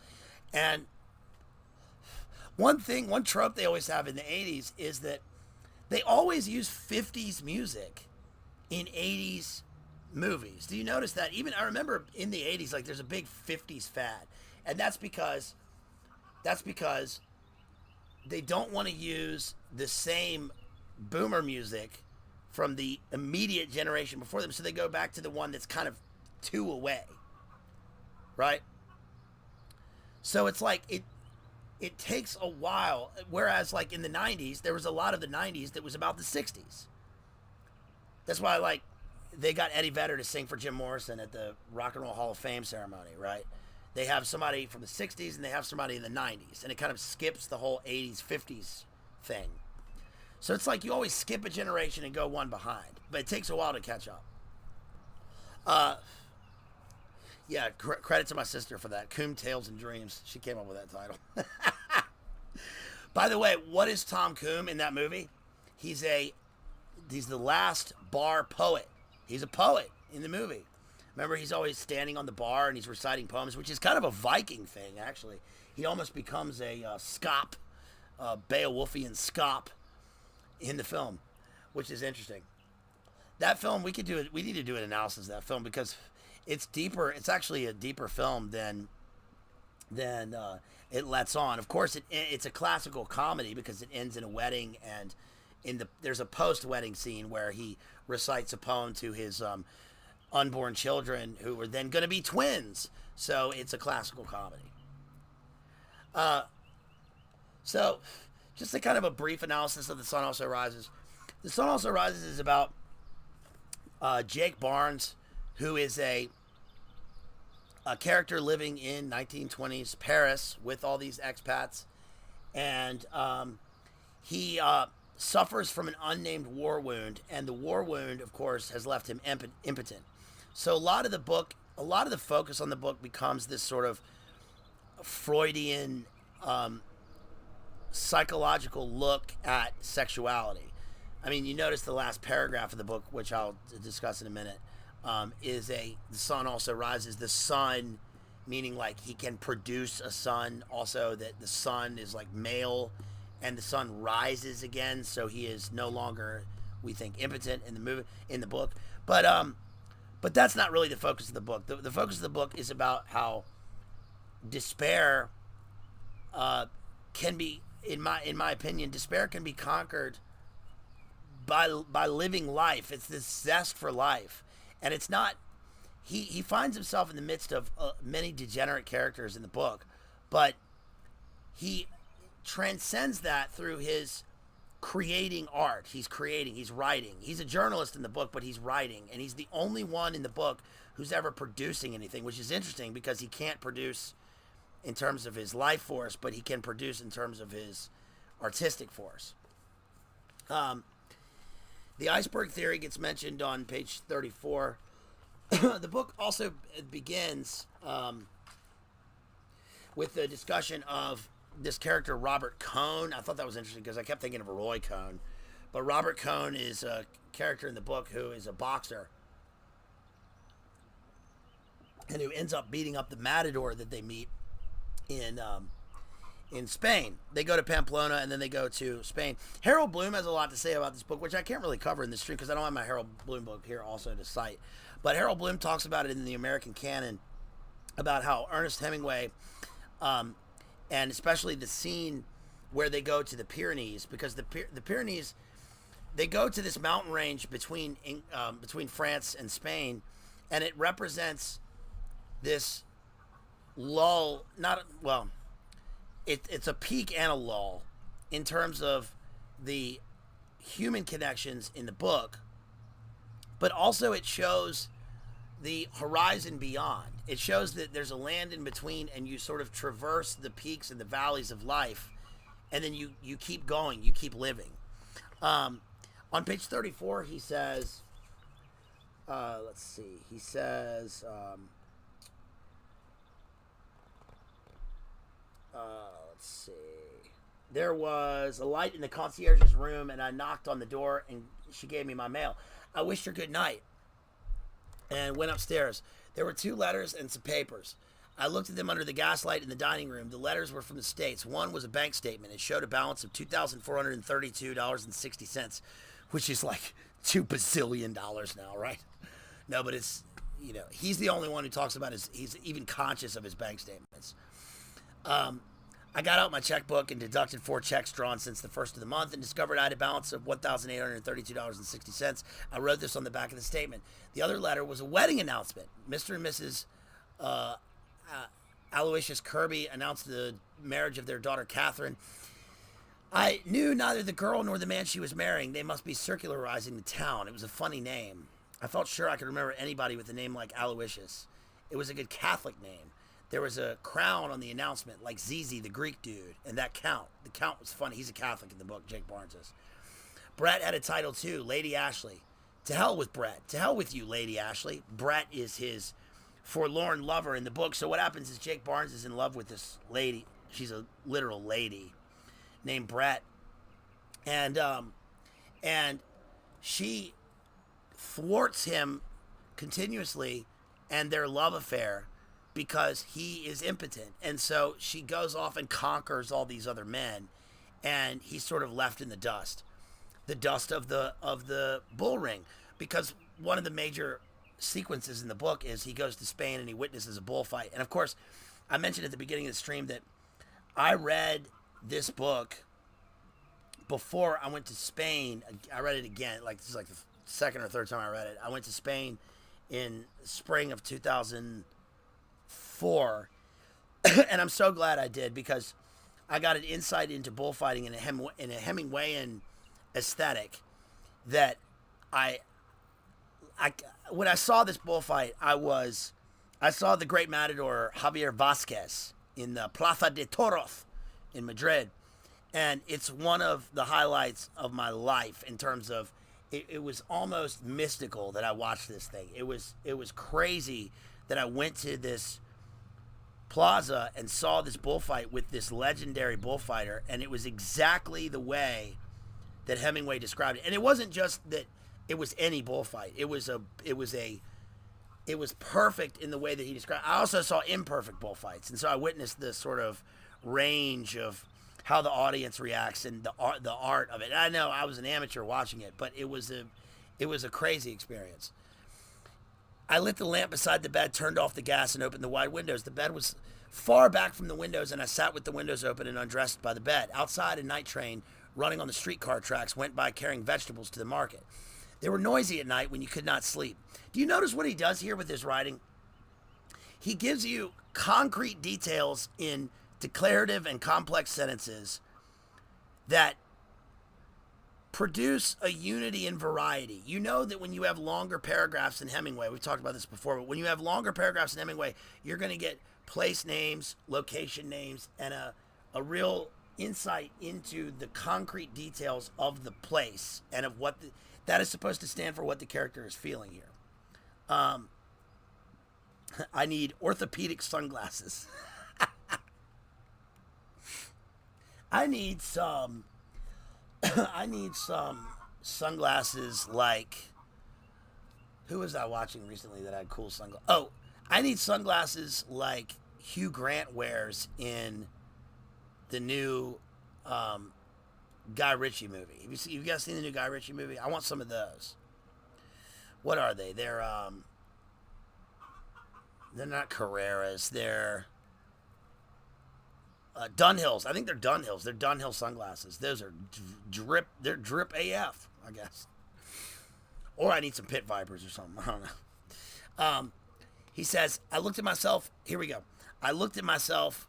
And one trope they always have in the 80s is that they always use 50s music in 80s movies. Do you notice that? Even I remember in the 80s, there's a big 50s fad. And that's because they don't want to use the same boomer music from the immediate generation before them. So they go back to the one that's kind of two away. Right? So it's it takes a while. Whereas in the 90s, there was a lot of the 90s that was about the 60s. That's why they got Eddie Vedder to sing for Jim Morrison at the Rock and Roll Hall of Fame ceremony, right? They have somebody from the 60s and they have somebody in the 90s. And it kind of skips the whole 80s, 50s thing. So it's you always skip a generation and go one behind. But it takes a while to catch up. Yeah, credit to my sister for that. Coombe Tales and Dreams. She came up with that title. By the way, what is Tom Coombe in that movie? He's the last bar poet. He's a poet in the movie. Remember, he's always standing on the bar and he's reciting poems, which is kind of a Viking thing, actually. He almost becomes a scop, Beowulfian scop in the film, which is interesting. That film, we need to do an analysis of that film because it's deeper. It's actually a deeper film than it lets on. Of course, it's a classical comedy because it ends in a wedding, and there's a post-wedding scene where he recites a poem to his unborn children who were then going to be twins. So it's a classical comedy. So just a kind of a brief analysis of The Sun Also Rises. The Sun Also Rises is about Jake Barnes, who is a character living in 1920s Paris with all these expats. And he suffers from an unnamed war wound. And the war wound, of course, has left him impotent. So a lot of the focus on the book becomes this sort of Freudian psychological look at sexuality. I mean, you notice the last paragraph of the book, which I'll discuss in a minute, is the sun also rises. The sun, meaning he can produce a son. Also, that the sun is male, and the sun rises again, so he is no longer, we think, impotent in the book. But that's not really the focus of the book. The focus of the book is about how despair can be, in my opinion, despair can be conquered by living life. It's this zest for life, and it's not. He finds himself in the midst of many degenerate characters in the book, but he transcends that through his creating art. He's writing. He's a journalist in the book, but he's writing. And he's the only one in the book who's ever producing anything, which is interesting because he can't produce in terms of his life force, but he can produce in terms of his artistic force. The iceberg theory gets mentioned on page 34. The book also begins with the discussion of this character, Robert Cohn. I thought that was interesting because I kept thinking of Roy Cohn. But Robert Cohn is a character in the book who is a boxer and who ends up beating up the matador that they meet in Spain. They go to Pamplona and then they go to Spain. Harold Bloom has a lot to say about this book, which I can't really cover in this stream because I don't have my Harold Bloom book here also to cite. But Harold Bloom talks about it in the American canon, about how Ernest Hemingway, and especially the scene where they go to the Pyrenees, because the Pyrenees, they go to this mountain range between France and Spain, and it represents this lull, it's a peak and a lull in terms of the human connections in the book, but also it shows the horizon beyond. It shows that there's a land in between, and you sort of traverse the peaks and the valleys of life, and then you keep going, you keep living. On page 34, he says, let's see. There was a light in the concierge's room, and I knocked on the door, and she gave me my mail. I wished her good night and went upstairs. There were 2 letters and some papers. I looked at them under the gaslight in the dining room. The letters were from the States. One was a bank statement. It showed a balance of $2,432.60, which is like $2 bazillion now, right? No, but it's, he's the only one who talks about he's even conscious of his bank statements. I got out my checkbook and deducted 4 checks drawn since the first of the month and discovered I had a balance of $1,832.60. I wrote this on the back of the statement. The other letter was a wedding announcement. Mr. and Mrs. Aloysius Kirby announced the marriage of their daughter, Catherine. I knew neither the girl nor the man she was marrying. They must be circularizing the town. It was a funny name. I felt sure I could remember anybody with a name like Aloysius. It was a good Catholic name. There was a crown on the announcement, like Zizi, the Greek dude, and that count. The count was funny. He's a Catholic in the book, Jake Barnes is. Brett had a title too, Lady Ashley. To hell with Brett. To hell with you, Lady Ashley. Brett is his forlorn lover in the book. So what happens is Jake Barnes is in love with this lady. She's a literal lady named Brett. And she thwarts him continuously and their love affair because he is impotent. And so she goes off and conquers all these other men, and he's sort of left in the dust of the bull ring, because one of the major sequences in the book is he goes to Spain and he witnesses a bullfight. And of course, I mentioned at the beginning of the stream that I read this book before I went to Spain. I read it again, like this is like the second or third time I read it. I went to Spain in spring of 2004, and I'm so glad I did, because I got an insight into bullfighting in a Hemingwayan aesthetic that I when I saw this bullfight, I saw the great matador Javier Vasquez in the Plaza de Toros in Madrid, and it's one of the highlights of my life in terms of it was almost mystical that I watched this thing. It was crazy that I went to this plaza and saw this bullfight with this legendary bullfighter, and it was exactly the way that Hemingway described it. And it wasn't just that it was any bullfight. It was perfect in the way that he described it. I also saw imperfect bullfights, and so I witnessed this sort of range of how the audience reacts and the art of it. And I know I was an amateur watching it, but it was a crazy experience. I lit the lamp beside the bed, turned off the gas, and opened the wide windows. The bed was far back from the windows, and I sat with the windows open and undressed by the bed. Outside, a night train running on the streetcar tracks went by carrying vegetables to the market. They were noisy at night when you could not sleep. Do you notice what he does here with his writing? He gives you concrete details in declarative and complex sentences that produce a unity in variety. You know that when you have longer paragraphs in Hemingway, we've talked about this before, but when you have longer paragraphs in Hemingway, you're going to get place names, location names, and a real insight into the concrete details of the place and of what that is supposed to stand for, what the character is feeling here. I need orthopedic sunglasses. I need some sunglasses like, who was I watching recently that had cool sunglasses? Oh, I need sunglasses like Hugh Grant wears in the new Guy Ritchie movie. Have you guys seen the new Guy Ritchie movie? I want some of those. What are they? They're not Carreras. They're Dunhills. I think they're Dunhills. They're Dunhill sunglasses. Those are drip. They're drip AF, I guess. Or I need some pit vipers or something. I don't know. He says, I looked at myself. Here we go. I looked at myself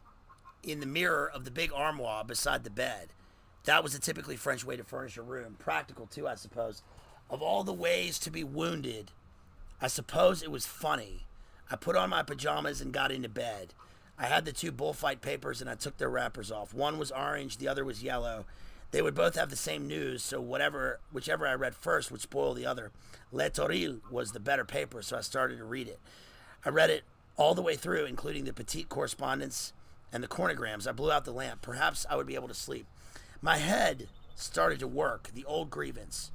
in the mirror of the big armoire beside the bed. That was a typically French way to furnish a room. Practical, too, I suppose. Of all the ways to be wounded, I suppose it was funny. I put on my pajamas and got into bed. I had the two bullfight papers and I took their wrappers off. One was orange, the other was yellow. They would both have the same news, so whichever I read first would spoil the other. Lettres was the better paper, so I started to read it. I read it all the way through, including the petite correspondence and the cornograms. I blew out the lamp. Perhaps I would be able to sleep. My head started to work, the old grievance.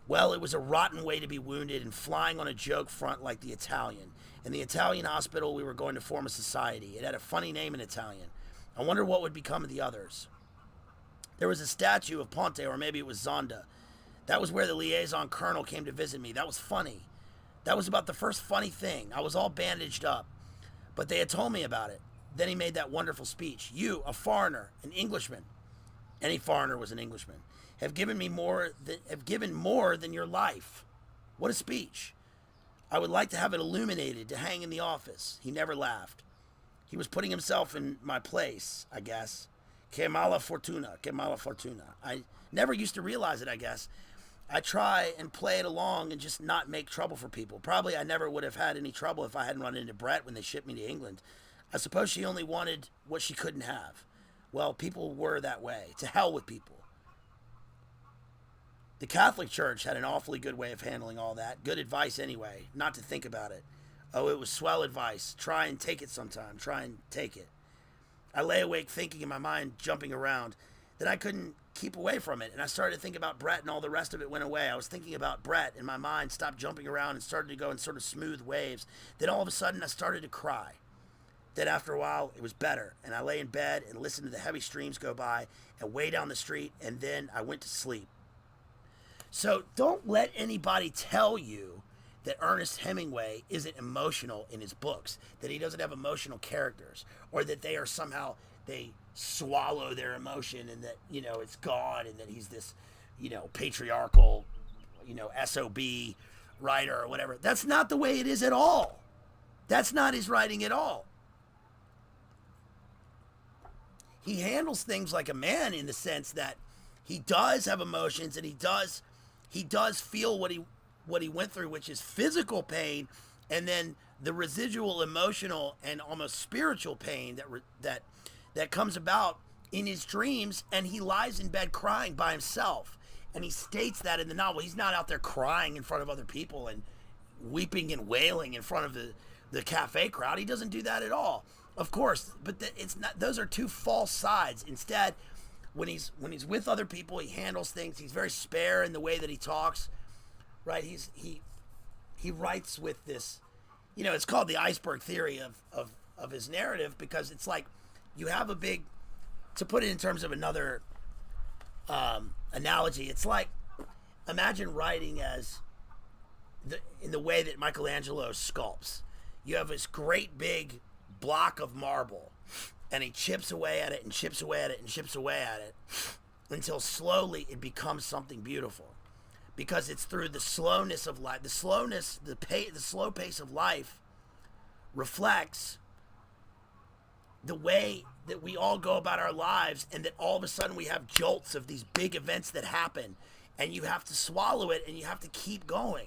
Well, it was a rotten way to be wounded and flying on a joke front like the Italian. In the Italian hospital, we were going to form a society. It had a funny name in Italian. I wonder what would become of the others. There was a statue of Ponte, or maybe it was Zonda. That was where the liaison colonel came to visit me. That was funny. That was about the first funny thing. I was all bandaged up. But they had told me about it. Then he made that wonderful speech. You, a foreigner, an Englishman. Any foreigner was an Englishman. Have given more than your life. What a speech. I would like to have it illuminated to hang in the office. He never laughed. He was putting himself in my place, I guess. Que mala fortuna, que mala fortuna. I never used to realize it, I guess. I try and play it along and just not make trouble for people. Probably I never would have had any trouble if I hadn't run into Brett when they shipped me to England. I suppose she only wanted what she couldn't have. Well, people were that way. To hell with people. The Catholic Church had an awfully good way of handling all that. Good advice anyway, not to think about it. Oh, it was swell advice. Try and take it sometime. Try and take it. I lay awake thinking in my mind, jumping around. Then I couldn't keep away from it, and I started to think about Brett, and all the rest of it went away. I was thinking about Brett, and my mind stopped jumping around and started to go in sort of smooth waves. Then all of a sudden, I started to cry. Then after a while, it was better, and I lay in bed and listened to the heavy streams go by and way down the street, and then I went to sleep. So don't let anybody tell you that Ernest Hemingway isn't emotional in his books, that he doesn't have emotional characters, or that they are somehow, they swallow their emotion and that, it's gone and that he's this, patriarchal, SOB writer or whatever. That's not the way it is at all. That's not his writing at all. He handles things like a man in the sense that he does have emotions and he does feel what he went through, which is physical pain, and then the residual emotional and almost spiritual pain that comes about in his dreams, and he lies in bed crying by himself. And he states that in the novel. He's not out there crying in front of other people and weeping and wailing in front of the cafe crowd. He doesn't do that at all, of course. But it's not. Those are two false sides. Instead, when he's with other people, he handles things. He's very spare in the way that he talks. Right? He writes with this, it's called the iceberg theory of his narrative, because it's like you have a big, to put it in terms of another analogy, it's like, imagine writing in the way that Michelangelo sculpts. You have this great big block of marble, and he chips away at it and chips away at it and chips away at it until slowly it becomes something beautiful. Because it's through the slowness of life, the slow pace of life reflects the way that we all go about our lives, and that all of a sudden we have jolts of these big events that happen, and you have to swallow it, and you have to keep going.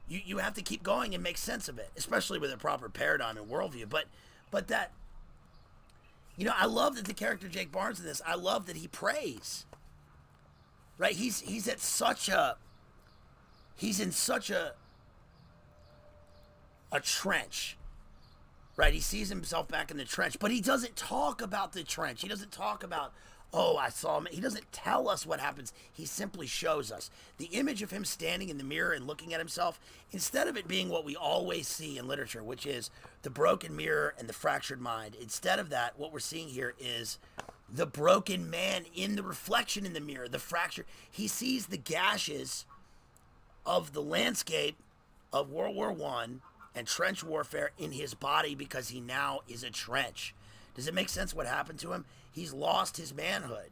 You have to keep going and make sense of it, especially with a proper paradigm and worldview. But that, I love that the character Jake Barnes in this, I love that he prays. Right? He's in such a trench. Right? He sees himself back in the trench, but he doesn't talk about the trench. He doesn't talk about, oh, I saw him. He doesn't tell us what happens. He simply shows us. The image of him standing in the mirror and looking at himself, instead of it being what we always see in literature, which is the broken mirror and the fractured mind, instead of that, what we're seeing here is the broken man in the reflection in the mirror, the fracture. He sees the gashes of the landscape of World War I and trench warfare in his body because he now is a trench. Does it make sense what happened to him? He's lost his manhood.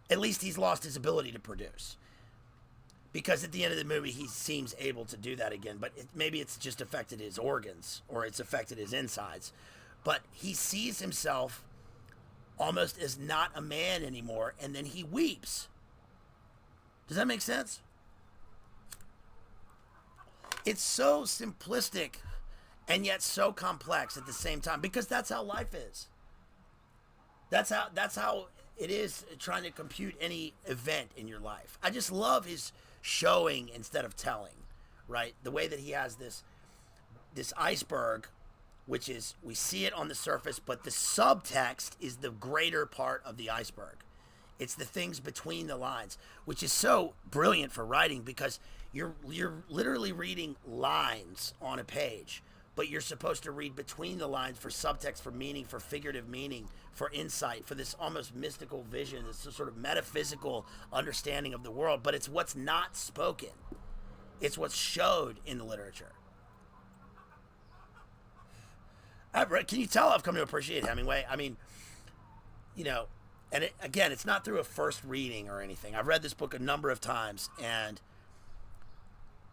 At least he's lost his ability to produce. Because at the end of the movie, he seems able to do that again. But maybe it's just affected his organs or it's affected his insides. But he sees himself almost as not a man anymore, and then he weeps. Does that make sense? It's so simplistic and yet so complex at the same time, because that's how life is. That's how it is trying to compute any event in your life. I just love his showing instead of telling, right? The way that he has this iceberg, which is, we see it on the surface, but the subtext is the greater part of the iceberg. It's the things between the lines, which is so brilliant for writing, because you're literally reading lines on a page, but you're supposed to read between the lines for subtext, for meaning, for figurative meaning, for insight, for this almost mystical vision, this sort of metaphysical understanding of the world. But it's what's not spoken. It's what's showed in the literature. Can you tell I've come to appreciate Hemingway? I mean, and again, it's not through a first reading or anything. I've read this book a number of times, and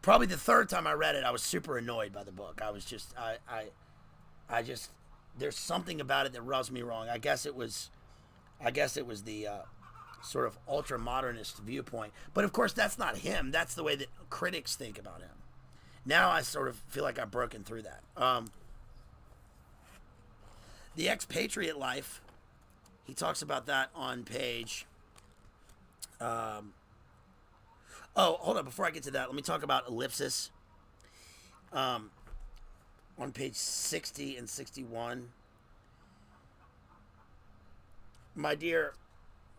probably the third time I read it, I was super annoyed by the book. I was just, I just, there's something about it that rubs me wrong. I guess it was the sort of ultra modernist viewpoint. But of course, that's not him. That's the way that critics think about him. Now I sort of feel like I've broken through that. The expatriate life, he talks about that on page. Oh, hold on. Before I get to that, let me talk about ellipsis. On page 60 and 61. My dear,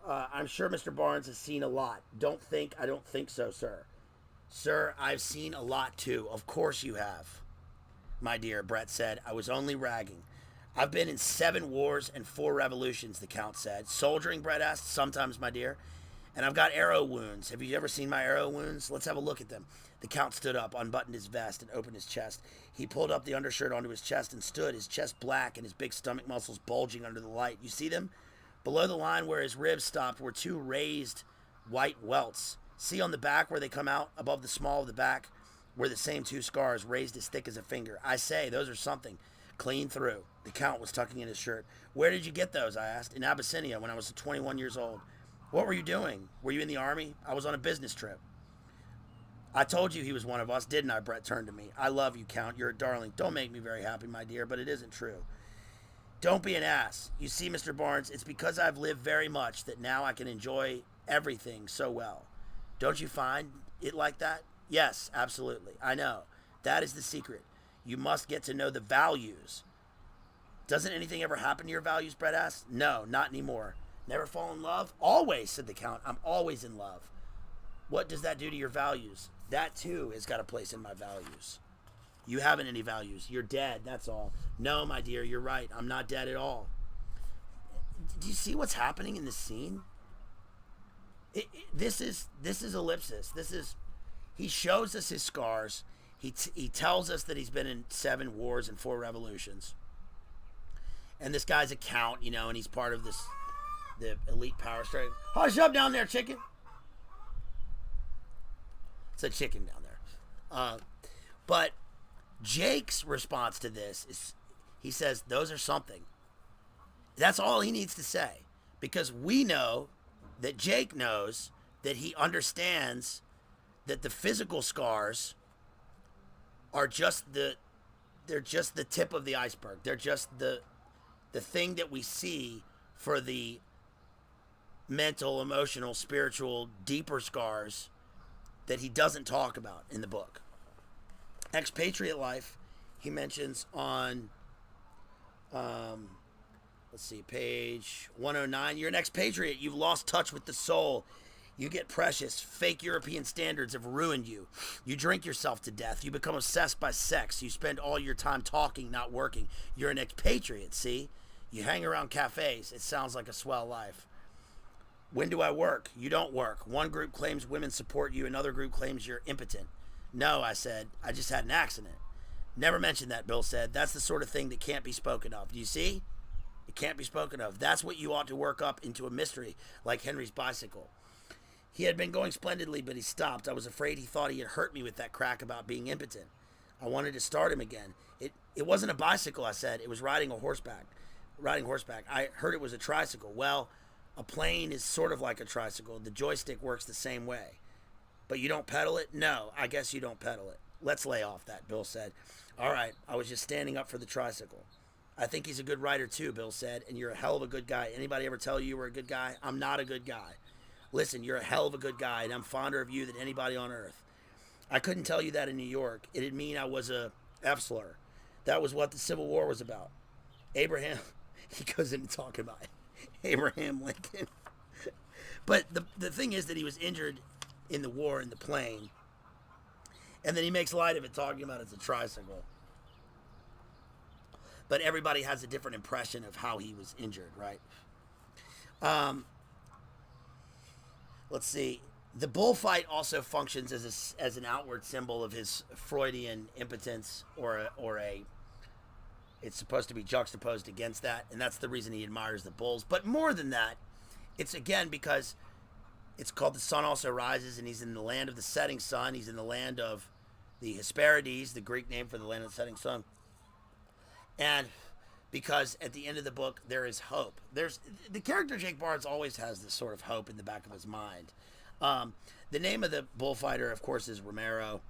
I'm sure Mr. Barnes has seen a lot. I don't think so, sir. Sir, I've seen a lot too. Of course you have. My dear, Brett said. I was only ragging. I've been in 7 wars and 4 revolutions, the Count said. Soldiering, Brett asked. Sometimes, my dear. And I've got arrow wounds. Have you ever seen my arrow wounds? Let's have a look at them. The Count stood up, unbuttoned his vest, and opened his chest. He pulled up the undershirt onto his chest and stood, his chest black and his big stomach muscles bulging under the light. You see them? Below the line where his ribs stopped were 2 raised white welts. See on the back where they come out, above the small of the back, were the same 2 scars raised as thick as a finger. I say, those are something. Clean through. The Count was tucking in his shirt. Where did you get those? I asked. In Abyssinia when I was 21 years old. What were you doing? Were you in the army? I was on a business trip. I told you he was one of us, didn't I? Brett turned to me. I love you, Count. You're a darling. Don't make me very happy, my dear, but it isn't true. Don't be an ass. You see, Mr. Barnes, it's because I've lived very much that now I can enjoy everything so well. Don't you find it like that? Yes, absolutely. I know. That is the secret. You must get to know the values. Doesn't anything ever happen to your values, Brett asked. No, not anymore. Never fall in love? Always, said the Count. I'm always in love. What does that do to your values? That, too, has got a place in my values. You haven't any values. You're dead, that's all. No, my dear, you're right. I'm not dead at all. Do you see what's happening in this scene? This is ellipsis. He shows us his scars. He tells us that he's been in 7 wars and 4 revolutions. And this guy's a count, and he's part of the elite power strike. Hush up down there, chicken. It's a chicken down there. But Jake's response to this is, he says, those are something. That's all he needs to say. Because we know that Jake knows that he understands that the physical scars are just they're just the tip of the iceberg. They're just the thing that we see for the mental, emotional, spiritual, deeper scars that he doesn't talk about in the book. Expatriate life, he mentions on, let's see, page 109. You're an expatriate. You've lost touch with the soul. You get precious. Fake European standards have ruined you. You drink yourself to death. You become obsessed by sex. You spend all your time talking, not working. You're an expatriate, see? You hang around cafes. It sounds like a swell life. When do I work? You don't work. One group claims women support you. Another group claims you're impotent. No, I said. I just had an accident. Never mentioned that, Bill said. That's the sort of thing that can't be spoken of. Do you see? It can't be spoken of. That's what you ought to work up into a mystery, like Henry's bicycle. He had been going splendidly, but he stopped. I was afraid he thought he had hurt me with that crack about being impotent. I wanted to start him again. It wasn't a bicycle, I said. It was riding horseback. I heard it was a tricycle. Well, a plane is sort of like a tricycle. The joystick works the same way. But you don't pedal it? No, I guess you don't pedal it. Let's lay off that, Bill said. All right, I was just standing up for the tricycle. I think he's a good writer too, Bill said, and you're a hell of a good guy. Anybody ever tell you were a good guy? I'm not a good guy. Listen, you're a hell of a good guy, and I'm fonder of you than anybody on earth. I couldn't tell you that in New York. It'd mean I was a F-slur. That was what the Civil War was about. Abraham, he goes into talking about Abraham Lincoln. But the thing is that he was injured in the war in the plane, and then he makes light of it, talking about it's a tricycle. But everybody has a different impression of how he was injured, right? Let's see. The bullfight also functions as an outward symbol of his Freudian impotence, or it's supposed to be juxtaposed against that, and that's the reason he admires the bulls. But more than that, it's again because it's called The Sun Also Rises, and he's in the land of the setting sun. He's in the land of the Hesperides, the Greek name for the land of the setting sun. And because at the end of the book, there is hope. The character Jake Barnes always has this sort of hope in the back of his mind. The name of the bullfighter, of course, is Romero.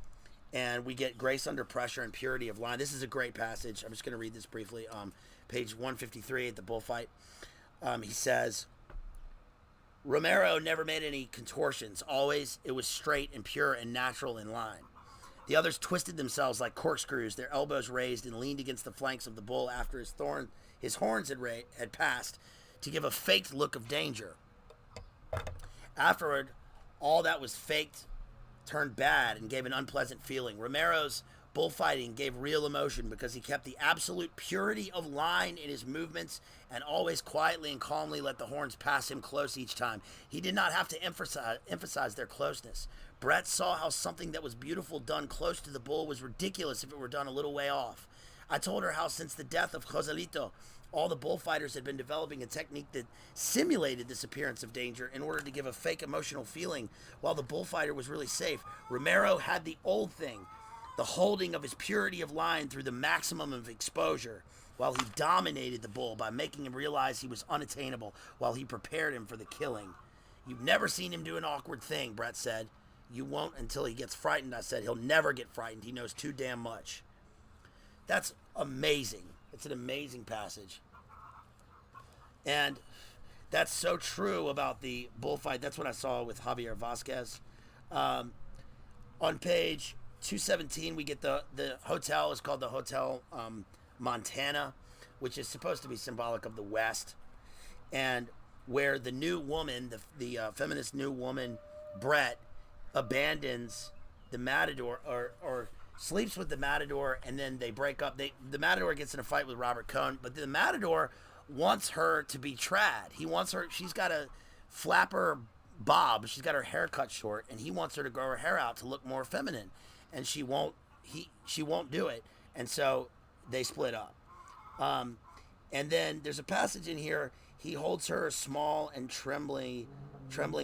And we get grace under pressure and purity of line. This is a great passage. I'm just going to read this briefly. Page 153 at the bullfight. He says, Romero never made any contortions. Always it was straight and pure and natural in line. The others twisted themselves like corkscrews, their elbows raised, and leaned against the flanks of the bull after his horns had passed, to give a faked look of danger. Afterward, all that was faked turned bad and gave an unpleasant feeling. Romero's bullfighting gave real emotion because he kept the absolute purity of line in his movements and always quietly and calmly let the horns pass him close each time. He did not have to emphasize their closeness. Brett saw how something that was beautiful done close to the bull was ridiculous if it were done a little way off. I told her how since the death of Joselito, all the bullfighters had been developing a technique that simulated this appearance of danger in order to give a fake emotional feeling while the bullfighter was really safe. Romero had the old thing, the holding of his purity of line through the maximum of exposure, while he dominated the bull by making him realize he was unattainable while he prepared him for the killing. You've never seen him do an awkward thing, Brett said. You won't until he gets frightened, I said. He'll never get frightened. He knows too damn much. That's amazing. It's an amazing passage. And that's so true about the bullfight. That's what I saw with Javier Vasquez. On page 217, we get the hotel is called the Hotel Montana, which is supposed to be symbolic of the West, and where the new woman, the feminist new woman, Brett, abandons the matador or sleeps with the matador, and then they break up. The matador gets in a fight with Robert Cohn, but the matador wants her to be trad. He wants her. She's got a flapper bob. She's got her hair cut short, and he wants her to grow her hair out to look more feminine, and she won't. She won't do it, and so they split up. And then there's a passage in here. He holds her small and trembling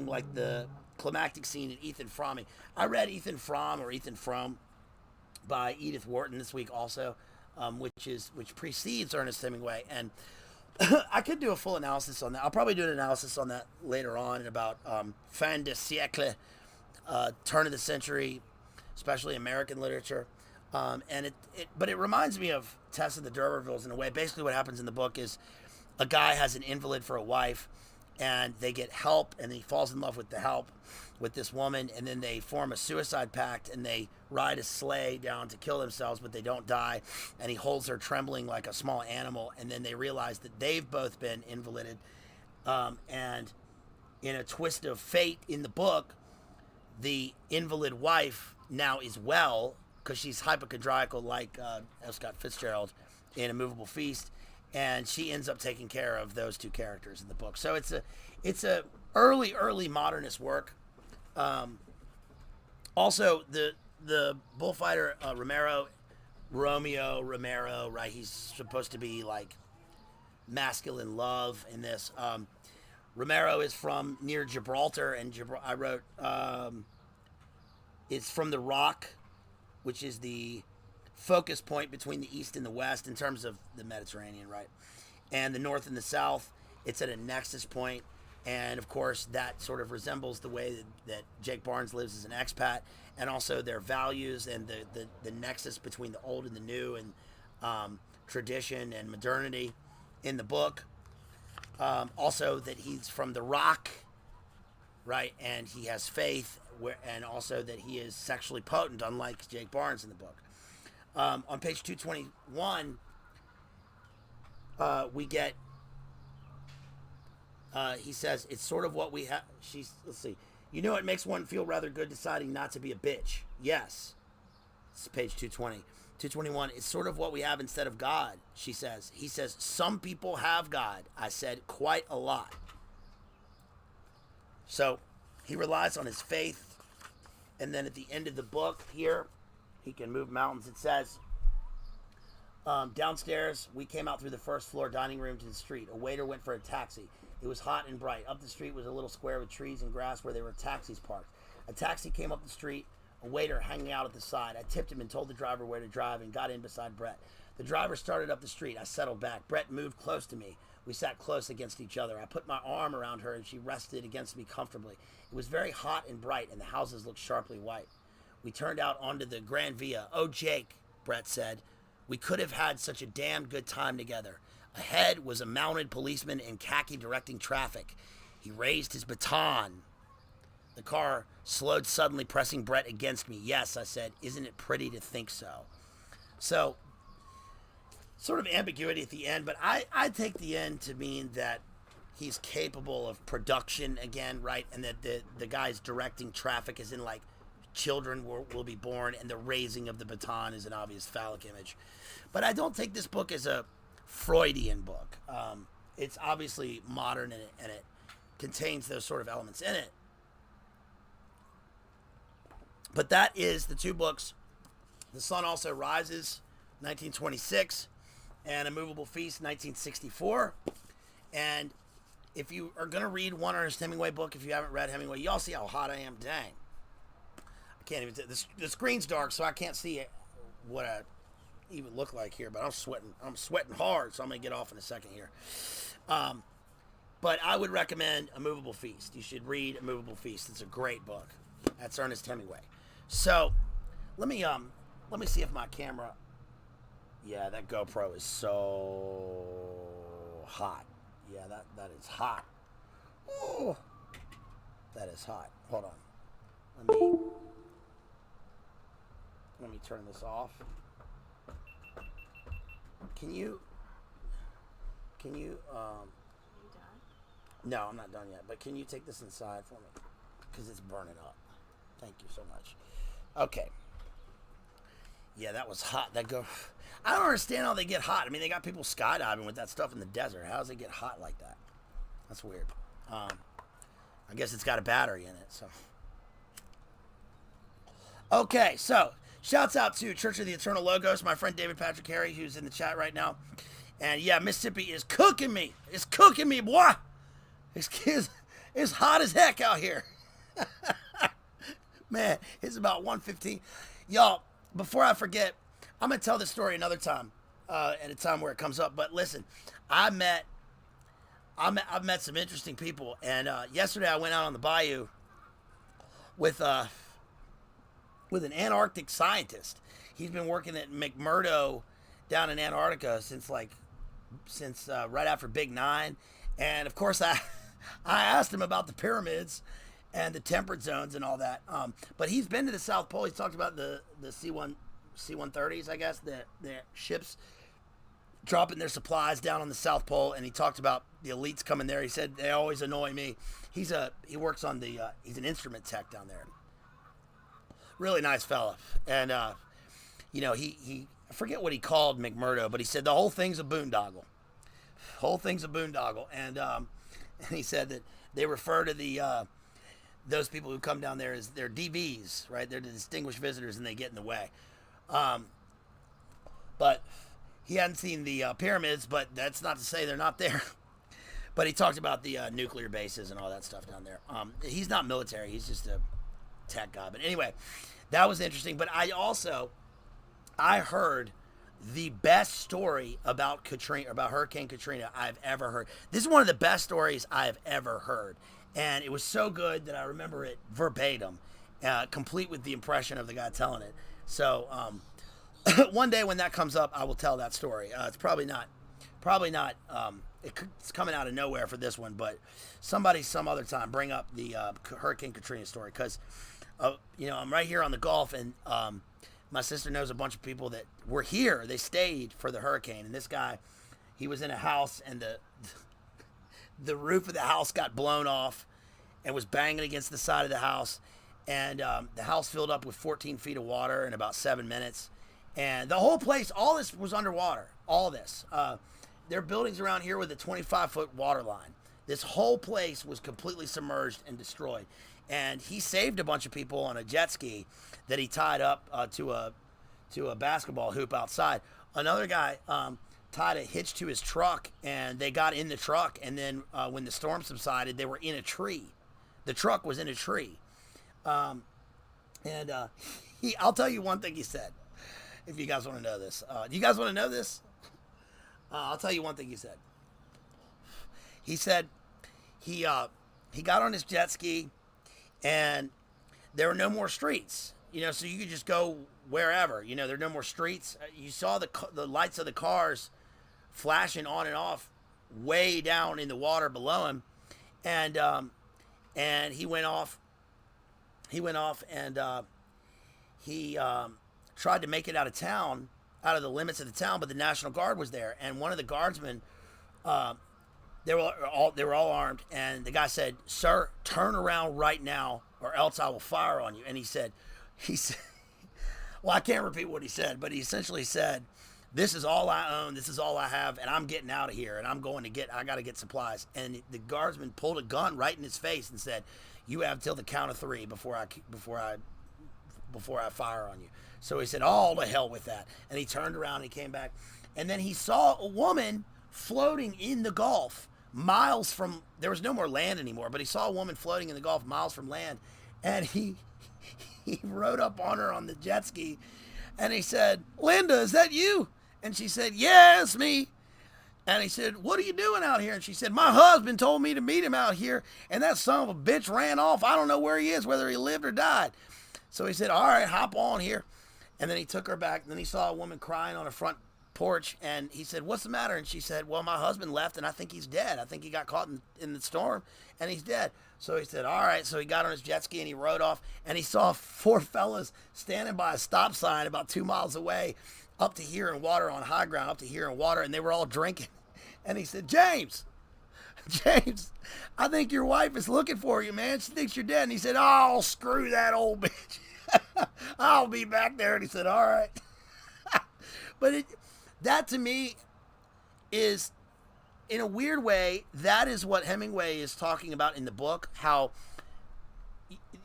like the climactic scene in Ethan Frome. I read Ethan Frome by Edith Wharton this week also, which precedes Ernest Hemingway, and I could do a full analysis on that. I'll probably do an analysis on that later on about fin de siècle, turn of the century, especially American literature. But it reminds me of Tess of the D'Urbervilles in a way. Basically, what happens in the book is a guy has an invalid for a wife, and they get help, and he falls in love with the help, with this woman, and then they form a suicide pact, and they ride a sleigh down to kill themselves, but they don't die, and he holds her trembling like a small animal, and then they realize that they've both been invalided, and in a twist of fate in the book, the invalid wife now is well, because she's hypochondriacal like Scott Fitzgerald in A Moveable Feast, and she ends up taking care of those two characters in the book. So it's a early modernist work. Also, the bullfighter Romeo Romero, right? He's supposed to be like masculine love in this. Romero is from near Gibraltar, and I wrote it's from the Rock, which is the focus point between the East and the West in terms of the Mediterranean, right? And the North and the South. It's at a nexus point. And of course, that sort of resembles the way that Jake Barnes lives as an expat, and also their values and the nexus between the old and the new, and tradition and modernity in the book. Also, that he's from the Rock, right? And he has faith, and also that he is sexually potent, unlike Jake Barnes in the book. On page 221, we get. He says, it's sort of what we have. Let's see. You know, it makes one feel rather good deciding not to be a bitch. Yes. It's page 220. 221, it's sort of what we have instead of God, she says. He says, some people have God. I said, quite a lot. So he relies on his faith. And then at the end of the book here, he can move mountains. It says, downstairs, we came out through the first floor dining room to the street. A waiter went for a taxi. It was hot and bright. Up the street was a little square with trees and grass where there were taxis parked. A taxi came up the street, a waiter hanging out at the side. I tipped him and told the driver where to drive and got in beside Brett. The driver started up the street. I settled back. Brett moved close to me. We sat close against each other. I put my arm around her and she rested against me comfortably. It was very hot and bright and the houses looked sharply white. We turned out onto the Grand Via. Oh, Jake, Brett said. We could have had such a damn good time together. Ahead was a mounted policeman in khaki directing traffic. He raised his baton. The car slowed suddenly, pressing Brett against me. Yes, I said, isn't it pretty to think so? So, sort of ambiguity at the end, but I take the end to mean that he's capable of production again, right? And that the guy's directing traffic is in like children will be born, and the raising of the baton is an obvious phallic image. But I don't take this book as a Freudian book. It's obviously modern, and it contains those sort of elements in it. But that is the two books. The Sun Also Rises, 1926, and A Moveable Feast, 1964. And if you are going to read one Ernest Hemingway book, if you haven't read Hemingway, y'all see how hot I am? Dang. I can't even... The screen's dark, so I can't see what I even look like here, but I'm sweating hard, so I'm going to get off in a second here. But I would recommend A Moveable Feast. You should read A Moveable Feast. It's a great book. That's Ernest Hemingway. So, let me see if my camera... Yeah, that GoPro is so hot. Yeah, that is hot. Ooh, that is hot. Hold on. Let me turn this off. Can you Are you done? No, I'm not done yet, but can you take this inside for me? Because it's burning up. Thank you so much. Okay. Yeah, that was hot. I don't understand how they get hot. I mean, they got people skydiving with that stuff in the desert. How does it get hot like that? That's weird. I guess it's got a battery in it, so. Okay, so shouts out to Church of the Eternal Logos, my friend David Patrick Harry, who's in the chat right now. And yeah, Mississippi is cooking me. It's cooking me, boy. It's hot as heck out here. Man, it's about 1:15. Y'all, before I forget, I'm going to tell this story another time, at a time where it comes up. But listen, I met I've met some interesting people, and yesterday I went out on the bayou with an Antarctic scientist. He's been working at McMurdo down in Antarctica since right after Big Nine, and of course I asked him about the pyramids and the temperate zones and all that. But he's been to the South Pole. He's talked about the C-130s, I guess, the ships dropping their supplies down on the South Pole, and he talked about the elites coming there. He said they always annoy me. He works on he's an instrument tech down there. Really nice fella, and he I forget what he called McMurdo, but he said the whole thing's a boondoggle. And he said that they refer to those people who come down there as they're DVs, right? They're the distinguished visitors, and they get in the way. But he hadn't seen the pyramids, but that's not to say they're not there. But he talked about the nuclear bases and all that stuff down there. He's not military. He's just a tech guy. But anyway, that was interesting. But I heard the best story about Hurricane Katrina I've ever heard. This is one of the best stories I've ever heard. And it was so good that I remember it verbatim, complete with the impression of the guy telling it. So one day when that comes up, I will tell that story. It's probably not. It's coming out of nowhere for this one, but somebody some other time bring up the Hurricane Katrina story, because I'm right here on the Gulf, and my sister knows a bunch of people that were here. They stayed for the hurricane, and this guy, he was in a house, and the roof of the house got blown off and was banging against the side of the house, and the house filled up with 14 feet of water in about 7 minutes, and the whole place, all this was underwater. All this. There are buildings around here with a 25-foot water line. This whole place was completely submerged and destroyed. And he saved a bunch of people on a jet ski that he tied up to a basketball hoop outside. Another guy tied a hitch to his truck, and they got in the truck. And then when the storm subsided, they were in a tree. The truck was in a tree. I'll tell you one thing he said, if you guys want to know this. Do you guys want to know this? I'll tell you one thing he said. He said he got on his jet ski, and there were no more streets, so you could just go wherever, there are no more streets. You saw the lights of the cars flashing on and off way down in the water below him. And he went off and he tried to make it out of town, out of the limits of the town, but the National Guard was there. And one of the guardsmen, they were all armed, and the guy said, "Sir, turn around right now, or else I will fire on you." And he said, well, I can't repeat what he said, but he essentially said, "This is all I own, this is all I have, and I'm getting out of here, and I got to get supplies." And the guardsman pulled a gun right in his face and said, "You have till the count of 3 before I fire on you." So he said, "Oh, to hell with that." And he turned around and he came back, and then he saw a woman floating in the Gulf miles from, there was no more land anymore, but he saw a woman floating in the Gulf miles from land, and he rode up on her on the jet ski, and he said, "Linda, is that you?" And she said, "Yeah, it's me." And he said, "What are you doing out here?" And she said, "My husband told me to meet him out here, and that son of a bitch ran off. I don't know where he is, whether he lived or died." So he said, "All right, hop on here." And then he took her back, and then he saw a woman crying on a front porch, and he said, "What's the matter?" And she said, "Well, my husband left, and I think he's dead. I think he got caught in the storm, and he's dead." So he said, "All right." So he got on his jet ski, and he rode off, and he saw 4 fellas standing by a stop sign about 2 miles away, up to here in water, on high ground, up to here in water, and they were all drinking. And he said, James, I think your wife is looking for you, man. She thinks you're dead." And he said, "Oh, screw that old bitch. I'll be back there." And he said, "All right." But that to me is, in a weird way, that is what Hemingway is talking about in the book, how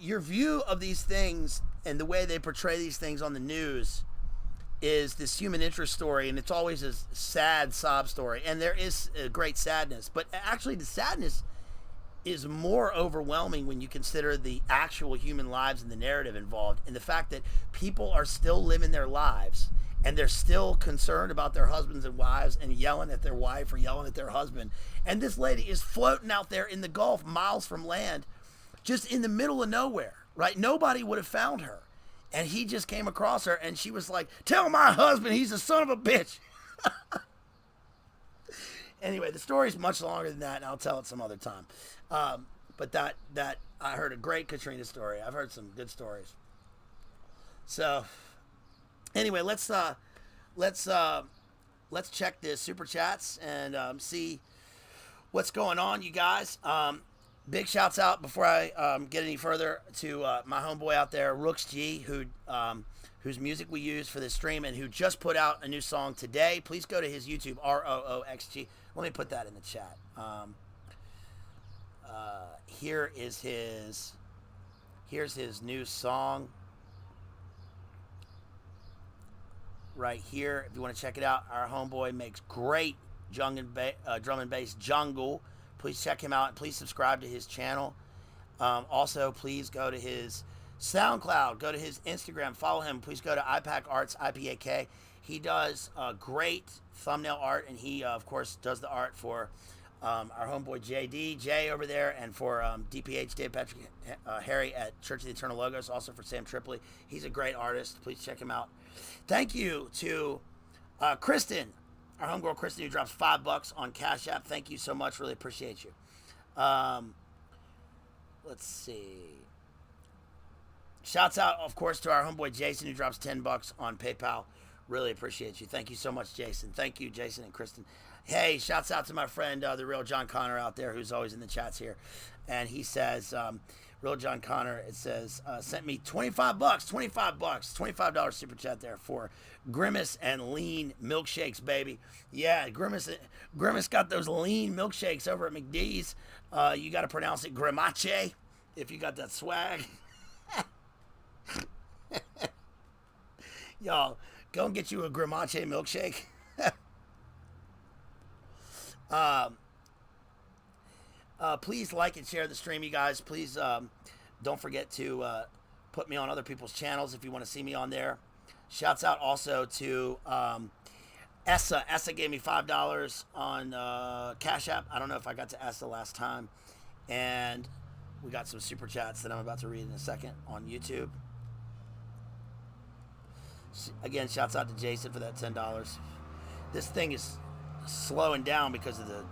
your view of these things and the way they portray these things on the news is this human interest story, and it's always a sad sob story, and there is a great sadness, but actually the sadness is more overwhelming when you consider the actual human lives and the narrative involved, and the fact that people are still living their lives and they're still concerned about their husbands and wives and yelling at their wife or yelling at their husband. And this lady is floating out there in the Gulf, miles from land, just in the middle of nowhere, right? Nobody would have found her. And he just came across her, and she was like, tell my husband he's a son of a bitch. Anyway, the story's much longer than that, and I'll tell it some other time. But that I heard a great Katrina story. I've heard some good stories. So anyway, let's check the super chats and see what's going on, you guys. Big shouts out before I get any further to my homeboy out there, Rooks G, whose music we use for this stream and who just put out a new song today. Please go to his YouTube, ROOXG. Let me put that in the chat. Here's his new song right here. If you want to check it out, our homeboy makes great drum and bass jungle. Please check him out and please subscribe to his channel. Also, please go to his SoundCloud, go to his Instagram, follow him. Please go to IPAK Arts, IPAK. He does great thumbnail art, and he, of course, does the art for our homeboy Jay over there, and for DPH, Dave Patrick Harry at Church of the Eternal Logos, also for Sam Tripoli. He's a great artist. Please check him out. Thank you to Kristen, our homegirl Kristen, who drops $5 on Cash App. Thank you so much. Really appreciate you. Let's see. Shouts out, of course, to our homeboy Jason, who drops $10 on PayPal. Really appreciate you. Thank you so much, Jason. Thank you, Jason and Kristen. Hey, shouts out to my friend, the real John Connor out there, who's always in the chats here. And he says, real John Connor, it says, sent me $25 super chat there for Grimace and Lean milkshakes, baby. Yeah, Grimace got those lean milkshakes over at McDee's. You got to pronounce it Grimace if you got that swag. Y'all, go and get you a Grimace milkshake. Please like and share the stream, you guys. Please don't forget to put me on other people's channels if you want to see me on there. Shouts out also to Essa. Essa gave me $5 on Cash App. I don't know if I got to Essa last time. And we got some super chats that I'm about to read in a second on YouTube. Again, shouts out to Jason for that $10. This thing is slowing down because of the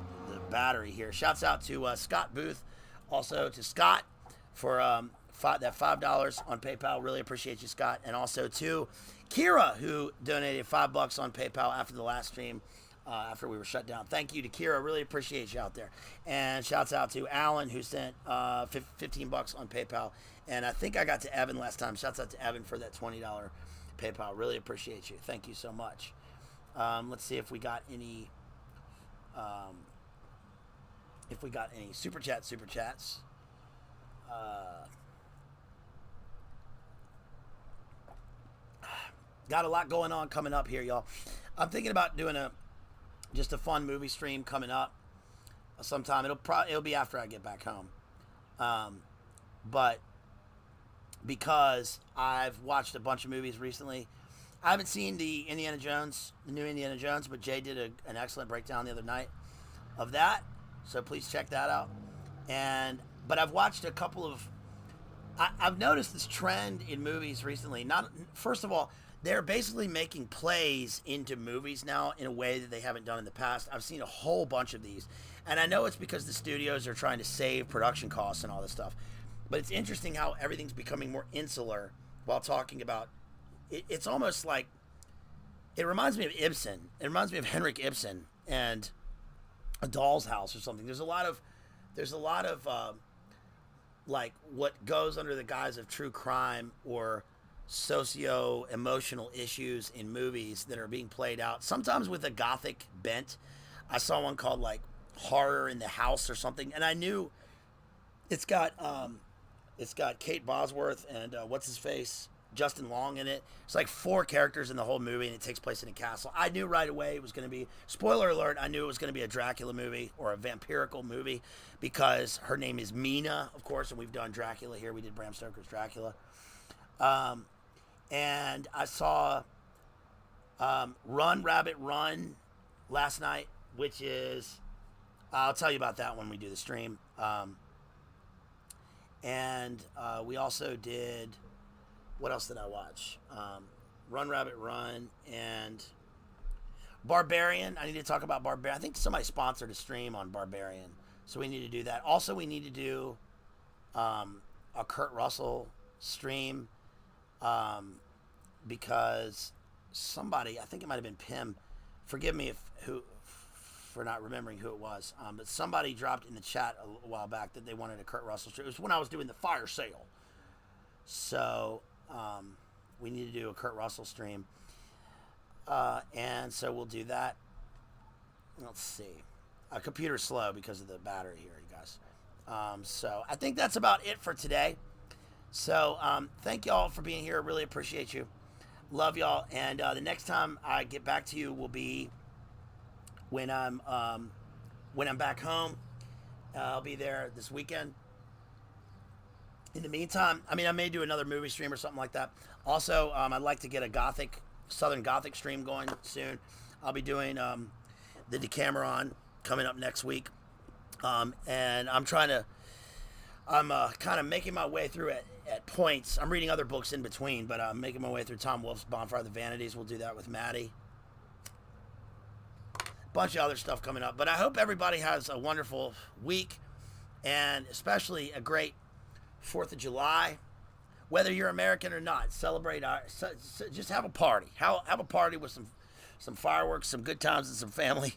battery here. Shouts out to Scott Booth, also to Scott for that $5 on PayPal. Really appreciate you, Scott. And also to Kira, who donated $5 on PayPal after the last stream, after we were shut down. Thank you to Kira. Really appreciate you out there. And shouts out to Alan, who sent $15 on PayPal. And I think I got to Evan last time. Shouts out to Evan for that $20 PayPal. Really appreciate you. Thank you so much. Let's see if we got any super chats. Got a lot going on coming up here, y'all. I'm thinking about doing just a fun movie stream coming up sometime. It'll be after I get back home. But because I've watched a bunch of movies recently, I haven't seen the new Indiana Jones, but Jay did an excellent breakdown the other night of that. So please check that out. But I've watched a couple of. I've noticed this trend in movies recently. First of all, they're basically making plays into movies now in a way that they haven't done in the past. I've seen a whole bunch of these, and I know it's because the studios are trying to save production costs and all this stuff. But it's interesting how everything's becoming more insular while talking about. It's almost like it reminds me of Ibsen. It reminds me of Henrik Ibsen and A Doll's House or something. There's a lot of like what goes under the guise of true crime or socio-emotional issues in movies that are being played out, sometimes with a gothic bent. I saw one called like Horror in the House or something, and I knew it's got Kate Bosworth and what's his face, Justin Long in it. It's like 4 characters in the whole movie, and it takes place in a castle. I knew right away it was going to be, spoiler alert, I knew it was going to be a Dracula movie or a vampirical movie because her name is Mina, of course, and we've done Dracula here. We did Bram Stoker's Dracula. And I Run Rabbit Run last night, which is, I'll tell you about that when we do the stream. And we also did, what else did I watch? Run Rabbit Run and Barbarian. I need to talk about Barbarian. I think somebody sponsored a stream on Barbarian, so we need to do that. Also, we need to do a Kurt Russell stream because somebody, I think it might have been Pim, forgive me for not remembering who it was, but somebody dropped in the chat a while back that they wanted a Kurt Russell stream. It was when I was doing the fire sale. So we need to do a Kurt Russell stream. And so we'll do that. Let's see. Computer's slow because of the battery here, you guys. So I think that's about it for today. So thank y'all for being here. Really appreciate you. Love y'all. And the next time I get back to you will be when I'm back home. I'll be there this weekend. In the meantime, I mean, I may do another movie stream or something like that. Also, I'd like to get a Southern Gothic stream going soon. I'll be doing the Decameron coming up next week. And I'm kind of making my way through at points. I'm reading other books in between, but I'm making my way through Tom Wolfe's Bonfire of the Vanities. We'll do that with Maddie. Bunch of other stuff coming up. But I hope everybody has a wonderful week, and especially a great 4th of July. Whether you're American or not, celebrate just have a party. Have a party with some fireworks, some good times, and some family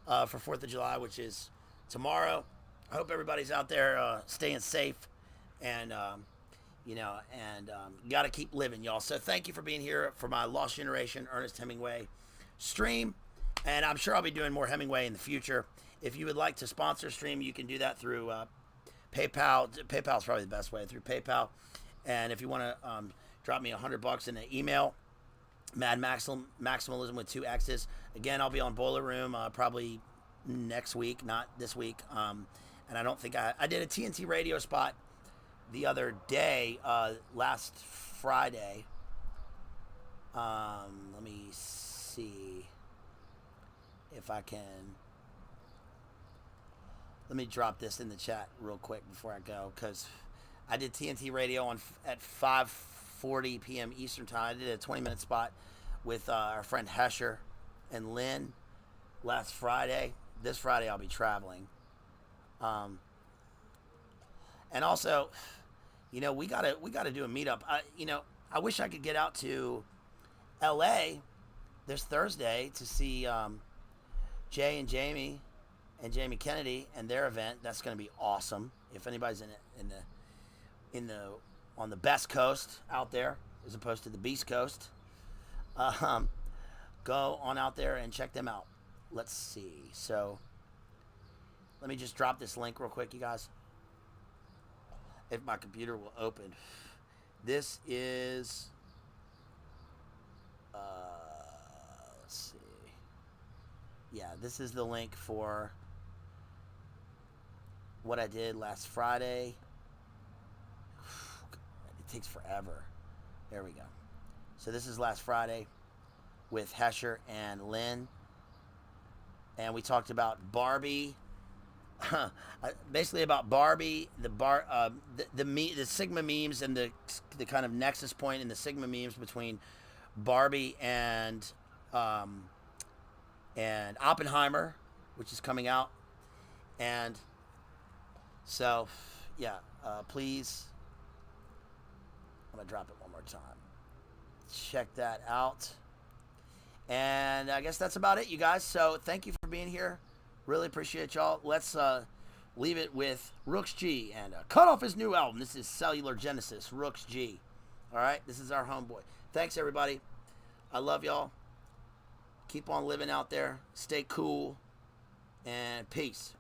for 4th of July, which is tomorrow. I hope everybody's out there staying safe, and you got to keep living, y'all. So thank you for being here for my Lost Generation Ernest Hemingway stream, and I'm sure I'll be doing more Hemingway in the future. If you would like to sponsor a stream, you can do that through PayPal. PayPal is probably the best way, through PayPal. And if you want to drop me $100 in an email, Mad Maximalism with 2 X's. Again, I'll be on Boiler Room probably next week, not this week. And I don't think I did a TNT radio spot the other day, last Friday. Let me see if I can. Let me drop this in the chat real quick before I go, because I did TNT radio at 5:40 p.m. Eastern time. I did a 20-minute spot with our friend Hesher and Lynn last Friday. This Friday I'll be traveling. And also, we gotta do a meetup. I wish I could get out to L.A. this Thursday to see Jay and Jamie and Jamie Kennedy and their event. That's going to be awesome. If anybody's on the best coast out there as opposed to the Beast Coast, go on out there and check them out. Let's see. So let me just drop this link real quick, you guys. If my computer will open. This is let's see. Yeah, this is the link for what I did last Friday. It takes forever. There we go. So this is last Friday with Hesher and Lynn. And we talked about Barbie. Basically about Barbie, the Sigma memes, and the kind of nexus point in the Sigma memes between Barbie and Oppenheimer, which is coming out. And so, yeah, please, I'm gonna drop it one more time. Check that out. And I guess that's about it, you guys. So thank you for being here. Really appreciate y'all. Let's leave it with Rooks G and cut off his new album. This is Cellular Genesis, Rooks G. All right, this is our homeboy. Thanks, everybody. I love y'all. Keep on living out there. Stay cool. And peace.